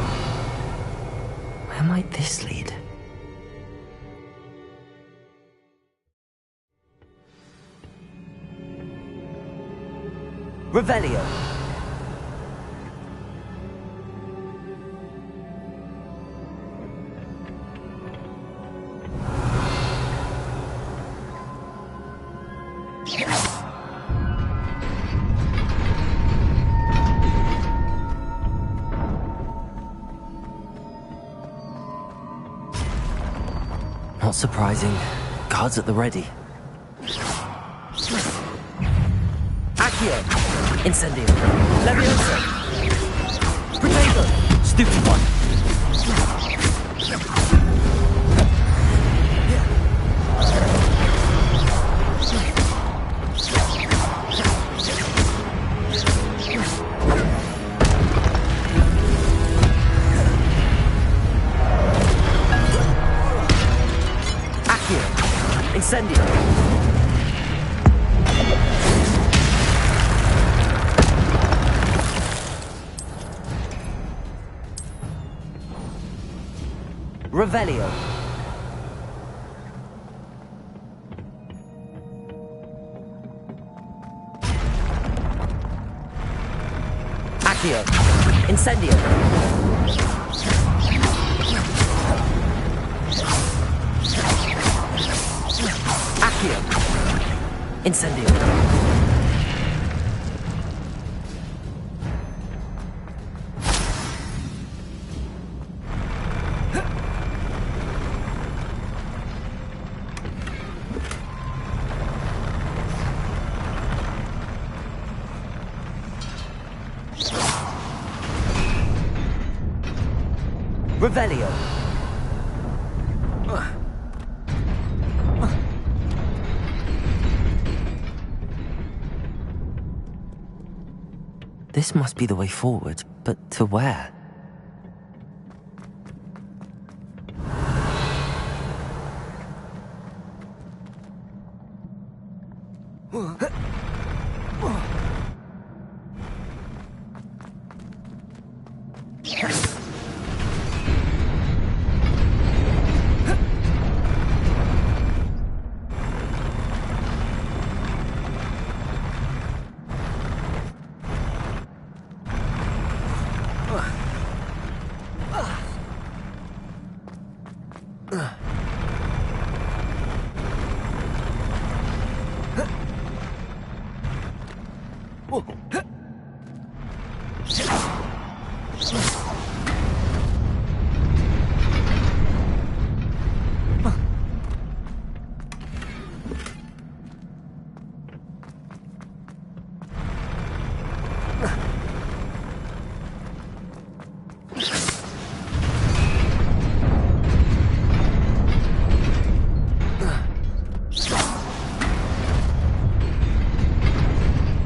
Where might this lead? Revelio. Not surprising. Guards at the ready. Accio! Incendio! Leviosa! Protego! Stupefy! Incendio! Revelio. Accio. Incendio. Accio. Incendio. Revelio. This must be the way forward, but to where?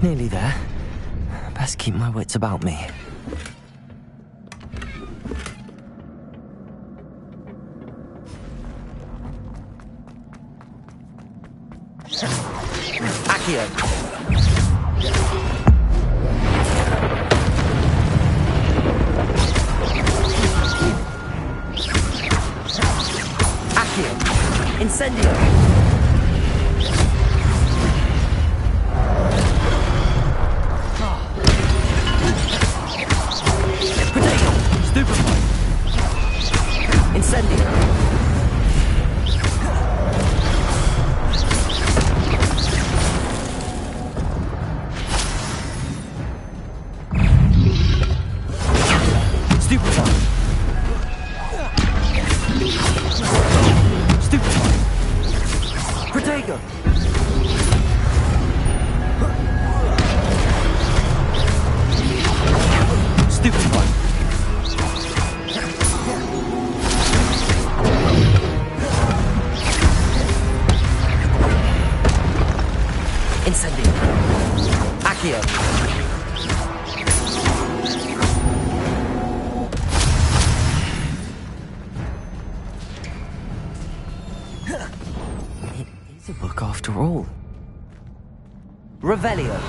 Nearly there. Best keep my wits about me. Accio! Accio! Incendio! Revelio.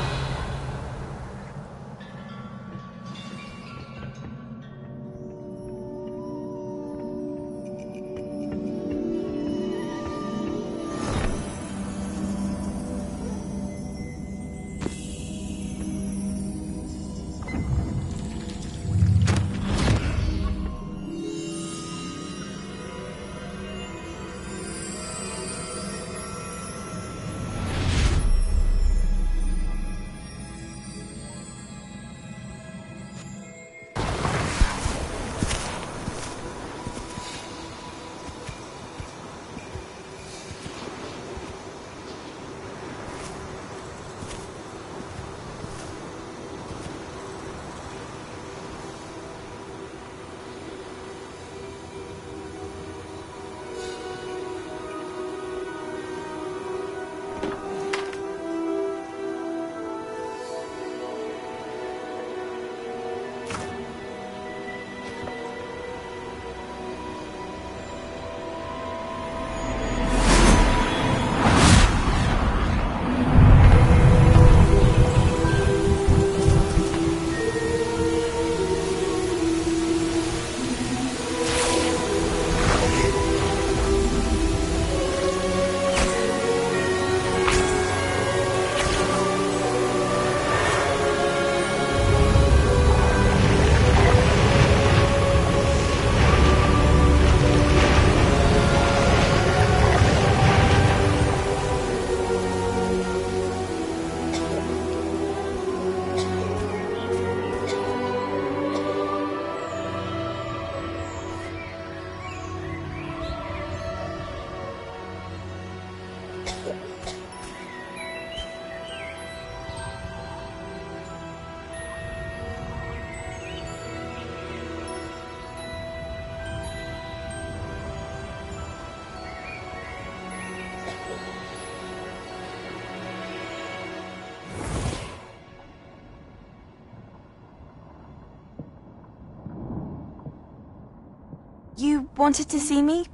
You wanted to see me?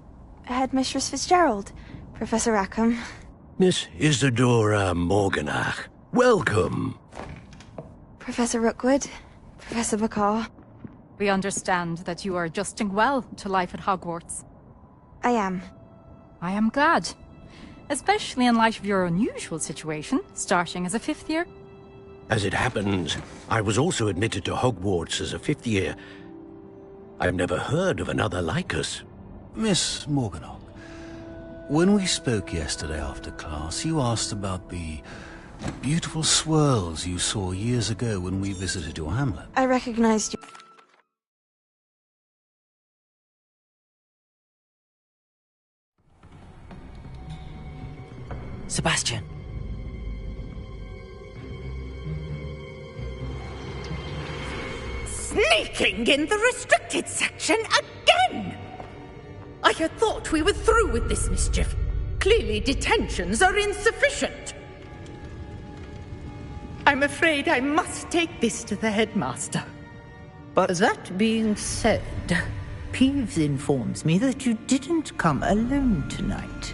Headmistress Fitzgerald, Professor Rackham. Miss Isadora Morganach, welcome. Professor Rookwood, Professor Bakar. We understand that you are adjusting well to life at Hogwarts. I am. I am glad. Especially in light of your unusual situation, starting as a 5th year. As it happens, I was also admitted to Hogwarts as a 5th year. I've never heard of another like us. Miss Morganach, when we spoke yesterday after class, you asked about the beautiful swirls you saw years ago when we visited your hamlet. I recognized you. Sebastian. Sneaking in the restricted section again! I had thought we were through with this mischief. Clearly detentions are insufficient. I'm I'm afraid I must take this to the headmaster. But that being said, Peeves informs me that you didn't come alone tonight.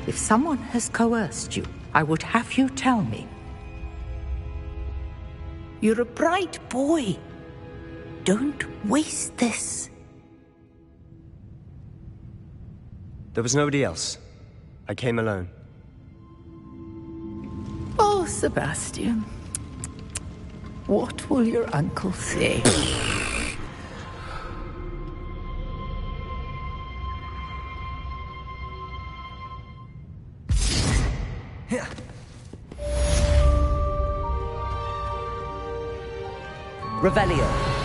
If someone has coerced you, I would have you tell me. You're a bright boy. Don't waste this. There was nobody else. I came alone. Oh, Sebastian. What will your uncle say? Revelio.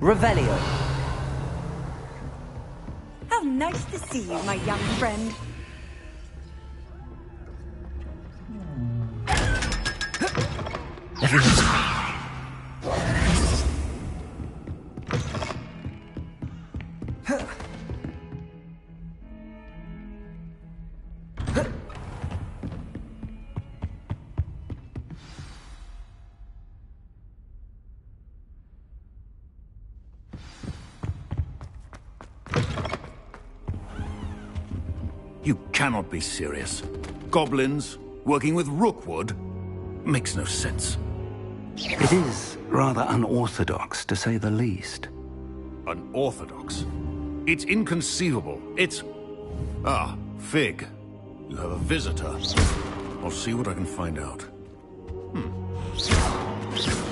Revelio. How nice to see you, my young friend. You cannot be serious. Goblins working with Rookwood makes no sense. It is rather unorthodox, to say the least. Unorthodox? It's inconceivable. It's... Ah, Fig. You have a visitor. I'll see what I can find out.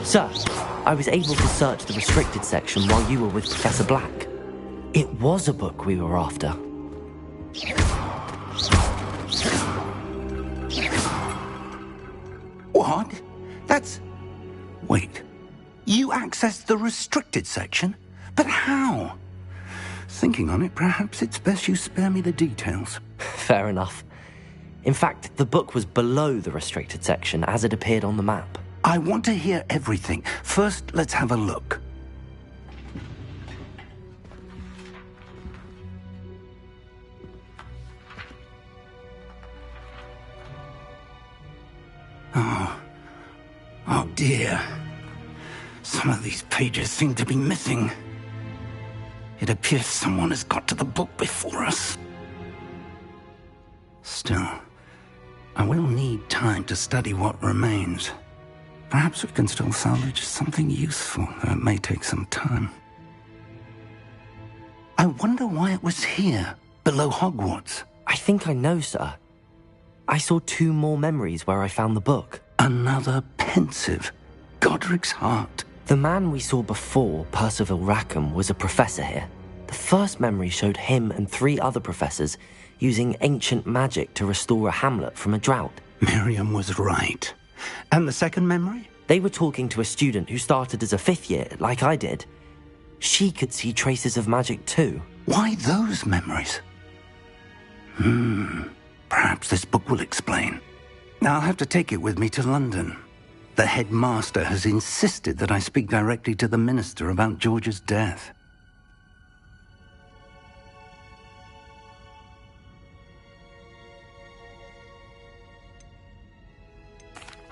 Sir, I was able to search the restricted section while you were with Professor Black. It was a book we were after. What? That's... Wait. You accessed the restricted section? But how? Thinking on it, perhaps it's best you spare me the details. Fair enough. In fact, the book was below the restricted section as it appeared on the map. I want to hear everything. First, let's have a look. Oh dear. Some of these pages seem to be missing. It appears someone has got to the book before us. Still, I will need time to study what remains. Perhaps we can still salvage something useful, though it may take some time. I wonder why it was here, below Hogwarts. I think I know, sir. I saw 2 more memories where I found the book. Another pensive. Godric's heart. The man we saw before, Percival Rackham, was a professor here. The first memory showed him and 3 other professors using ancient magic to restore a hamlet from a drought. Miriam was right. And the second memory? They were talking to a student who started as a 5th year, like I did. She could see traces of magic too. Why those memories? Perhaps this book will explain. I'll have to take it with me to London. The headmaster has insisted that I speak directly to the minister about George's death.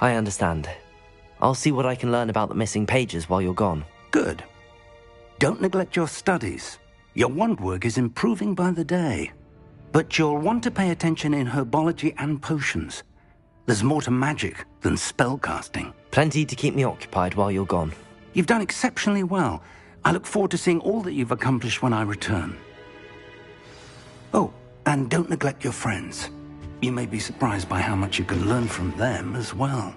I understand. I'll see what I can learn about the missing pages while you're gone. Good. Don't neglect your studies. Your wand work is improving by the day. But you'll want to pay attention in herbology and potions. There's more to magic than spellcasting. Plenty to keep me occupied while you're gone. You've done exceptionally well. I look forward to seeing all that you've accomplished when I return. Oh, and don't neglect your friends. You may be surprised by how much you can learn from them as well.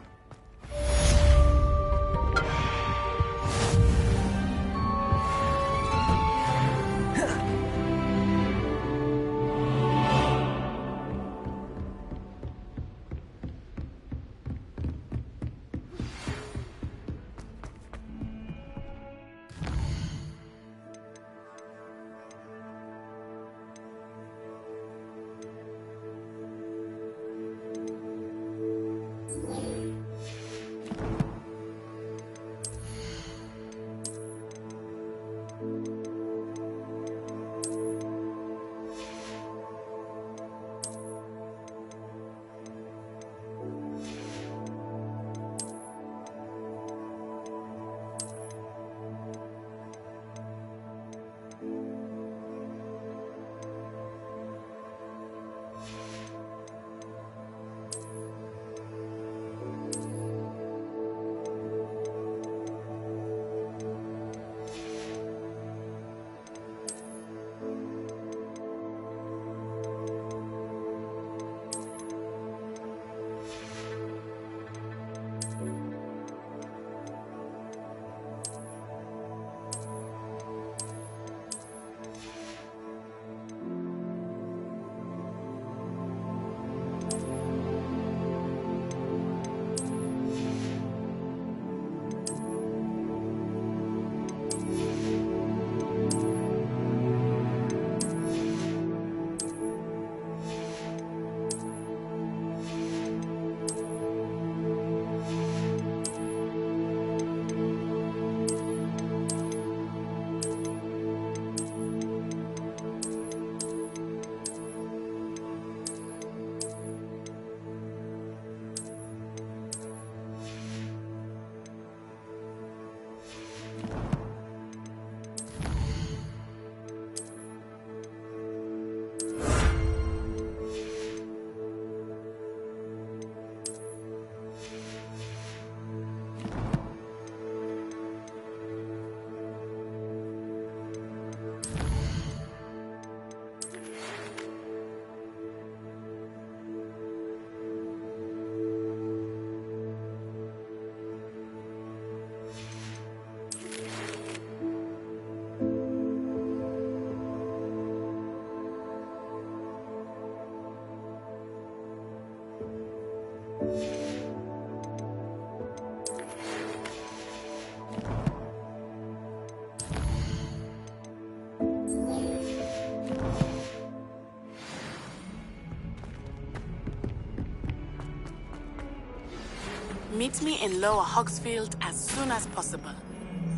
Meet me in Lower Hogsfield as soon as possible.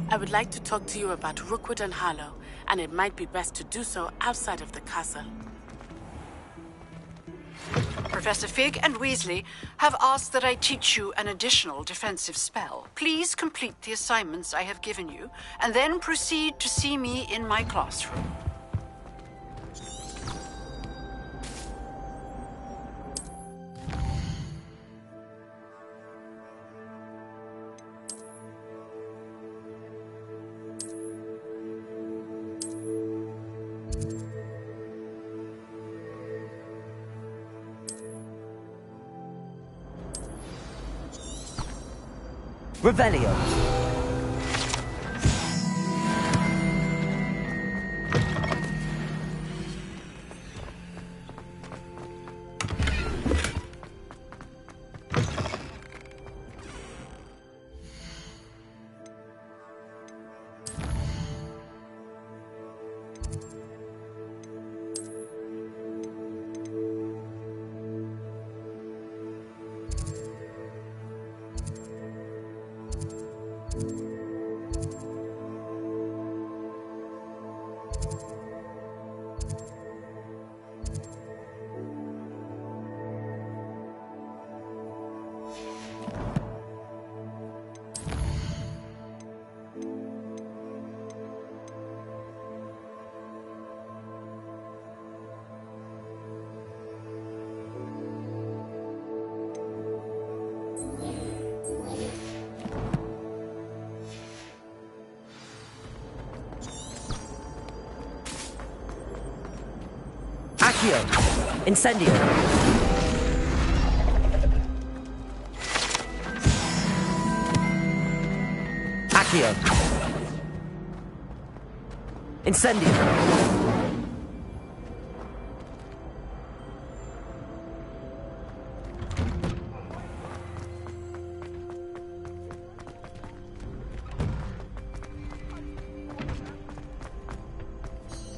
I would like to talk to you about Rookwood and Harlow, and it might be best to do so outside of the castle. Professor Fig and Weasley have asked that I teach you an additional defensive spell. Please complete the assignments I have given you, and then proceed to see me in my classroom. Revelio. Accio! Incendio! Accio! Incendio!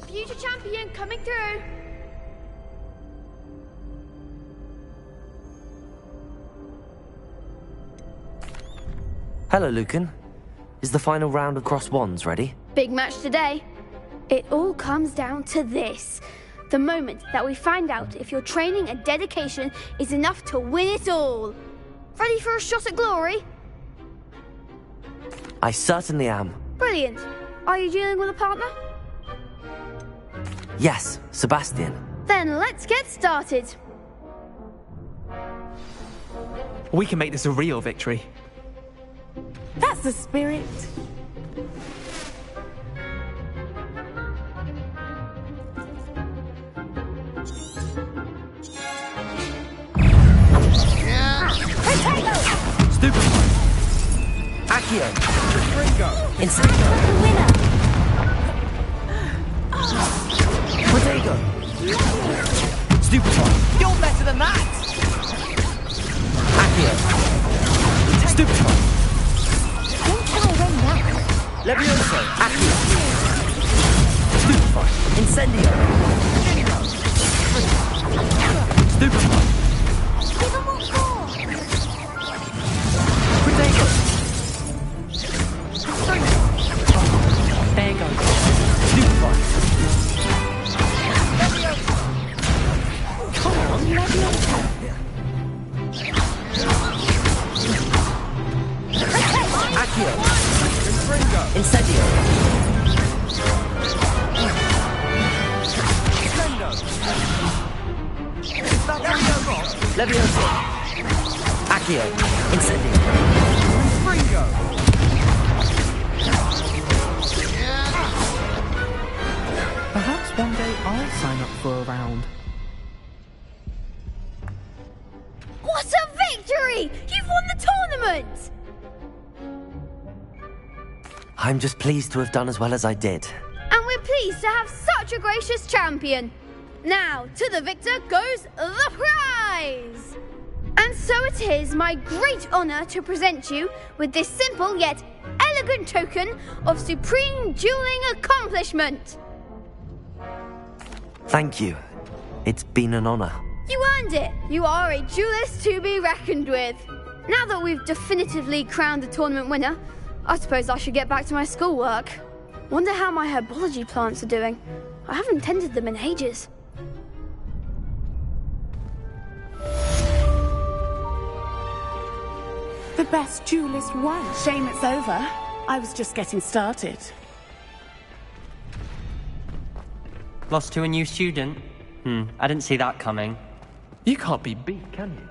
Future champion coming through. Hello, Lucan. Is the final round of Cross Wands ready? Big match today. It all comes down to this. The moment that we find out if your training and dedication is enough to win it all. Ready for a shot at glory? I certainly am. Brilliant. Are you dealing with a partner? Yes, Sebastian. Then let's get started. We can make this a real victory. That's the spirit. Stupid. Accio. Incendio. Protego. Stupid. You're better than that! Accio. Stupid. Levioso. Accio. Stupefy. Incendio. Stupefy. Protego. There you go. Stupefy. Come on, Levioso. Accio. Incendio. Levioso. Accio. Incendio. Perhaps one day I'll sign up for a round. What a victory! You've won the tournament! I'm just pleased to have done as well as I did. And we're pleased to have such a gracious champion. Now, to the victor goes the prize! And so it is my great honour to present you with this simple yet elegant token of supreme dueling accomplishment. Thank you. It's been an honor. You earned it. You are a duelist to be reckoned with. Now that we've definitively crowned the tournament winner, I suppose I should get back to my schoolwork. Wonder how my herbology plants are doing. I haven't tended them in ages. The best duelist won. Shame it's over. I was just getting started. Lost to a new student? I didn't see that coming. You can't be beat, can you?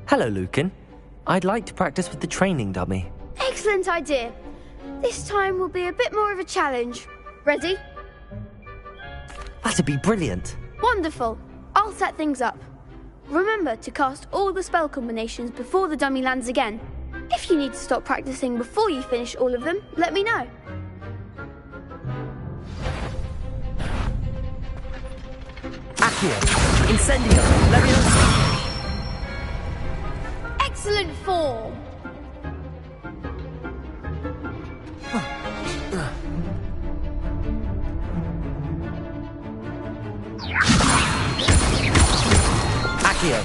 Hello, Lucan. I'd like to practice with the training dummy. Excellent idea. This time will be a bit more of a challenge. Ready? That'd be brilliant. Wonderful. I'll set things up. Remember to cast all the spell combinations before the dummy lands again. If you need to stop practicing before you finish all of them, let me know. Accio, Incendio, Leviosa. Excellent form. Accio,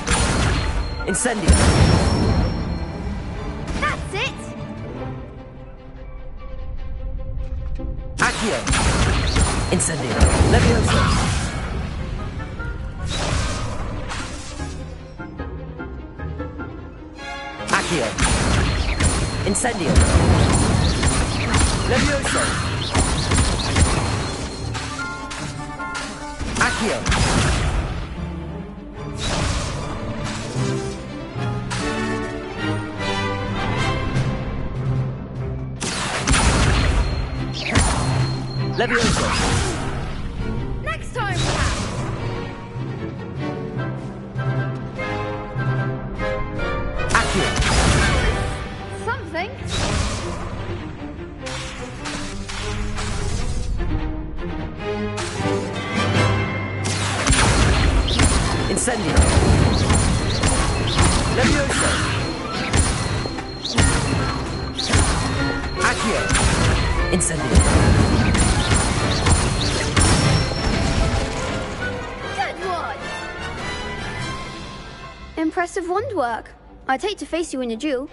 Incendio. That's it. Accio, Incendio, Leviosa. Accio, Incendio, Leviosa. Accio. Leviosa. Next time, perhaps. Accio. Something. Incendio. Leviosa. Accio. Incendio. Impressive wand work. I'd hate to face you in a duel.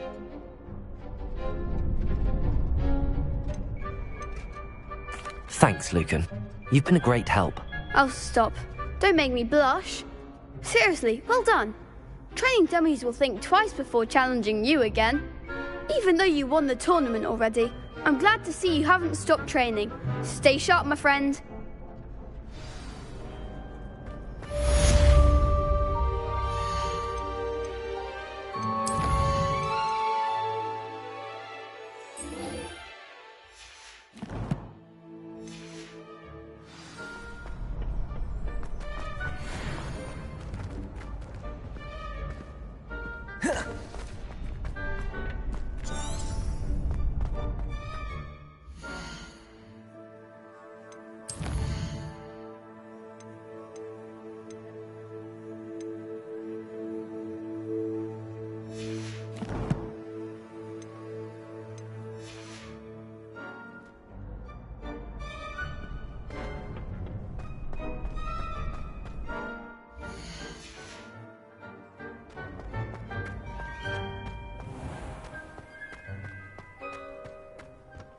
Thanks, Lucan. You've been a great help. Oh, stop. Don't make me blush. Seriously, well done. Training dummies will think twice before challenging you again. Even though you won the tournament already, I'm glad to see you haven't stopped training. Stay sharp, my friend.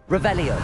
Revelio.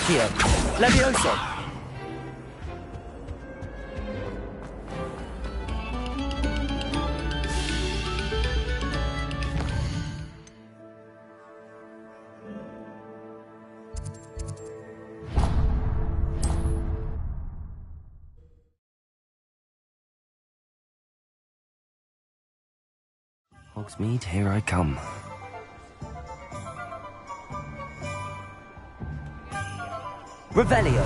Accio. Leviosa. Hogsmeade, here I come. Revelio.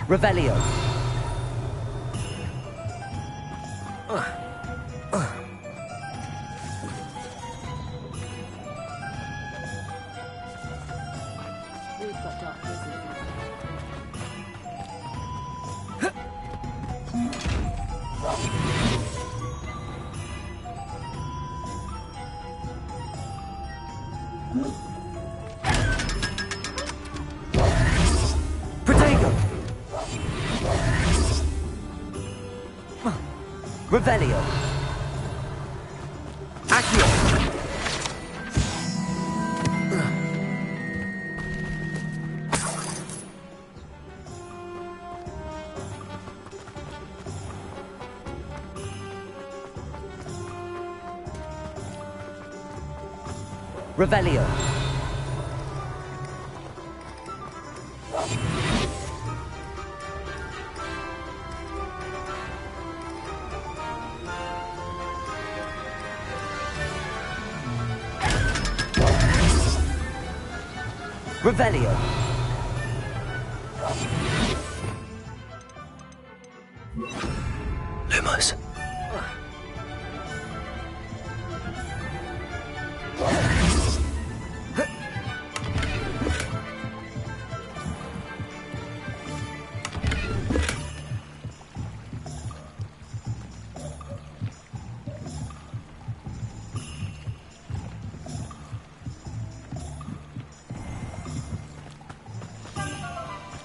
Revelio. Revelio. Accio. Revelio. Revelio. Lumos.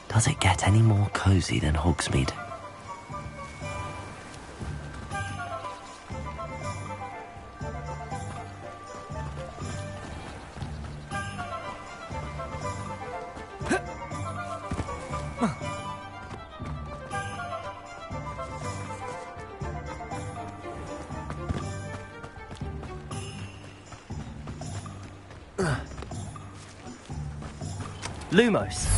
Does it get any more cozy than Hogsmeade? Lumos.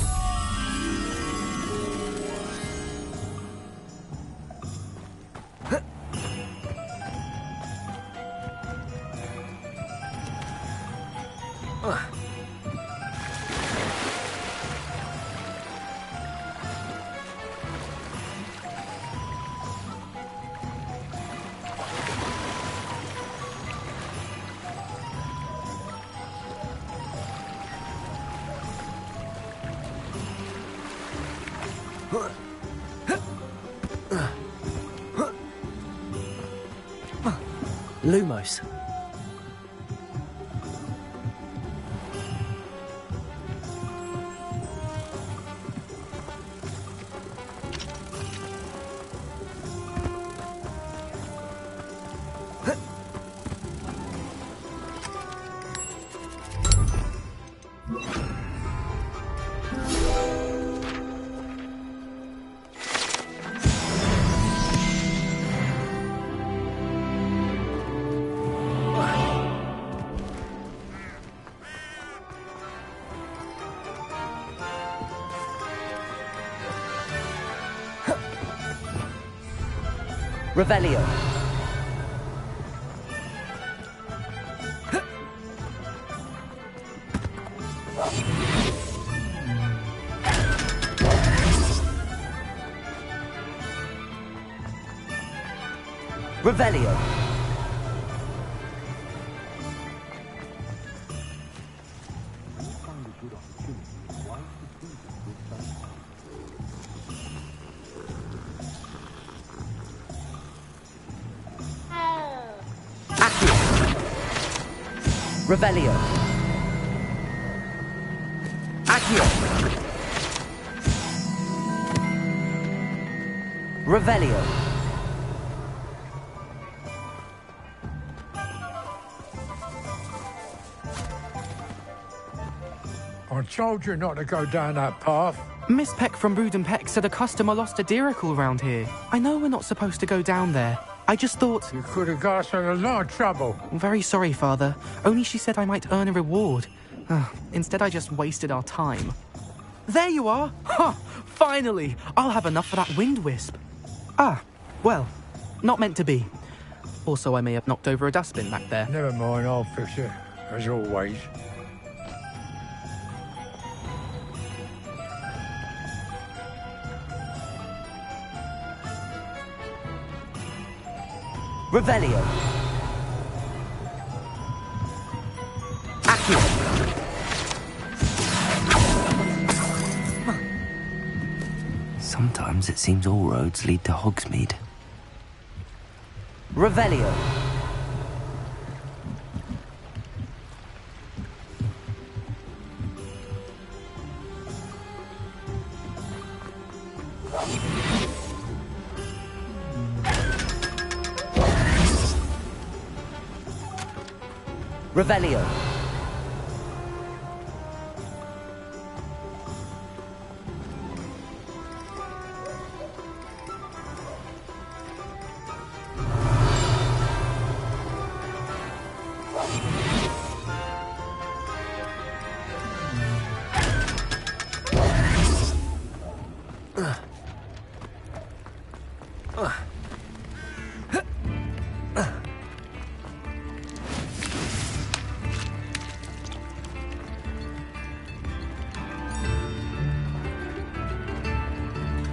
Lumos. Revelio. Revelio. Revelio. Accio. Revelio. told you not to go down that path. Miss Peck from Brood and Peck said a customer lost a deeracle round here. I know we're not supposed to go down there. I just thought... You could have got us in a lot of trouble. I'm very sorry, Father. Only she said I might earn a reward. Instead, I just wasted our time. There you are! Ha! Finally! I'll have enough for that wind wisp. Ah, well, not meant to be. Also, I may have knocked over a dustbin back there. Never mind, I'll fix it, as always. Revelio. Accio. Sometimes it seems all roads lead to Hogsmeade. Revelio. Revelio.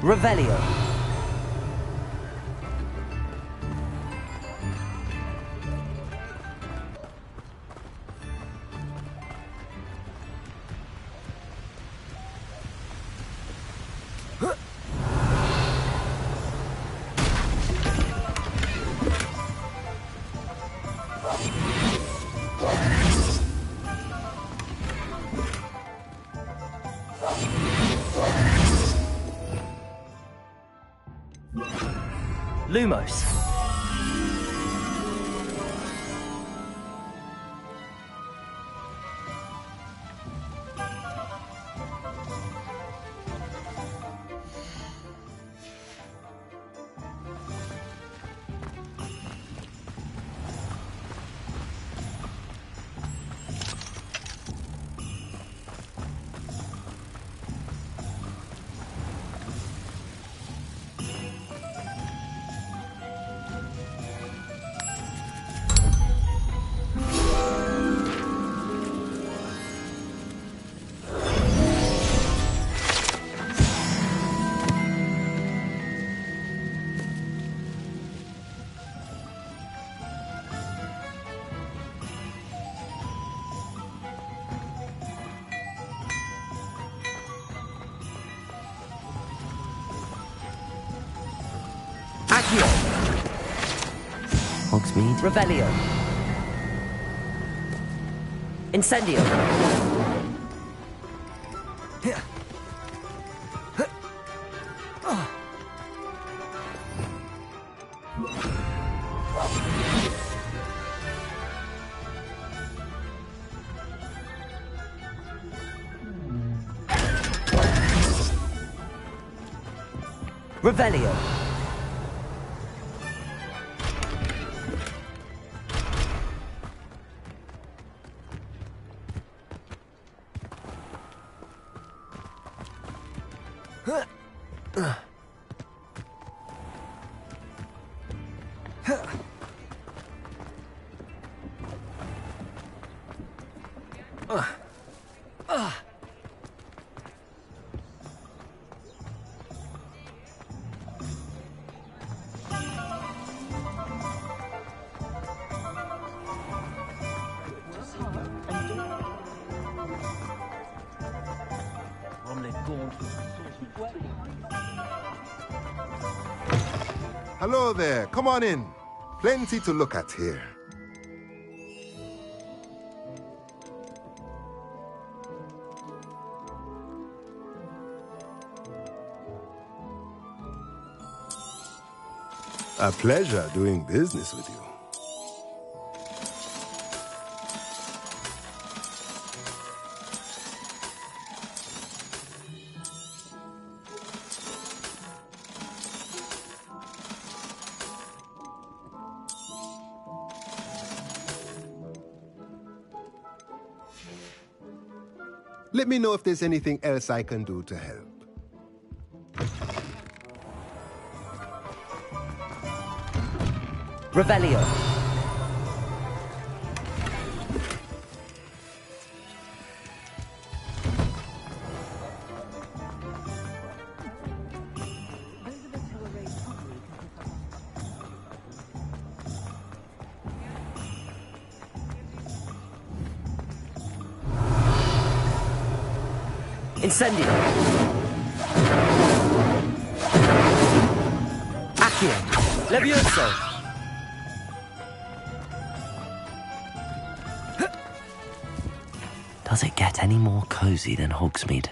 Revelio. Lumos. Accio. Hogsmeade. Revelio. Incendio. Revelio. Hello there, come on in. Plenty to look at here. A pleasure doing business with you. Let me know if there's anything else I can do to help. Revelio. Incendio. Accio. Levioso. Does it get any more cozy than Hogsmeade?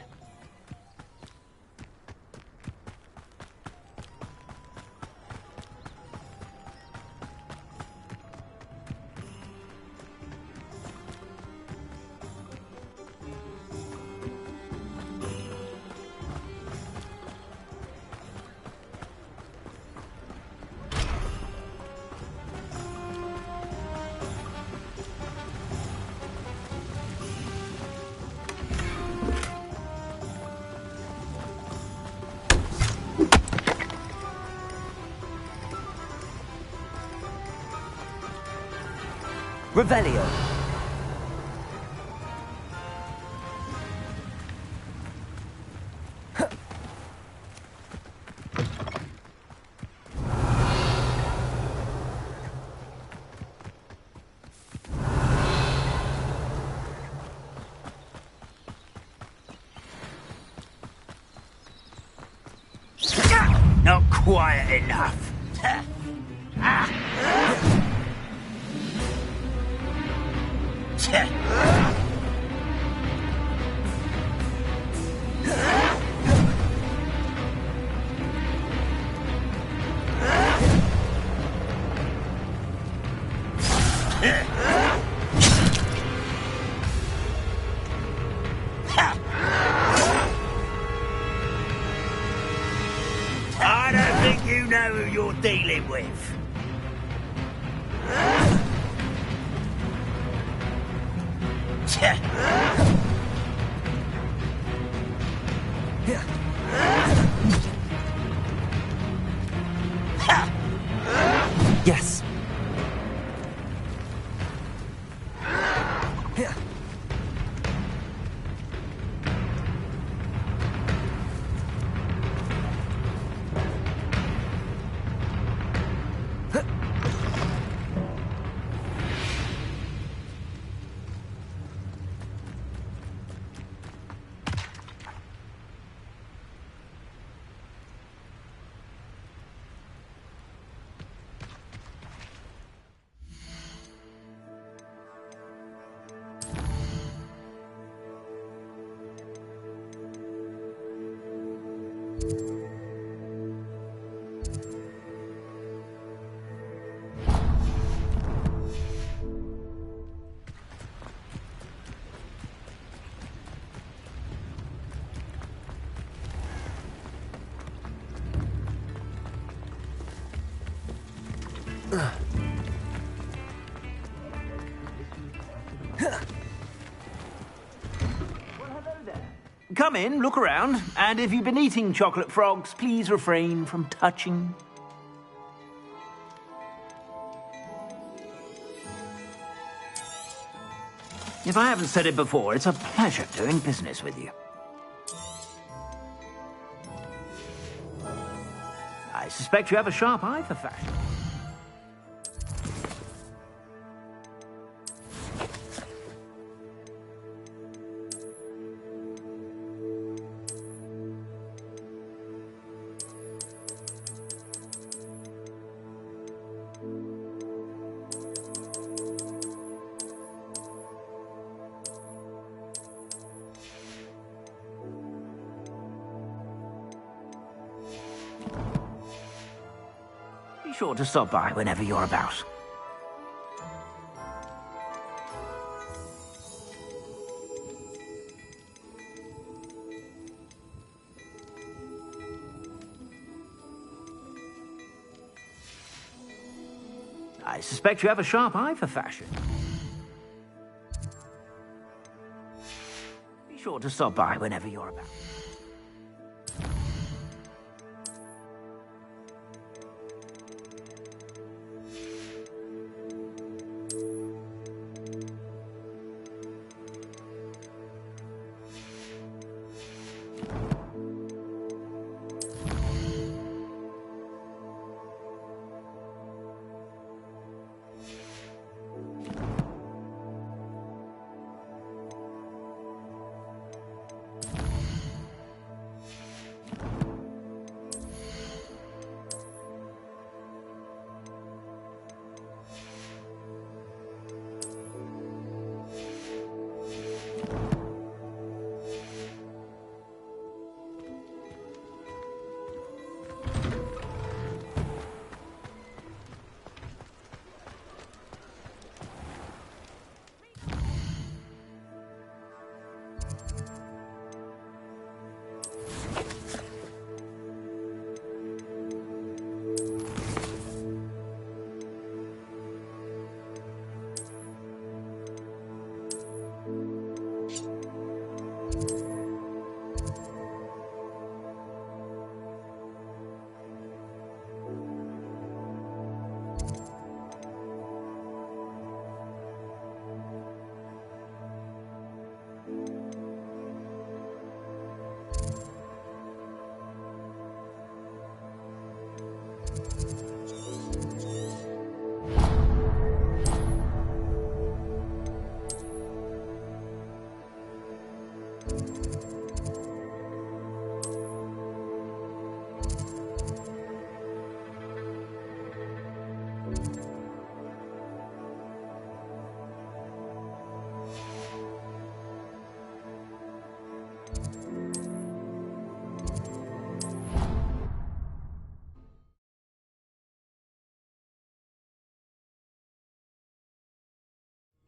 Revelio. Not quiet enough. I don't think you know who you're dealing with. Yes. Come in, look around, and if you've been eating chocolate frogs, please refrain from touching. If I haven't said it before, it's a pleasure doing business with you. I suspect you have a sharp eye for fashion. Be sure to stop by whenever you're about. I suspect you have a sharp eye for fashion. Be sure to stop by whenever you're about.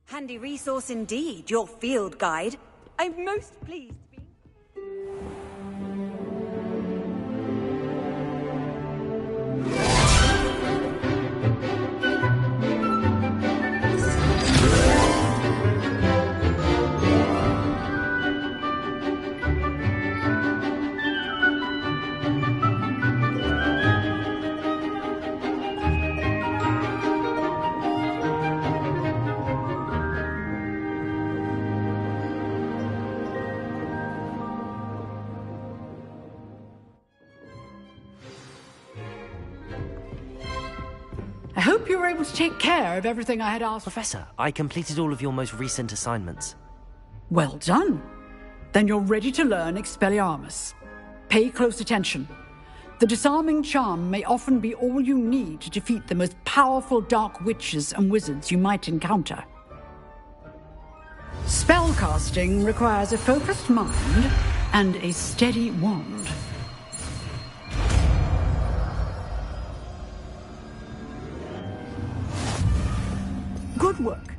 Handy resource indeed, your field guide. I'm most pleased to be... I hope you were able to take care of everything I had asked. Professor, I completed all of your most recent assignments. Well done. Then you're ready to learn Expelliarmus. Pay close attention. The disarming charm may often be all you need to defeat the most powerful dark witches and wizards you might encounter. Spellcasting requires a focused mind and a steady wand. Good work.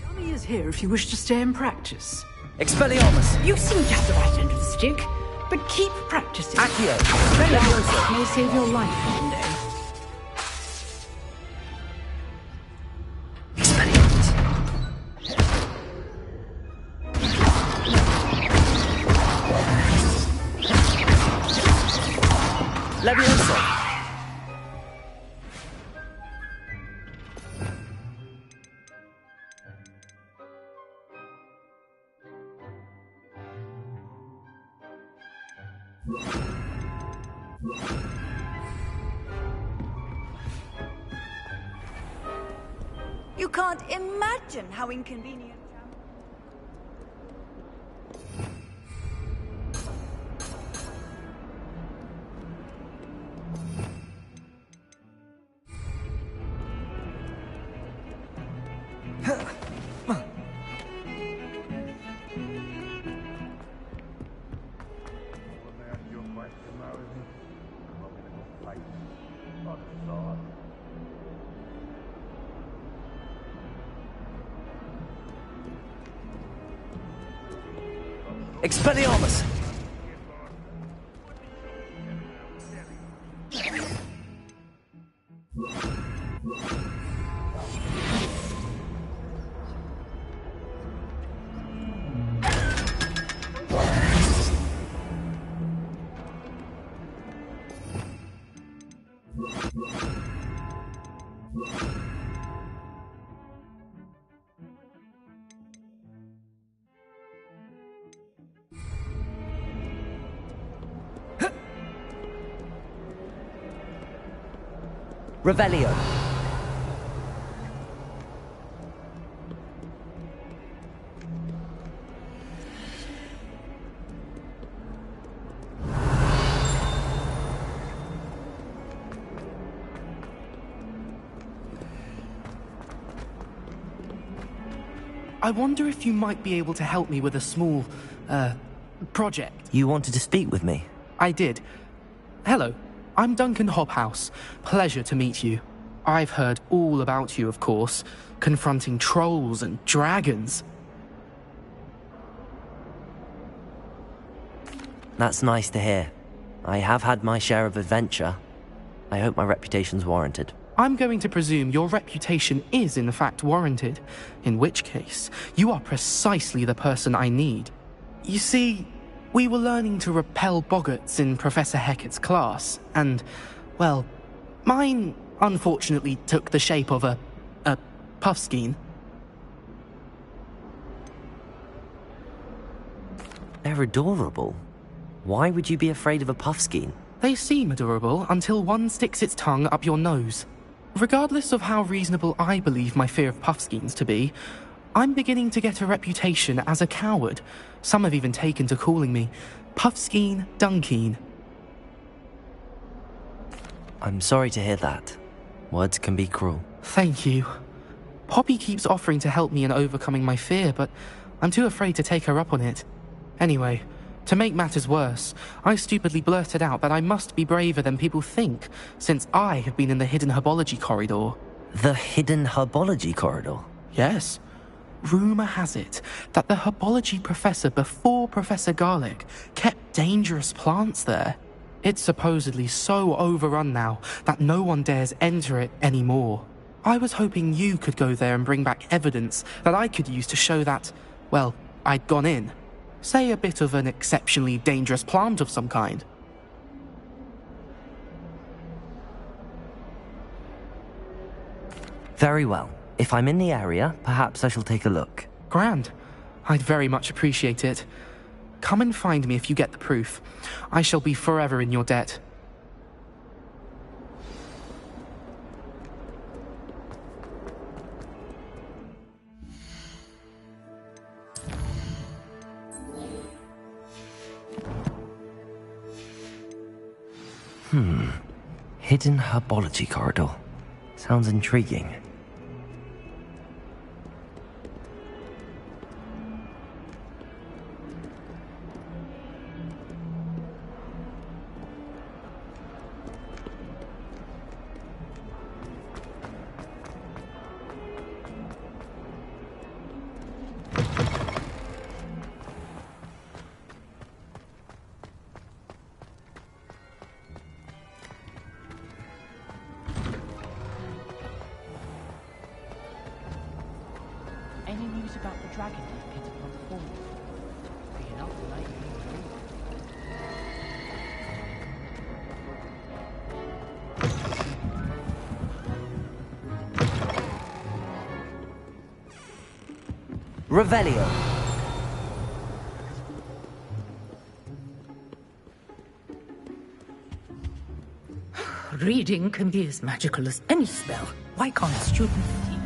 Johnny is here if you wish to stay and practice. Expelliarmus! You seem to have the right end of the stick, but keep practicing. Accio! Expelliarmus may save your life one day. Leviosa! You can't imagine how inconvenient. Expelliarmus! Revelio. I wonder if you might be able to help me with a small, project. You wanted to speak with me? I did. Hello, I'm Duncan Hobhouse. Pleasure to meet you. I've heard all about you, of course, confronting trolls and dragons. That's nice to hear. I have had my share of adventure. I hope my reputation's warranted. I'm going to presume your reputation is in fact warranted, in which case, you are precisely the person I need. You see, we were learning to repel boggarts in Professor Hecat's class, and, well, mine unfortunately took the shape of a puffskein. They're adorable. Why would you be afraid of a puffskein? They seem adorable until one sticks its tongue up your nose. Regardless of how reasonable I believe my fear of puffskeins to be, I'm beginning to get a reputation as a coward. Some have even taken to calling me Puffskein Dunkeen. I'm sorry to hear that. Words can be cruel. Thank you. Poppy keeps offering to help me in overcoming my fear, but I'm too afraid to take her up on it. Anyway, to make matters worse, I stupidly blurted out that I must be braver than people think, since I have been in the hidden herbology corridor. The hidden herbology corridor? Yes. Rumour has it that the herbology professor before Professor Garlic kept dangerous plants there. It's supposedly so overrun now that no one dares enter it anymore. I was hoping you could go there and bring back evidence that I could use to show that, well, I'd gone in. Say a bit of an exceptionally dangerous plant of some kind. Very well. If I'm in the area, perhaps I shall take a look. Grand. I'd very much appreciate it. Come and find me if you get the proof. I shall be forever in your debt. Hidden herbology corridor. Sounds intriguing. Any news about the dragon that appeared upon the form? Being up late. Revelio. Reading can be as magical as any spell. Why can't students see that?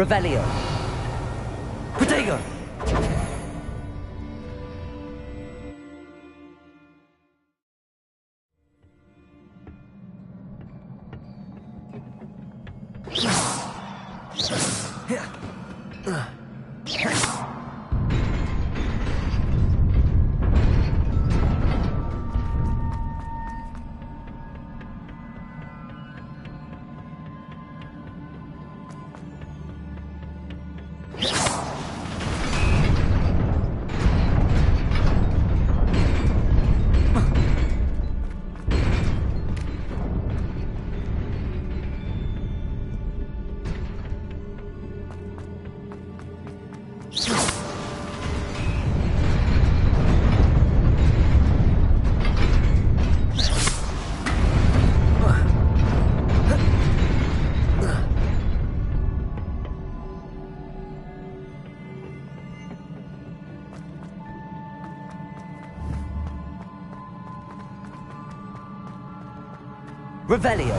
Revelio. Protego. Revelio.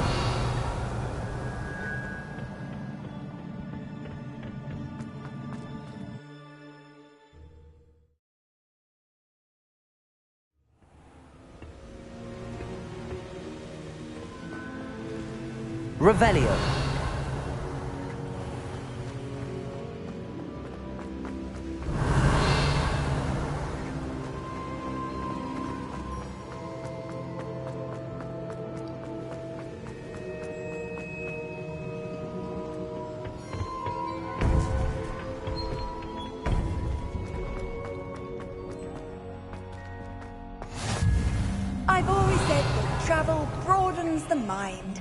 Revelio. I've always said that travel broadens the mind.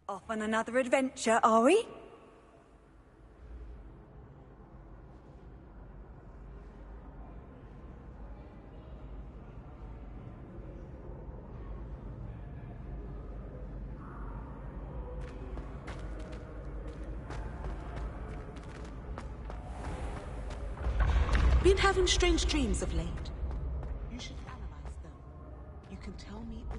Off on another adventure, are we? Been having strange dreams of late. You should analyze them. You can tell me all.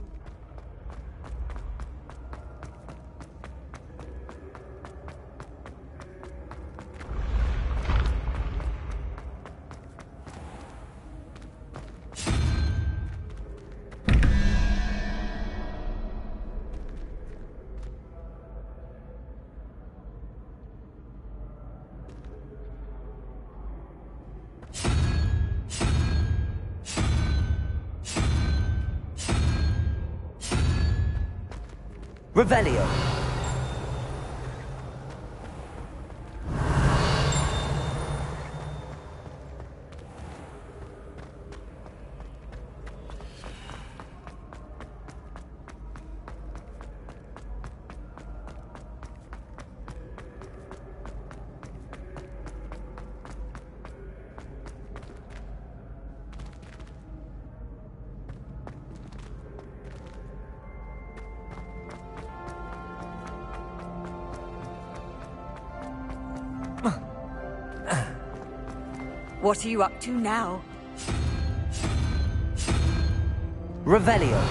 Revelio. What are you up to now? Revelio.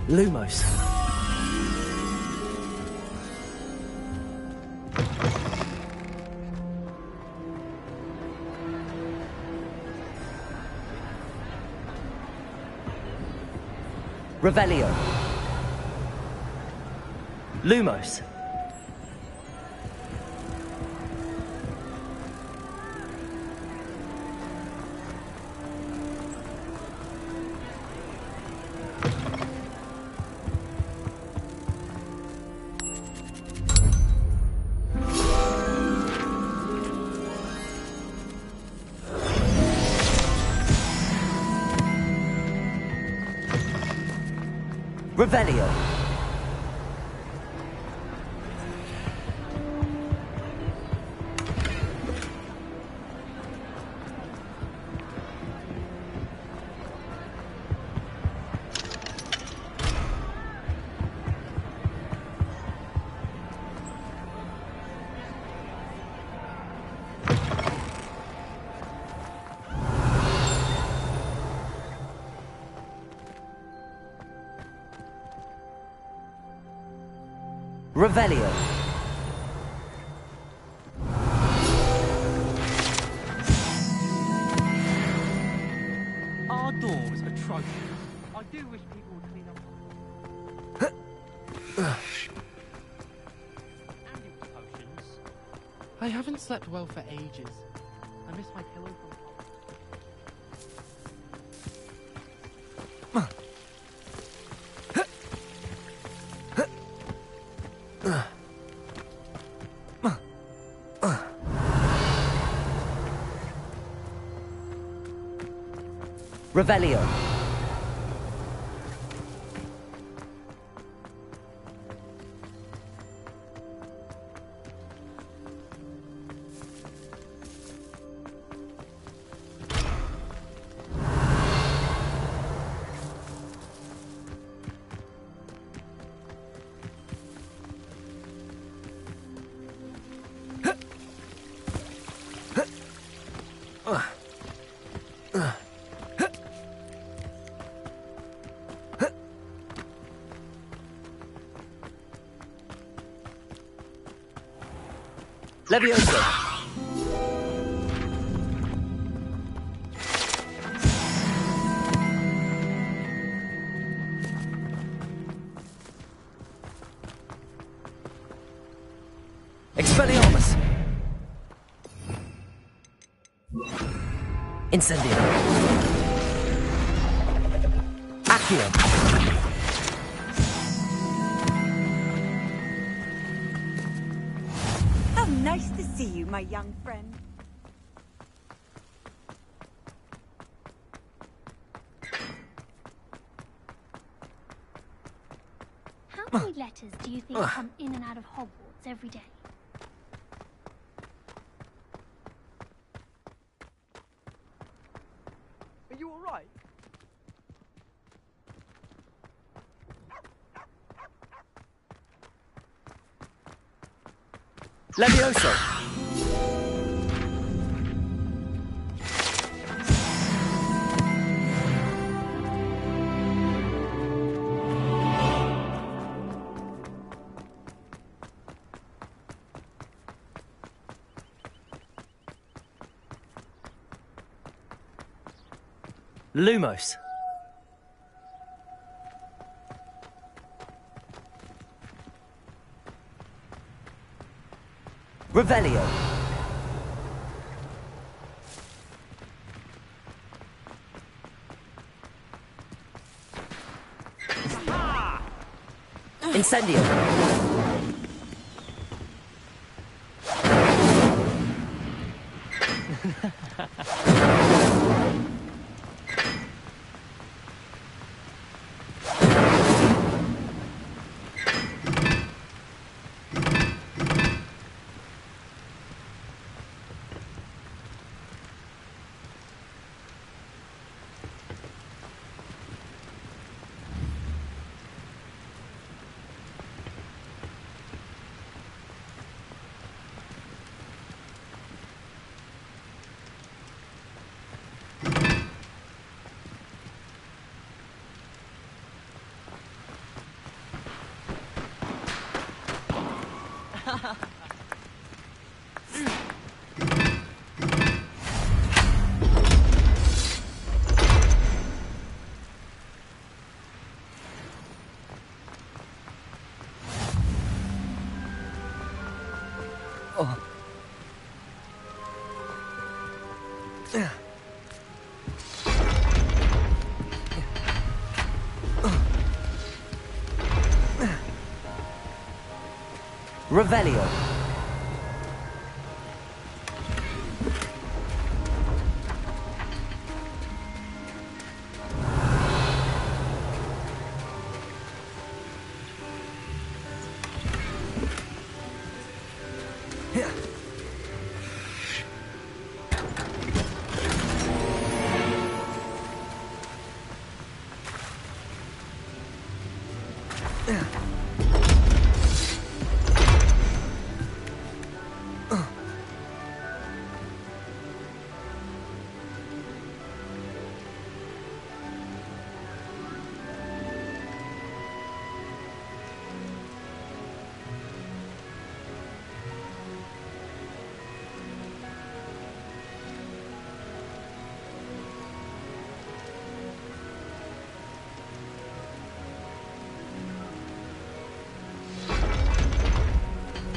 Lumos. Revelio. Lumos. Revelio. Revelio. Our door was atrocious. I do wish people would clean up. I haven't slept well for ages. I miss my pillow from Revelio. Levioso. Expelliarmus. Incendio. Accio. Nice to see you, my young friend. How many letters do you think come in and out of Hogwarts every day? Are you alright? Levioso. Lumos. Revelio. Incendio. Revelio.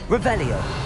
Revelio.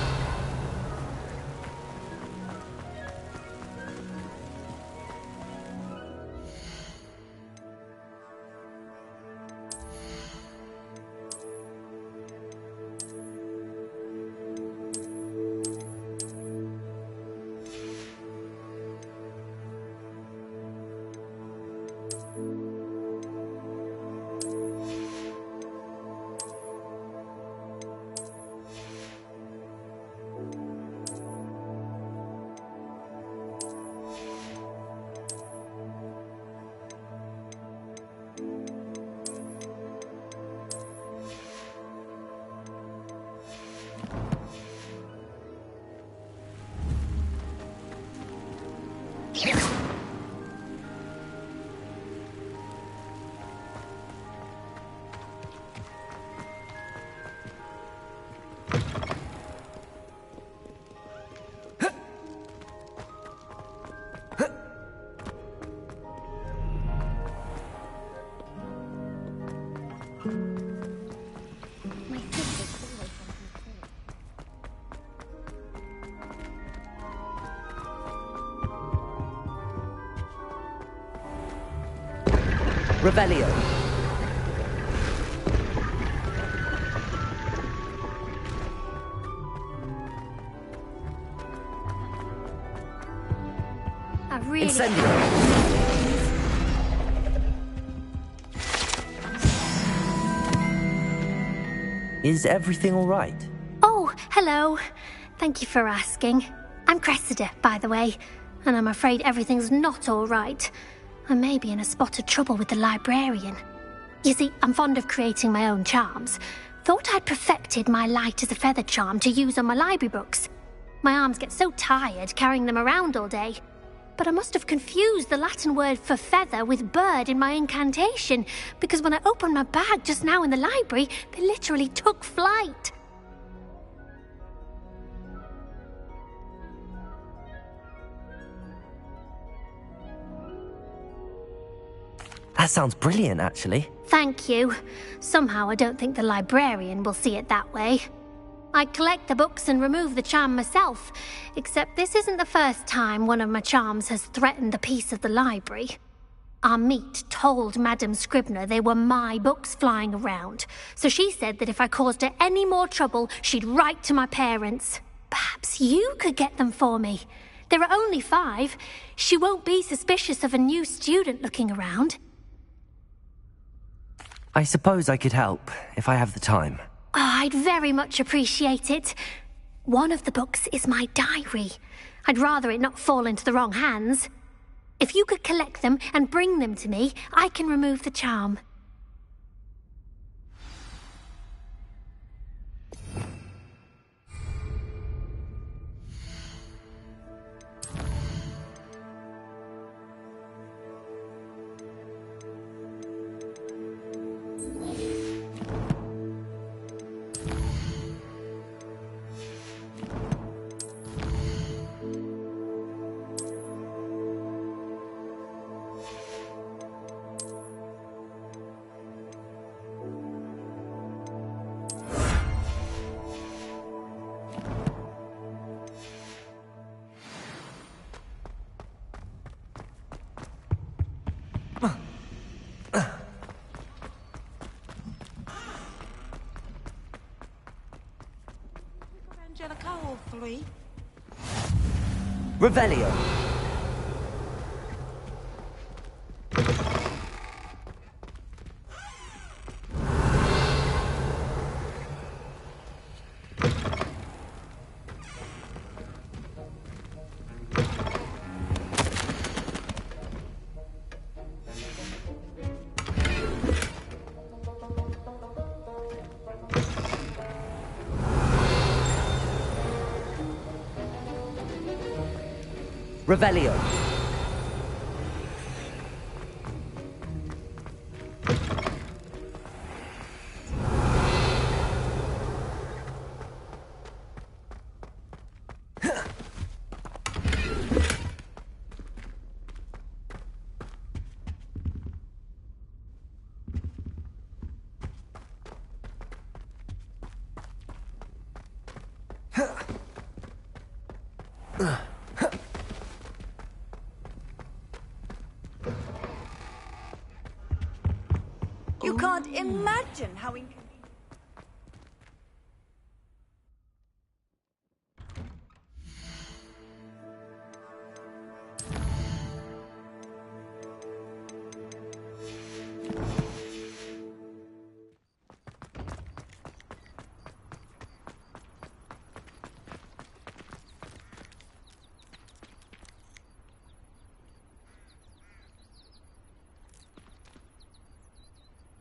Revelio. I really... Incendio. Is everything all right? Oh, hello. Thank you for asking. I'm Cressida, by the way, and I'm afraid everything's not all right. I may be in a spot of trouble with the librarian. You see, I'm fond of creating my own charms. Thought I'd perfected my light as a feather charm to use on my library books. My arms get so tired carrying them around all day. But I must have confused the Latin word for feather with bird in my incantation, because when I opened my bag just now in the library, they literally took flight. That sounds brilliant, actually. Thank you. Somehow I don't think the librarian will see it that way. I collect the books and remove the charm myself, except this isn't the first time one of my charms has threatened the peace of the library. Our meet told Madame Scribner they were my books flying around, so she said that if I caused her any more trouble, she'd write to my parents. Perhaps you could get them for me. There are only 5. She won't be suspicious of a new student looking around. I suppose I could help, if I have the time. Oh, I'd very much appreciate it. One of the books is my diary. I'd rather it not fall into the wrong hands. If you could collect them and bring them to me, I can remove the charm. Revelio. Revelio. You can't imagine how incredible.